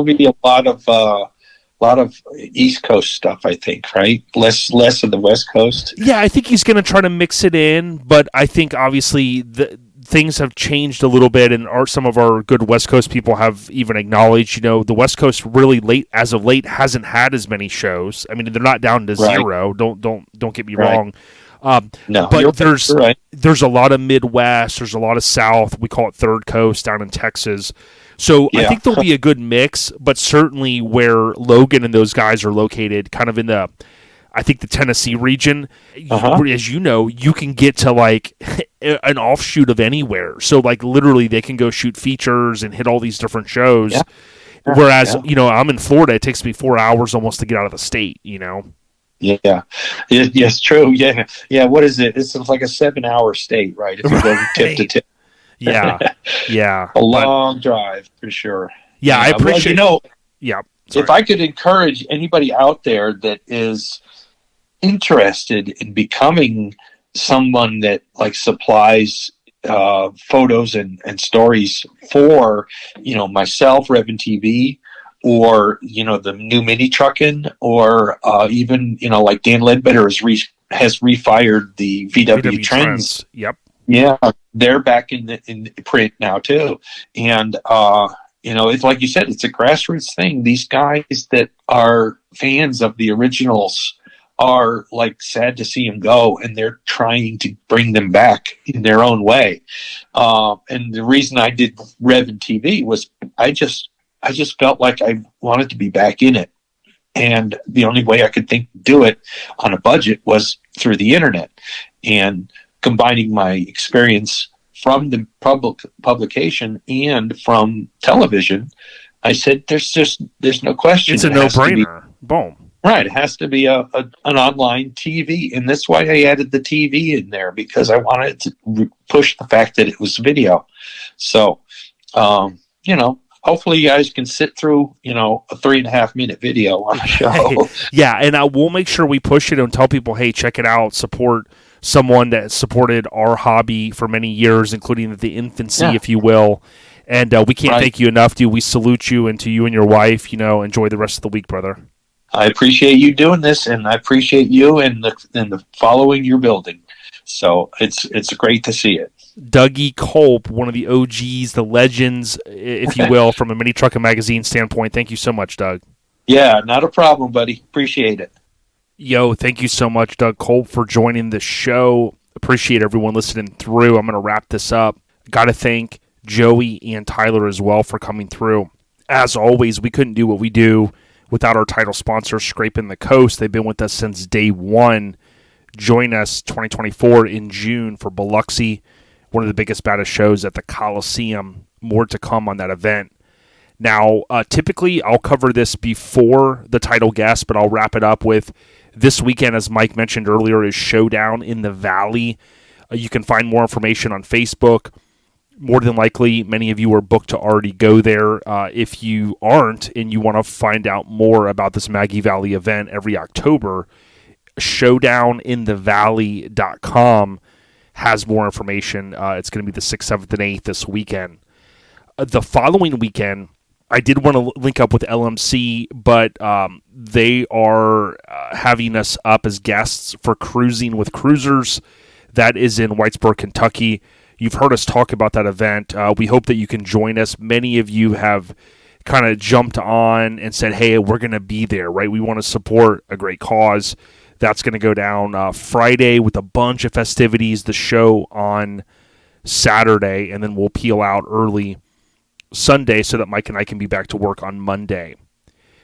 lot of East Coast stuff, I think, right? Less of the West Coast. Yeah, I think he's going to try to mix it in, but I think obviously things have changed a little bit, and some of our good West Coast people have even acknowledged, you know, the West Coast really as of late hasn't had as many shows. I mean, they're not down to zero. Don't get me wrong. No, but there's a lot of Midwest, there's a lot of South. We call it Third Coast down in Texas. So I think there'll be a good mix, but certainly where Logan and those guys are located, kind of in the Tennessee region, as you know, you can get to like an offshoot of anywhere. So like literally they can go shoot features and hit all these different shows. Yeah. Whereas, you know, I'm in Florida, it takes me 4 hours almost to get out of the state, you know? Yeah. Yes, true. Yeah. Yeah. What is it? It's like a 7-hour state, right? If you go tip to tip. Yeah. A long drive for sure. Yeah. I appreciate, Sorry. If I could encourage anybody out there that is interested in becoming someone that like supplies photos and stories for, you know, myself, Revan TV, or, you know, the new Mini Truckin, or even, you know, like Dan Ledbetter has refired the VW Trends. Yep. Yeah, they're back in print now too, and you know, it's like you said, it's a grassroots thing. These guys that are fans of the originals are like sad to see them go, and they're trying to bring them back in their own way. And the reason I did Revan TV was I just felt like I wanted to be back in it. And the only way I could do it on a budget was through the internet. And combining my experience from the publication and from television, I said, there's no question. It's a no-brainer. Boom. Right. It has to be an online TV. And that's why I added the TV in there, because I wanted to push the fact that it was video. So, you know, hopefully you guys can sit through, you know, a 3.5 minute video on a show. Yeah. And we'll make sure we push it and tell people, hey, check it out. Support someone that supported our hobby for many years, including the infancy, if you will. And we can't thank you enough, dude. We salute you, and to you and your wife, you know, enjoy the rest of the week, brother. I appreciate you doing this, and I appreciate you and the following you're building. So it's great to see it. Dougie Kulp, one of the OGs, the legends, if you will, from a Mini Truckin Magazine standpoint. Thank you so much, Doug. Yeah, not a problem, buddy. Appreciate it. Yo, thank you so much, Doug Kulp, for joining the show. Appreciate everyone listening through. I'm going to wrap this up. Got to thank Joey and Tyler as well for coming through. As always, we couldn't do what we do without our title sponsor, Scraping the Coast. They've been with us since day one. join us 2024 in June for Biloxi, one of the biggest, baddest shows at the Coliseum. More to come on that event. Now, typically I'll cover this before the title guest, but I'll wrap it up with this weekend, as Mike mentioned earlier, is Showdown in the Valley. You can find more information on Facebook. More than likely, many of you are booked to already go there. If you aren't and you want to find out more about this Maggie Valley event every October, showdowninthevalley.com has more information. It's going to be the 6th, 7th, and 8th this weekend. The following weekend, I did want to link up with LMC, but they are having us up as guests for Cruising with Cruisers. That is in Whitesboro, Kentucky. You've heard us talk about that event. We hope that you can join us. Many of you have kind of jumped on and said, hey, we're going to be there, right? We want to support a great cause. That's going to go down Friday with a bunch of festivities, the show on Saturday, and then we'll peel out early Sunday so that Mike and I can be back to work on Monday.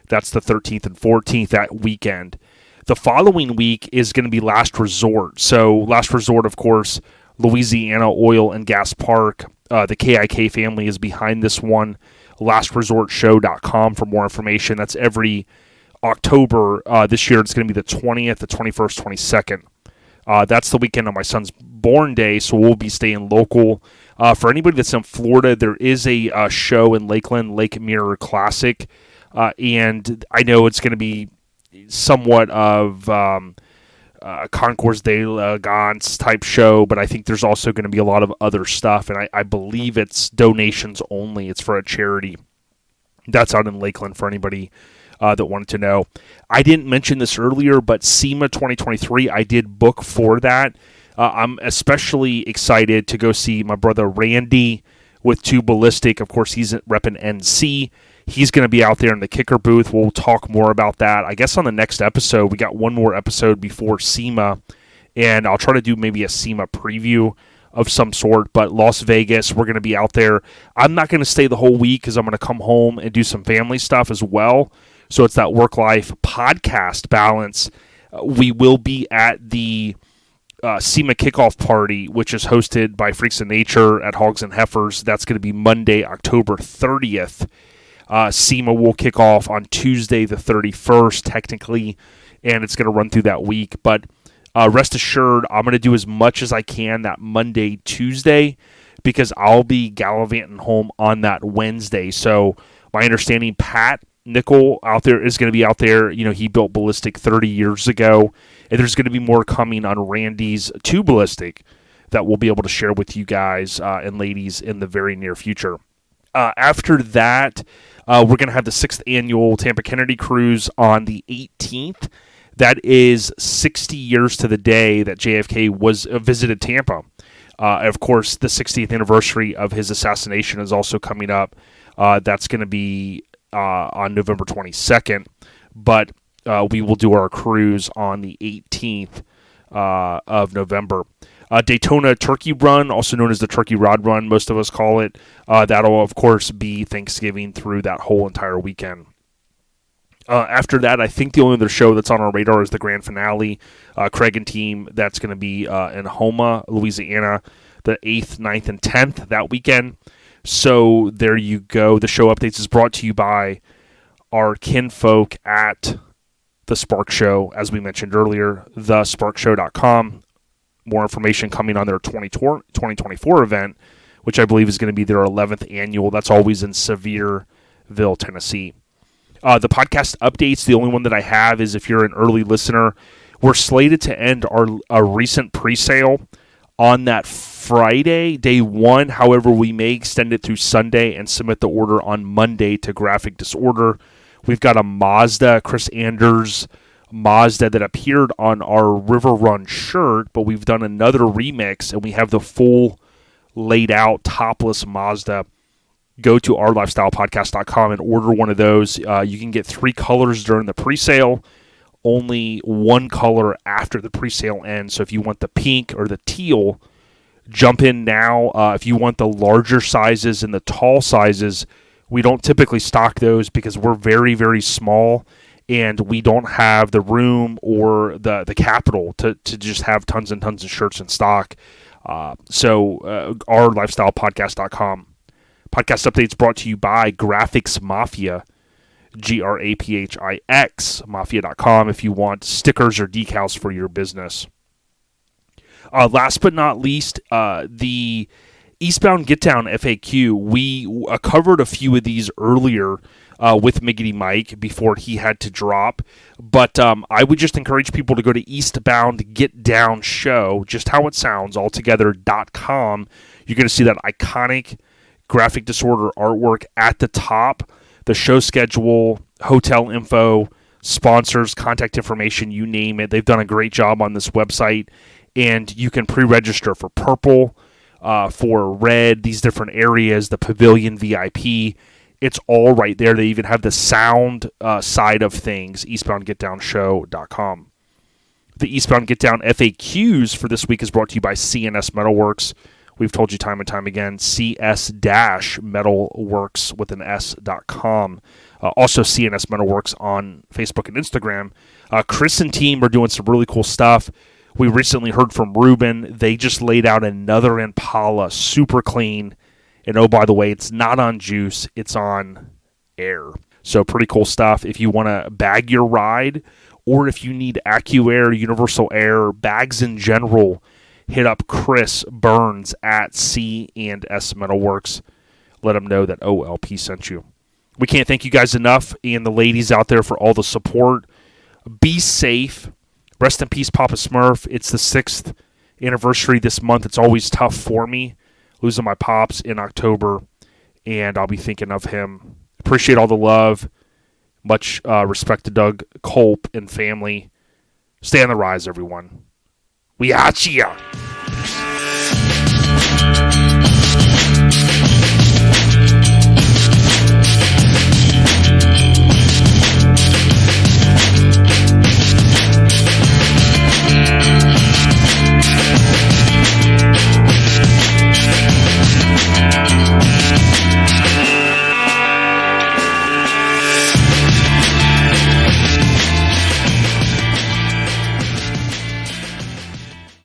That's the 13th and 14th that weekend. The following week is going to be Last Resort. So Last Resort, of course, Louisiana Oil and Gas Park. The KIK family is behind this one. LastResortShow.com for more information. That's every October. This year it's going to be the 20th, the 21st, 22nd. That's the weekend of my son's born day, so we'll be staying local. For anybody that's in Florida, there is a show in Lakeland, Lake Mirror Classic, and I know it's going to be somewhat of Concours d'Elegance type show, but I think there's also going to be a lot of other stuff, and I believe it's donations only. It's for a charity. That's out in Lakeland for anybody that wanted to know. I didn't mention this earlier, but SEMA 2023, I did book for that. I'm especially excited to go see my brother Randy with Two Ballistic. Of course, he's repping NC. He's going to be out there in the kicker booth. We'll talk more about that, I guess, on the next episode. We got one more episode before SEMA, and I'll try to do maybe a SEMA preview of some sort. But Las Vegas, we're going to be out there. I'm not going to stay the whole week because I'm going to come home and do some family stuff as well. So it's that work-life podcast balance. We will be at the SEMA kickoff party, which is hosted by Freaks of Nature at Hogs and Heifers. That's going to be Monday, October 30th. SEMA will kick off on Tuesday the 31st, technically, and it's going to run through that week. But rest assured, I'm going to do as much as I can that Monday, Tuesday, because I'll be gallivanting home on that Wednesday. So my understanding, Pat Nickel out there is going to be out there. You know, he built Ballistic 30 years ago, and there's going to be more coming on Randy's Two Ballistic that we'll be able to share with you guys and ladies in the very near future. After that, we're going to have the 6th annual Tampa Kennedy Cruise on the 18th. That is 60 years to the day that JFK visited Tampa. Of course, the 60th anniversary of his assassination is also coming up. That's going to be on November 22nd, but we will do our cruise on the 18th of November. Daytona Turkey Run, also known as the Turkey Rod Run, most of us call it. That'll, of course, be Thanksgiving through that whole entire weekend. After that, I think the only other show that's on our radar is the grand finale. Craig and team, that's going to be in Houma, Louisiana, the 8th, 9th, and 10th that weekend. So there you go. The show updates is brought to you by our kinfolk at The Spark Show, as we mentioned earlier, thesparkshow.com. More information coming on their 2024 event, which I believe is going to be their 11th annual. That's always in Sevierville, Tennessee. The podcast updates, the only one that I have is if you're an early listener, we're slated to end our recent pre-sale on that Friday, day one. However, we may extend it through Sunday and submit the order on Monday to Graphic Disorder. We've got a Mazda, Chris Anders Mazda, that appeared on our River Run shirt, but we've done another remix, and we have the full laid out topless Mazda. Go to ourlifestylepodcast.com and order one of those. You can get 3 colors during the pre-sale, only 1 color after the pre-sale ends. So if you want the pink or the teal, jump in now. If you want the larger sizes and the tall sizes, we don't typically stock those because we're very, very small, and we don't have the room or the capital to just have tons and tons of shirts in stock. So ourlifestylepodcast.com. Podcast updates brought to you by Graphics Mafia, GRAPHIX, mafia.com, if you want stickers or decals for your business. Last but not least, the Eastbound Get Down FAQ. We covered a few of these earlier with Miggity Mike before he had to drop, but I would just encourage people to go to Eastbound Get Down Show, just how it sounds, altogether.com. You're going to see that iconic graphic disorder artwork at the top, the show schedule, hotel info, sponsors, contact information, you name it. They've done a great job on this website, and you can pre-register for purple, for red, these different areas, the pavilion VIP. It's all right there. They even have the sound side of things, eastboundgetdownshow.com. The Eastbound Get Down FAQs for this week is brought to you by CNS Metalworks. We've told you time and time again, cs-metalworks with an s.com. Also CNS Metalworks on Facebook and Instagram. Chris and team are doing some really cool stuff. We recently heard from Ruben. They just laid out another Impala, super clean. And oh, by the way, it's not on juice, it's on air. So pretty cool stuff. If you want to bag your ride, or if you need AccuAir, Universal Air, bags in general, hit up Chris Burns at C&S Metalworks. Let him know that OLP sent you. We can't thank you guys enough, and the ladies out there, for all the support. Be safe. Rest in peace, Papa Smurf. It's the 6th anniversary this month. It's always tough for me, losing my pops in October, and I'll be thinking of him. Appreciate all the love. Much respect to Doug Kulp and family. Stay on the rise, everyone. We out ya.